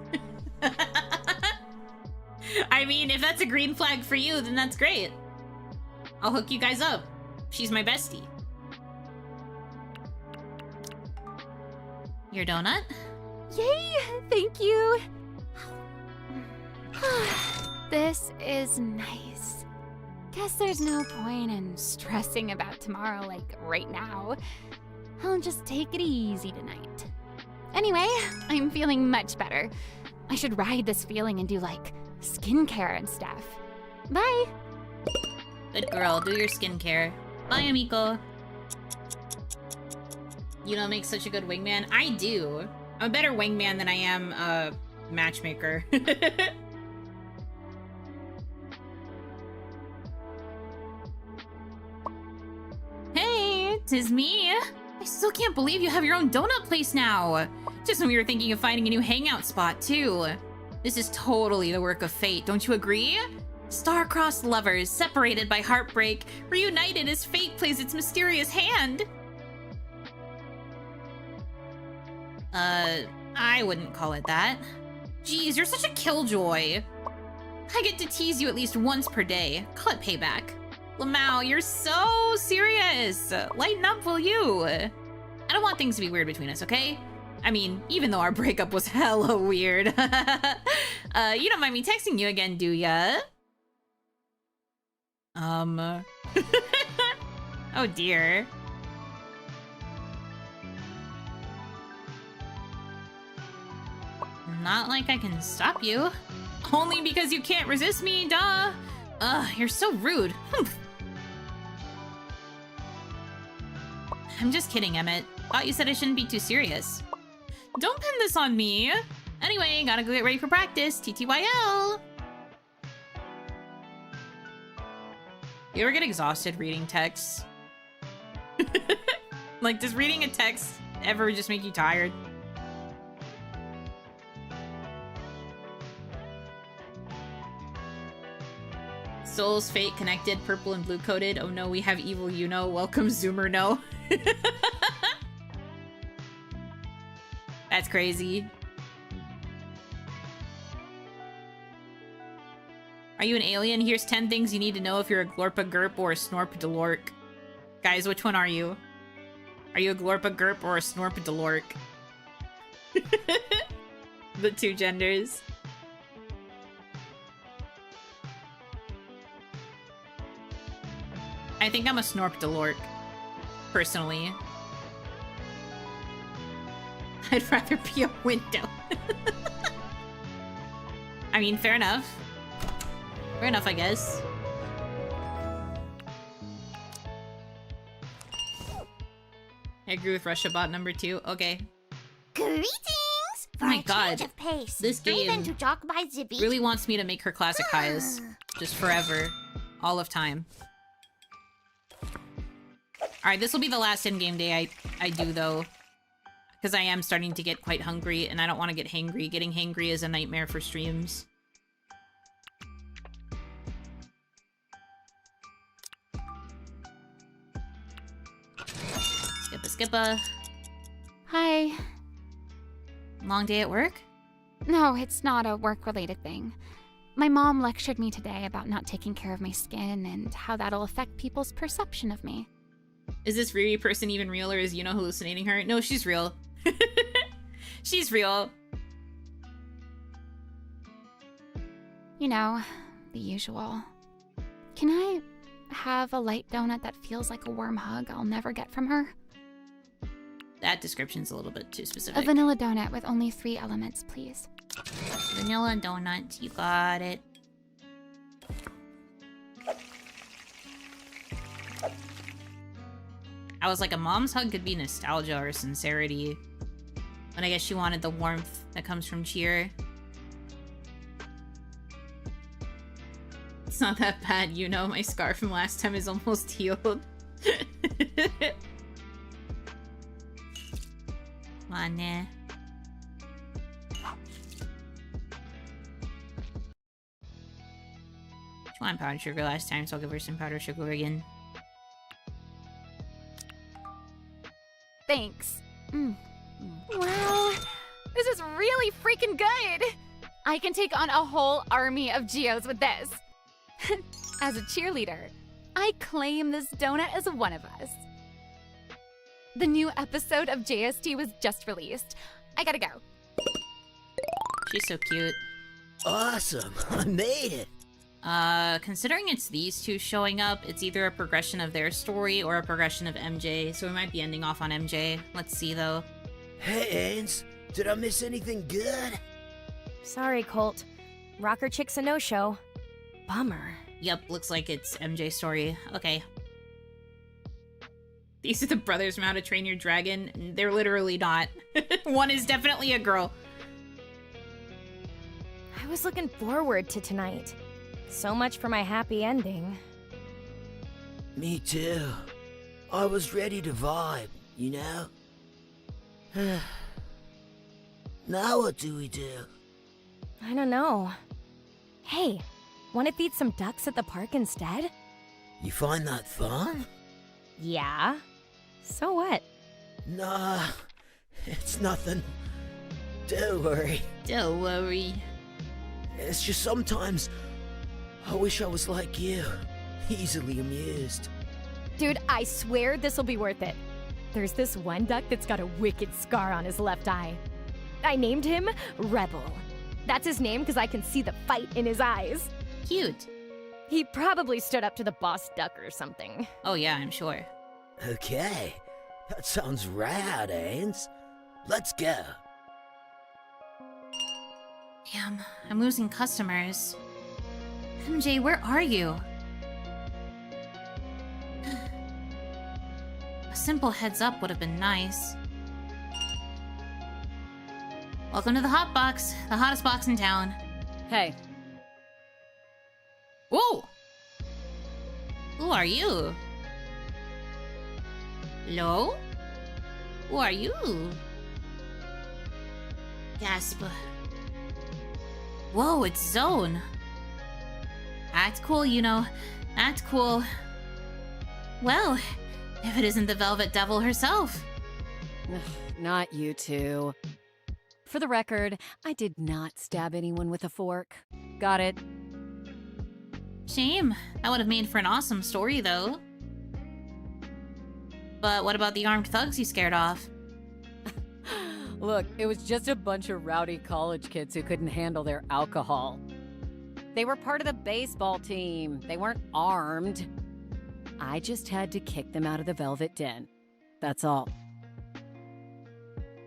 I mean, if that's a green flag for you, then that's great. I'll hook you guys up. She's my bestie. Your donut? Yay! Thank you! This is nice. Guess there's no point in stressing about tomorrow like right now. I'll just take it easy tonight. Anyway, I'm feeling much better. I should ride this feeling and do like skincare and stuff. Bye! Good girl, do your skincare. Bye, Amiko. Yuno makes such a good wingman. I do. I'm a better wingman than I am a matchmaker. Hey, 'tis me. I still can't believe you have your own donut place now. Just when we were thinking of finding a new hangout spot, too. This is totally the work of fate, don't you agree? Star-crossed lovers, separated by heartbreak, reunited as fate plays its mysterious hand. I wouldn't call it that. Jeez, you're such a killjoy. I get to tease you at least once per day. Call it payback. Lamau, you're so serious. Lighten up, will you? I don't want things to be weird between us, okay? I mean, even though our breakup was hella weird. You don't mind me texting you again, do ya? Oh dear. Not like I can stop you. Only because you can't resist me, duh. Ugh, you're so rude. Humph. I'm just kidding, Emmett. Thought you said I shouldn't be too serious. Don't pin this on me. Anyway, gotta go get ready for practice. TTYL. You ever get exhausted reading texts? Like, does reading a text ever just make you tired? Soul's fate connected, purple and blue coded. Oh no, we have evil Yuno. Welcome, Zoomer no. That's crazy. Are you an alien? Here's 10 things you need to know if you're a Glorpa Gurp or a Snorp Delork. Guys, which one are you? Are you a Glorpa Gurp or a Snorp Delork? The two genders. I think I'm a Snorp Delork, personally. I'd rather be a window. I mean, fair enough. Fair enough, I guess. I agree with Russia bot number 2. Okay. Greetings! Oh my god. Of pace. This game to jog by the beach. really wants me to make her classic highs. Just forever. All of time. Alright, this will be the last in-game day I do, though. Because I am starting to get quite hungry, and I don't want to get hangry. Getting hangry is a nightmare for streams. Skippa. Hi. Long day at work? No, it's not a work-related thing. My mom lectured me today about not taking care of my skin and how that'll affect people's perception of me. Is this Riri person even real, or is Yuno hallucinating her? No, she's real. She's real. You know, the usual. Can I have a light donut that feels like a warm hug I'll never get from her? That description's a little bit too specific. A vanilla donut with only 3 elements, please. Vanilla donut, you got it. I was like, a mom's hug could be nostalgia or sincerity. But I guess she wanted the warmth that comes from cheer. It's not that bad, you know. My scar from last time is almost healed. Come on, nah. She wanted powdered sugar last time, so I'll give her some powdered sugar again. Thanks. Wow, this is really freaking good! I can take on a whole army of Geos with this. As a cheerleader, I claim this donut as one of us. The new episode of JST was just released. I gotta go. She's so cute. Awesome, I made it. Considering it's these two showing up, it's either a progression of their story or a progression of MJ, so we might be ending off on MJ. Let's see, though. Hey, Ains, did I miss anything good? Sorry, Colt. Rocker Chick's a no-show. Bummer. Yep, looks like it's MJ's story. Okay. These are the brothers from How to Train Your Dragon, and they're literally not. One is definitely a girl. I was looking forward to tonight. So much for my happy ending. Me too. I was ready to vibe, you know? Now what do we do? I don't know. Hey, wanna feed some ducks at the park instead? You find that fun? Yeah. So what? Nah, It's nothing. Don't worry. Don't worry. It's just sometimes I wish I was like you, easily amused. Dude, I swear this'll be worth it. There's this one duck that's got a wicked scar on his left eye. I named him Rebel. That's his name because I can see the fight in his eyes. Cute. He probably stood up to the boss duck or something. Oh yeah, I'm sure. Okay, that sounds rad, Ains. Let's go. Damn, I'm losing customers. MJ, where are you? A simple heads up would have been nice. Welcome to the Hot Box, the hottest box in town. Hey. Whoa! Who are you? Hello? Who are you? Gasp. Whoa, it's Zone. Act cool, Yuno. Act cool. Well, if it isn't the Velvet Devil herself. Not you two. For the record, I did not stab anyone with a fork. Got it? Shame. That would have made for an awesome story, though. But what about the armed thugs you scared off? Look, it was just a bunch of rowdy college kids who couldn't handle their alcohol. They were part of the baseball team. They weren't armed. I just had to kick them out of the Velvet Den. That's all.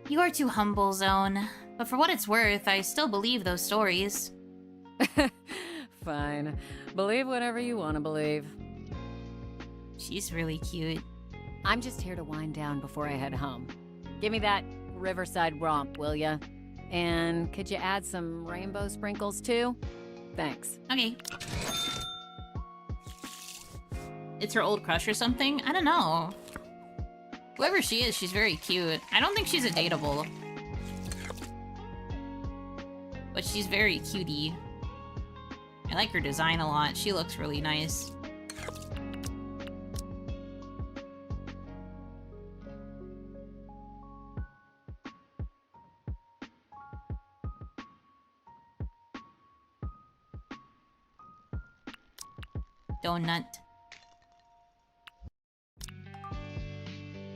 You are too humble, Zone. But for what it's worth, I still believe those stories. Fine. Believe whatever you want to believe. She's really cute. I'm just here to wind down before I head home. Give me that Riverside romp, will ya? And could you add some rainbow sprinkles too? Thanks. Okay. It's her old crush or something? I don't know. Whoever she is, she's very cute. I don't think she's a dateable. But she's very cutie. I like her design a lot. She looks really nice. Donut.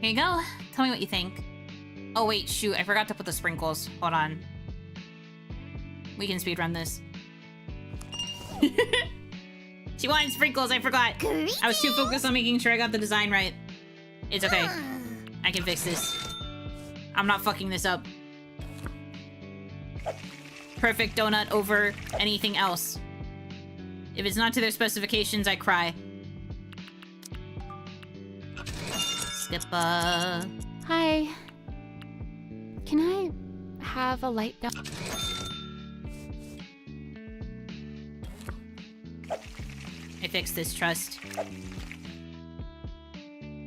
Here you go. Tell me what you think. Oh wait, shoot, I forgot to put the sprinkles. Hold on. We can speedrun this. She wanted sprinkles, I forgot. I was too focused on making sure I got the design right. It's okay. I can fix this. I'm not fucking this up. Perfect donut over anything else. If it's not to their specifications, I cry. Skipper. Hi. Can I have a light down? I fixed this trust.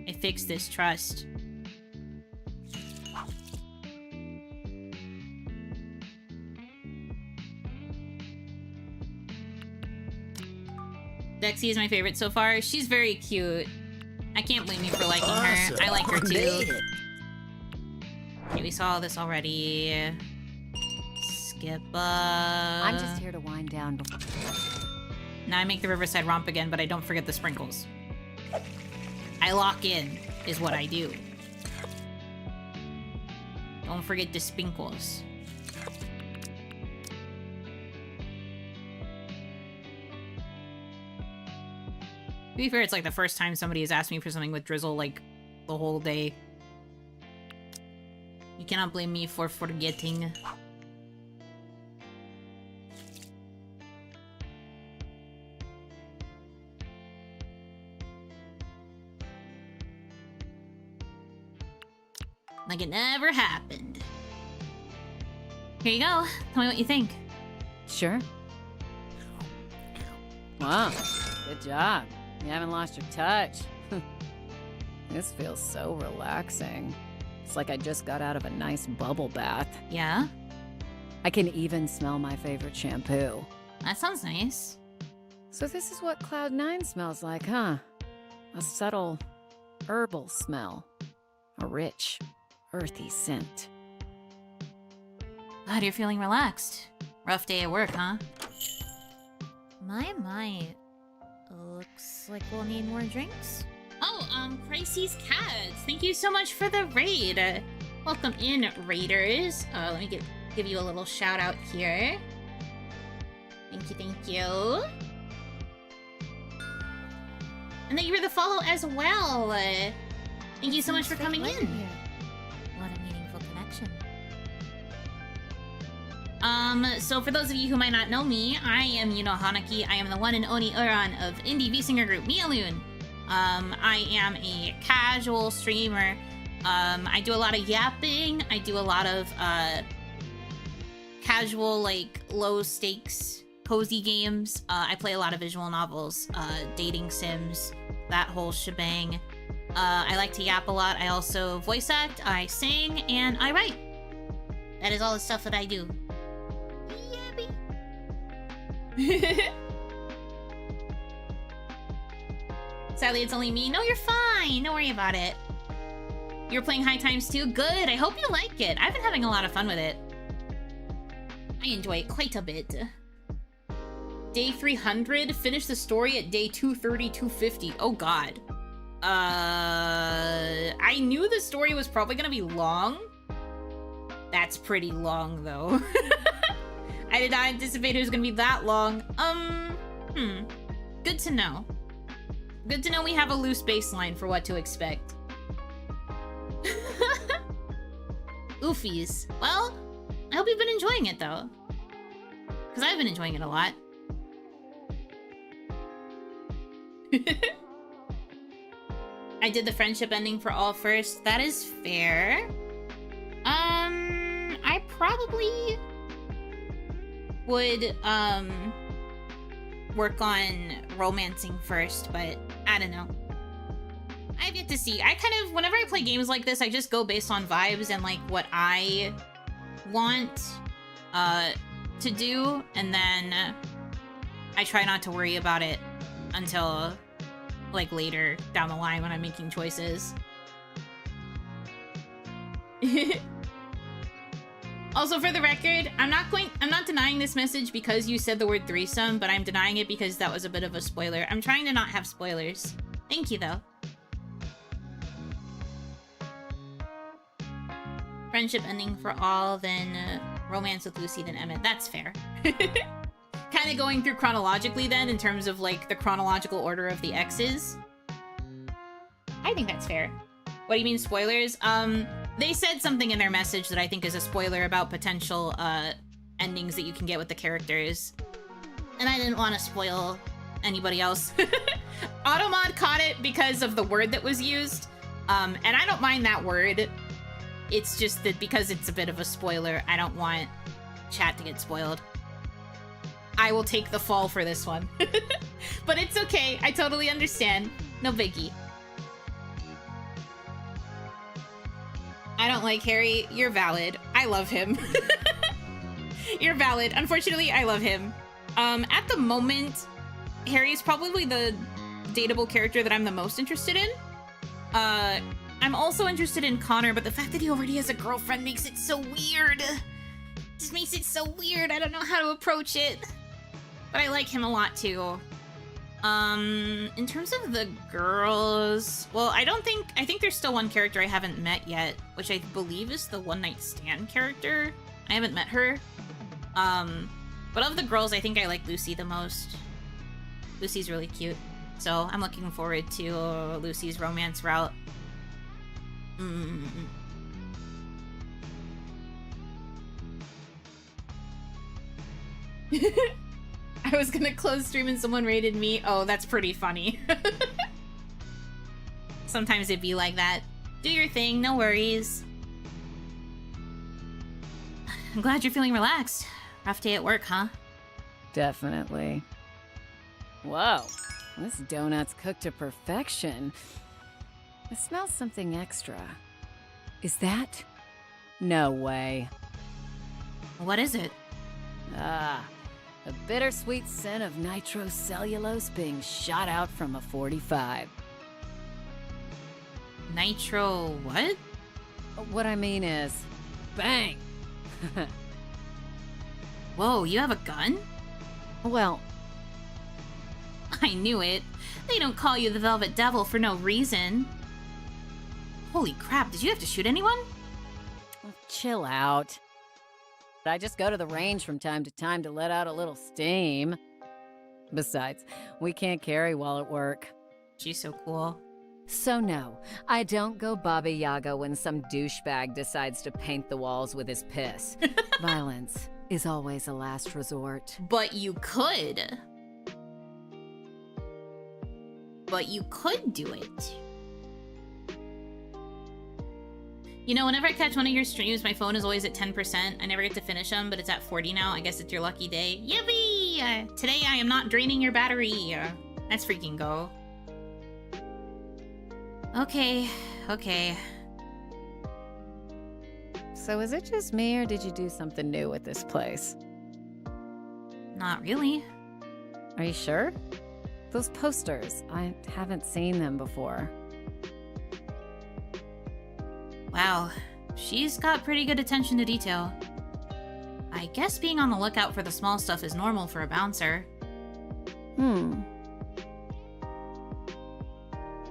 I fixed this trust. Dexy is my favorite so far. She's very cute. I can't blame you for liking her. I like her too. Okay, we saw this already. Skip. I'm just here to wind down before. Now I make the Riverside romp again, but I don't forget the sprinkles. I lock in, is what I do. Don't forget the sprinkles. To be fair, it's like the first time somebody has asked me for something with Drizzle, like, the whole day. You cannot blame me for forgetting. Like it never happened. Here you go. Tell me what you think. Sure. Wow, good job. You haven't lost your touch. This feels so relaxing. It's like I just got out of a nice bubble bath. Yeah? I can even smell my favorite shampoo. That sounds nice. So this is what Cloud 9 smells like, huh? A subtle herbal smell. A rich, earthy scent. Glad you're feeling relaxed. Rough day at work, huh? My. Looks like we'll need more drinks. Oh, Crises Cats. Thank you so much for the raid. Welcome in, raiders. Let me give you a little shout out here. Thank you. And thank you for the follow as well. Thank you so much for coming in. What a meaningful connection. So for those of you who might not know me, I am Yuno Hanaki. I am the one and only Uran of indie V-singer group Mialoon. I am a casual streamer. I do a lot of yapping. I do a lot of, casual, like, low-stakes, cozy games. I play a lot of visual novels, dating sims, that whole shebang. I like to yap a lot. I also voice act, I sing, and I write. That is all the stuff that I do. Sadly, it's only me. No, you're fine. Don't worry about it. You're playing High Times too? Good. I hope you like it. I've been having a lot of fun with it. I enjoy it quite a bit. Day 300. Finish the story at day 230, 250. Oh, God. I knew the story was probably gonna be long. That's pretty long, though. I did not anticipate it was gonna be that long. Good to know. Good to know we have a loose baseline for what to expect. Oofies. Well, I hope you've been enjoying it, though. Because I've been enjoying it a lot. I did the friendship ending for all first. That is fair. I probably would, work on romancing first, but I don't know. I've yet to see. I kind of, whenever I play games like this, I just go based on vibes and, like, what I want, to do, and then I try not to worry about it until, like, later down the line when I'm making choices. Also, for the record, I'm not denying this message because you said the word threesome, but I'm denying it because that was a bit of a spoiler. I'm trying to not have spoilers. Thank you, though. Friendship ending for all, then romance with Lucy, then Emmett. That's fair. Kind of going through chronologically then, in terms of, like, the chronological order of the X's. I think that's fair. What do you mean, spoilers? They said something in their message that I think is a spoiler about potential, endings that you can get with the characters. And I didn't want to spoil anybody else. Automod caught it because of the word that was used. And I don't mind that word. It's just that because it's a bit of a spoiler, I don't want chat to get spoiled. I will take the fall for this one. But it's okay. I totally understand. No biggie. I don't like Harry. You're valid. I love him. You're valid. Unfortunately, I love him. At the moment, Harry is probably the dateable character that I'm the most interested in. I'm also interested in Connor, but the fact that he already has a girlfriend makes it so weird. Just makes it so weird. I don't know how to approach it. But I like him a lot, too. In terms of the girls... Well, I think there's still one character I haven't met yet, which I believe is the One Night Stand character. I haven't met her. But of the girls, I think I like Lucy the most. Lucy's really cute. So I'm looking forward to Lucy's romance route. I was gonna close stream and someone raided me. Oh, that's pretty funny. Sometimes it'd be like that. Do your thing, no worries. I'm glad you're feeling relaxed. Rough day at work, huh? Definitely. Whoa, this donut's cooked to perfection. It smells something extra. Is that? No way. What is it? Ah, a bittersweet scent of nitrocellulose being shot out from a 45. Nitro what? What I mean is, bang! Whoa, you have a gun? Well, I knew it. They don't call you the Velvet Devil for no reason. Holy crap, did you have to shoot anyone? chill out. I just go to the range from time to time to let out a little steam. Besides, we can't carry while at work. She's so cool. So no, I don't go Baba Yaga when some douchebag decides to paint the walls with his piss. Violence is always a last resort. But you could. But you could do it. You know, whenever I catch one of your streams, my phone is always at 10%. I never get to finish them, but it's at 40 now. I guess it's your lucky day. Yippee! Today I am not draining your battery. Let's freaking go. Okay, okay. So is it just me, or did you do something new with this place? Not really. Are you sure? Those posters, I haven't seen them before. Wow, she's got pretty good attention to detail. I guess being on the lookout for the small stuff is normal for a bouncer.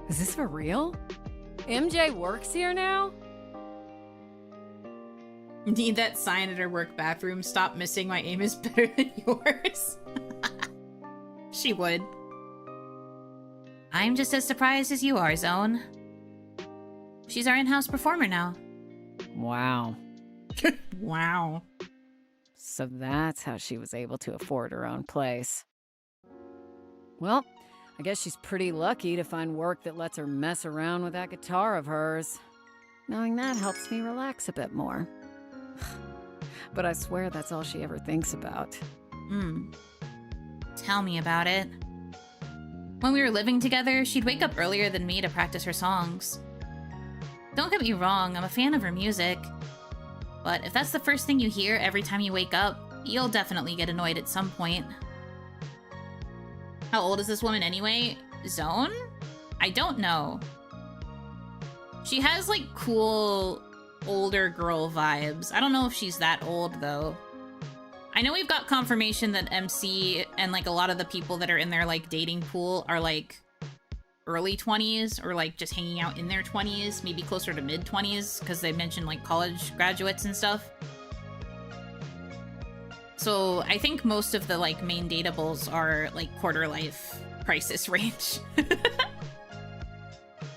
Is this for real? MJ works here now? Need that sign at her work bathroom. Stop missing, my aim is better than yours. She would. I'm just as surprised as you are, Zone. She's our in-house performer now. Wow. Wow. So that's how she was able to afford her own place. Well, I guess she's pretty lucky to find work that lets her mess around with that guitar of hers. Knowing that helps me relax a bit more. But I swear that's all she ever thinks about. Tell me about it. When we were living together, she'd wake up earlier than me to practice her songs. Don't get me wrong, I'm a fan of her music. But if that's the first thing you hear every time you wake up, you'll definitely get annoyed at some point. How old is this woman anyway? Zone? I don't know. She has like cool older girl vibes. I don't know if she's that old though. I know we've got confirmation that MC and like a lot of the people that are in their like dating pool are like early 20s or like just hanging out in their 20s, maybe closer to mid 20s because they mentioned like college graduates and stuff. So I think most of the like main datables are like quarter life crisis range.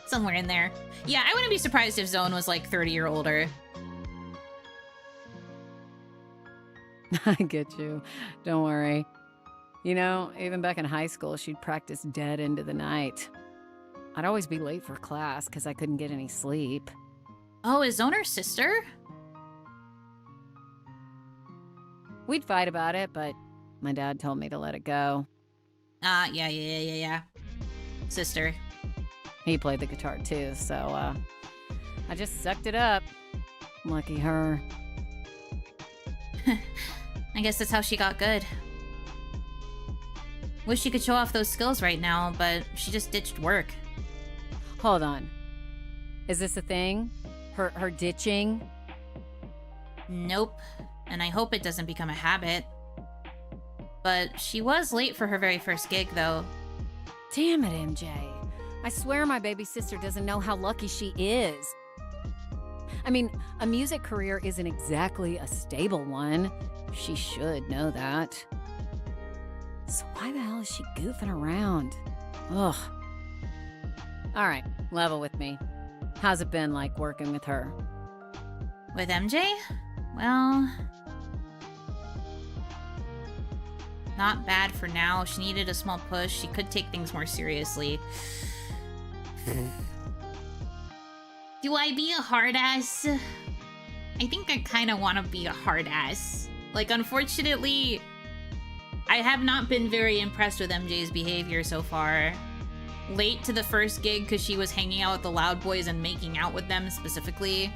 Somewhere in there. Yeah, I wouldn't be surprised if Zone was like 30 or older. I get you. Don't worry. You know, even back in high school, she'd practice dead into the night. I'd always be late for class because I couldn't get any sleep. Oh, is Zone her sister? We'd fight about it, but my dad told me to let it go. Yeah. Sister. He played the guitar too, so I just sucked it up. Lucky her. I guess that's how she got good. Wish she could show off those skills right now, but she just ditched work. Hold on. Is this a thing? Her ditching? Nope. And I hope it doesn't become a habit. But she was late for her very first gig, though. Damn it, MJ. I swear my baby sister doesn't know how lucky she is. I mean, a music career isn't exactly a stable one. She should know that. So why the hell is she goofing around? Ugh. All right, level with me. How's it been like working with her? With MJ? Well, not bad for now. She needed a small push. She could take things more seriously. Do I be a hard ass? I think I kind of want to be a hard ass. Like, unfortunately, I have not been very impressed with MJ's behavior so far. Late to the first gig because she was hanging out with the Loud Boys and making out with them specifically.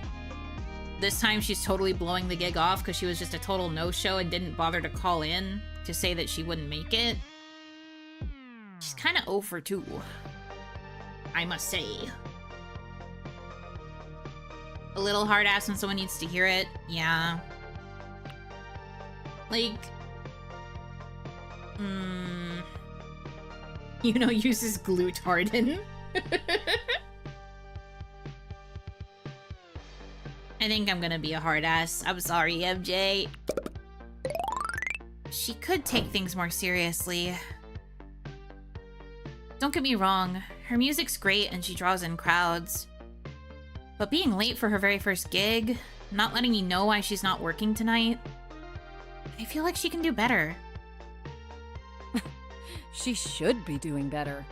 This time she's totally blowing the gig off because she was just a total no-show and didn't bother to call in to say that she wouldn't make it. She's kind of over too, I must say. A little hard ass when someone needs to hear it, yeah. Like, Yuno uses glute harden. I think I'm gonna be a hard ass. I'm sorry, MJ. She could take things more seriously. Don't get me wrong, her music's great and she draws in crowds. But being late for her very first gig, not letting me know why she's not working tonight, I feel like she can do better. She should be doing better.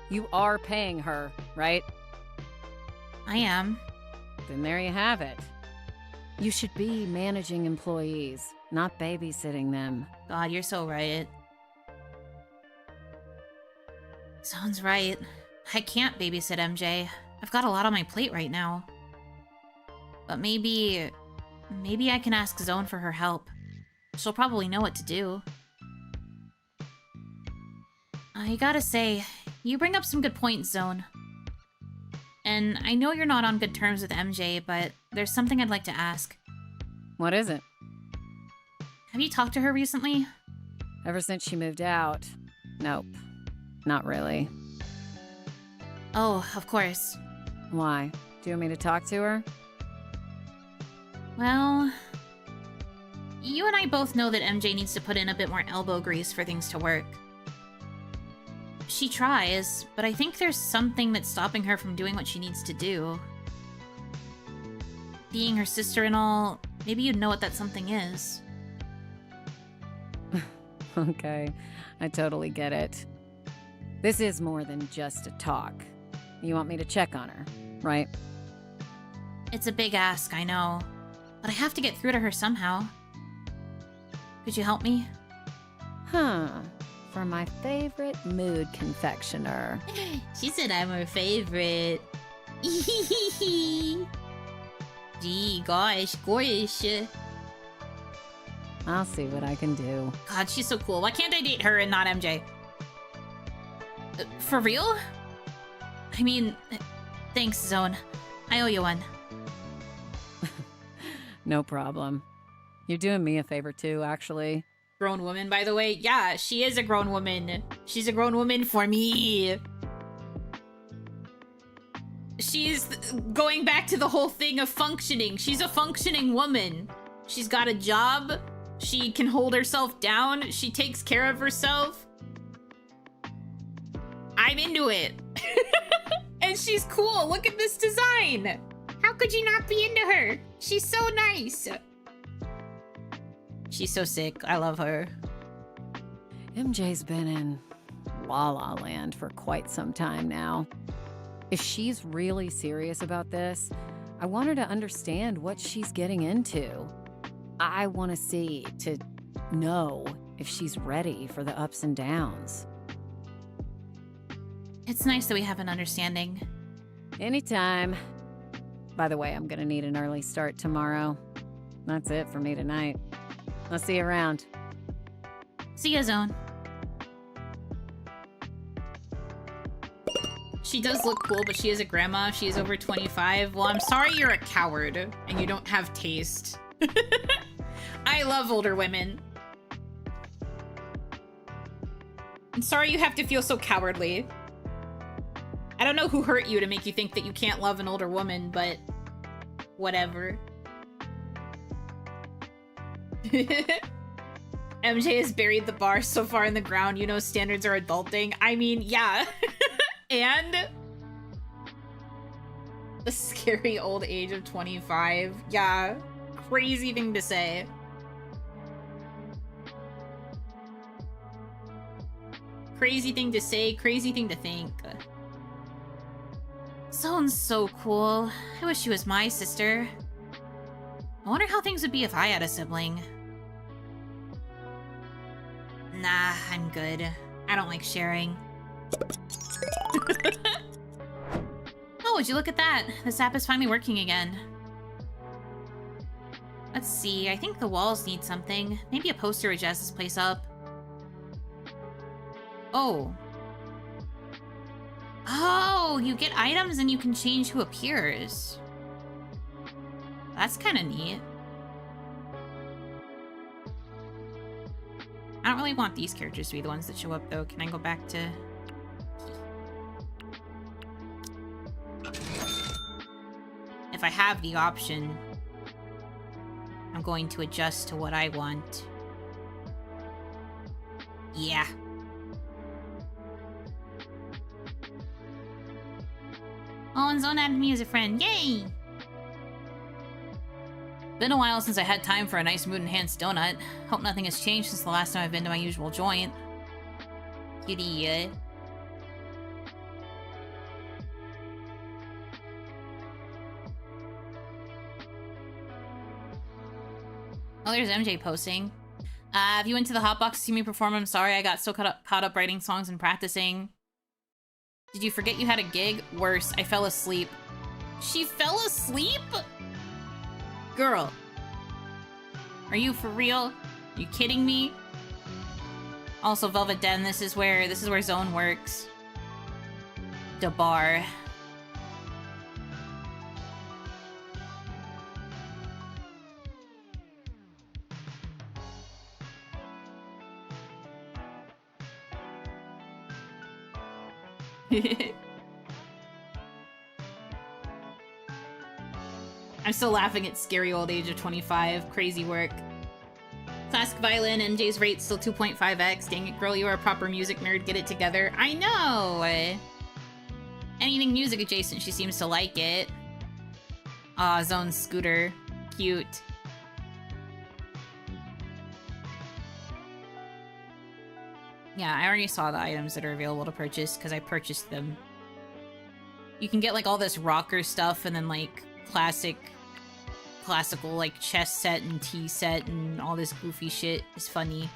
You are paying her, right? I am. Then there you have it. You should be managing employees, not babysitting them. God, you're so right. Sounds right. I can't babysit MJ. I've got a lot on my plate right now. But maybe I can ask Zone for her help. She'll probably know what to do. I gotta say, you bring up some good points, Zone. And I know you're not on good terms with MJ, but there's something I'd like to ask. What is it? Have you talked to her recently? Ever since she moved out? Nope. Not really. Oh, of course. Why? Do you want me to talk to her? Well, you and I both know that MJ needs to put in a bit more elbow grease for things to work. She tries, but I think there's something that's stopping her from doing what she needs to do. Being her sister and all, maybe you'd know what that something is. Okay, I totally get it. This is more than just a talk. You want me to check on her, right? It's a big ask, I know. But I have to get through to her somehow. Could you help me? Huh. For my favorite mood confectioner. She said I'm her favorite. Gee, gosh. I'll see what I can do. God, she's so cool. Why can't I date her and not MJ? For real? I mean, thanks, Zone. I owe you one. No problem. You're doing me a favor too, actually. Grown woman, by the way. Yeah, she is a grown woman. She's a grown woman for me. She's going back to the whole thing of functioning. She's a functioning woman. She's got a job. She can hold herself down. She takes care of herself. I'm into it. And she's cool. Look at this design. How could you not be into her? She's so nice. She's so sick. I love her. MJ's been in La La Land for quite some time now. If she's really serious about this, I want her to understand what she's getting into. I want to know if she's ready for the ups and downs. It's nice that we have an understanding. Anytime. By the way, I'm gonna need an early start tomorrow. That's it for me tonight. I'll see you around. See ya, Zone. She does look cool, but she is a grandma. She is over 25. Well, I'm sorry you're a coward and you don't have taste. I love older women. I'm sorry you have to feel so cowardly. I don't know who hurt you to make you think that you can't love an older woman, but whatever. MJ has buried the bar so far in the ground, you know standards are adulting. I mean, yeah. And the scary old age of 25. Yeah, crazy thing to say. Crazy thing to say, crazy thing to think. Zone's so cool. I wish she was my sister. I wonder how things would be if I had a sibling. Nah, I'm good. I don't like sharing. Oh, would you look at that? This app is finally working again. Let's see, I think the walls need something. Maybe a poster would jazz this place up. Oh. Oh, you get items and you can change who appears. That's kind of neat. I I don't really want these characters to be the ones that show up, though. Can I go back to... If I have the option, I'm going to adjust to what I want. Yeah. Oh, and Zone added me as a friend. Yay! Been a while since I had time for a nice mood-enhanced donut. Hope nothing has changed since the last time I've been to my usual joint. Cutie, Oh, there's MJ posting. If you went to the Hotbox to see me perform, I'm sorry. I got so caught up writing songs and practicing. Did you forget you had a gig? Worse, I fell asleep. She fell asleep? Girl. Are you for real? Are you kidding me? Also, Velvet Den, this is where Zone works. The bar. I'm still laughing at scary old age of 25. Crazy work. Classic violin, MJ's rate still 2.5x. Dang it, girl, you are a proper music nerd. Get it together. I know! Anything music adjacent, she seems to like it. Aw, Zone scooter. Cute. Yeah, I already saw the items that are available to purchase because I purchased them. You can get like all this rocker stuff and then like classical like chess set and tea set and all this goofy shit is funny.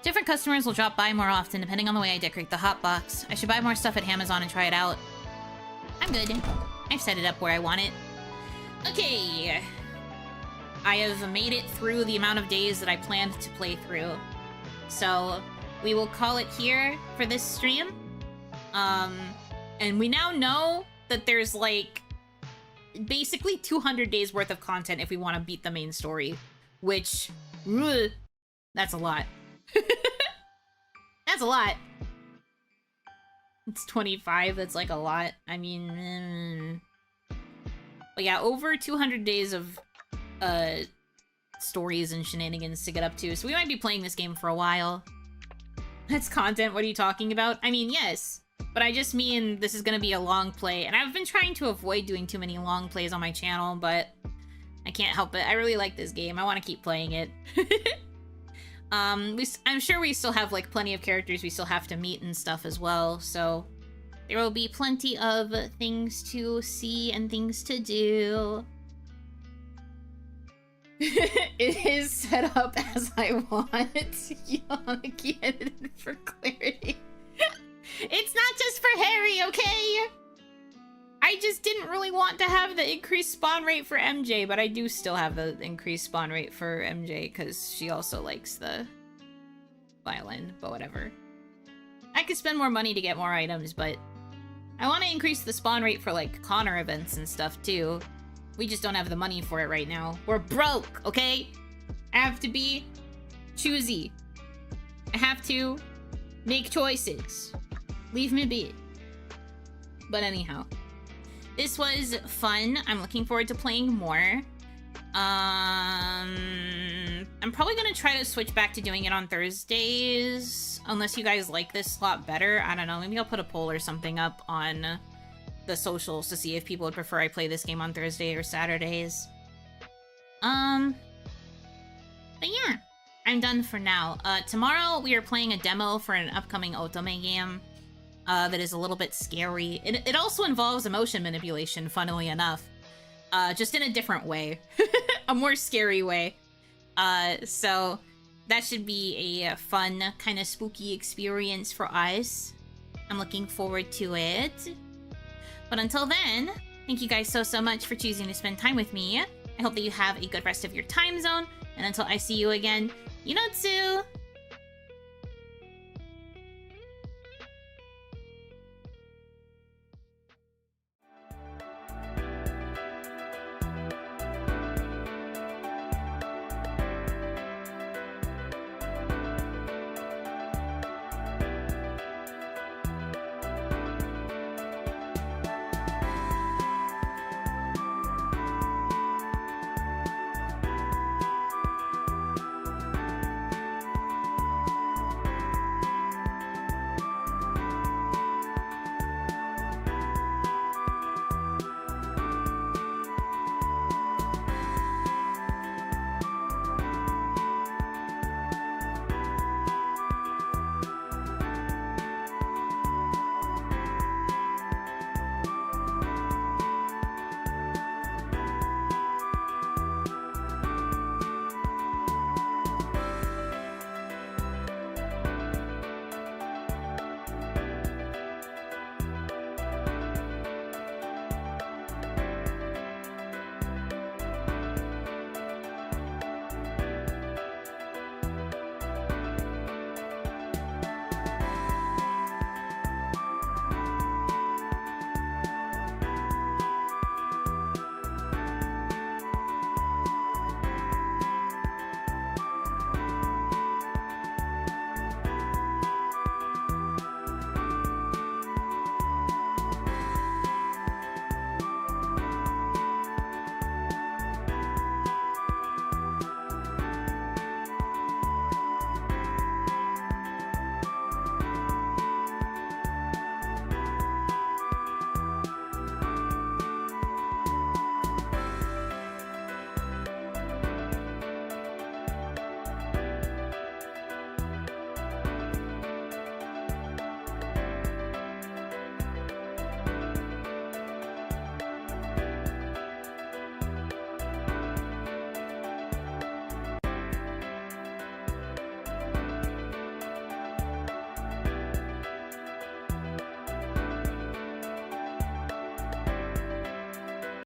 Different customers will drop by more often depending on the way I decorate the hotbox. I should buy more stuff at Amazon and try it out. I'm good. I've set it up where I want it. Okay. I have made it through the amount of days that I planned to play through. So, we will call it here for this stream. And we now know that there's, like, basically 200 days worth of content if we want to beat the main story. Which, that's a lot. That's a lot. It's 25, that's like a lot. I mean, but yeah, over 200 days of, stories and shenanigans to get up to, so we might be playing this game for a while. That's content, what are you talking about? I mean, yes, but I just mean this is gonna be a long play, and I've been trying to avoid doing too many long plays on my channel, but I can't help it. I really like this game. I want to keep playing it. I'm sure we still have, like, plenty of characters we still have to meet and stuff as well, so there will be plenty of things to see and things to do. It is set up as I want. Yangyang edited for clarity. It's not just for Harry, okay? I just didn't really want to have the increased spawn rate for MJ, but I do still have the increased spawn rate for MJ because she also likes the violin, but whatever. I could spend more money to get more items, but I want to increase the spawn rate for, like, Connor events and stuff, too. We just don't have the money for it right now. We're broke, okay? I have to be choosy. I have to make choices. Leave me be. But anyhow, this was fun. I'm looking forward to playing more. I'm probably gonna try to switch back to doing it on Thursdays, unless you guys like this slot better. I don't know, maybe I'll put a poll or something up on the socials to see if people would prefer I play this game on Thursday or Saturdays. But yeah, I'm done for now. Tomorrow we are playing a demo for an upcoming Otome game that is a little bit scary. It also involves emotion manipulation, funnily enough. Just in a different way. A more scary way. So that should be a fun, kind of spooky experience for us. I'm looking forward to it. But until then, thank you guys so much for choosing to spend time with me. I hope that you have a good rest of your time zone. And until I see you again, Yunotsu!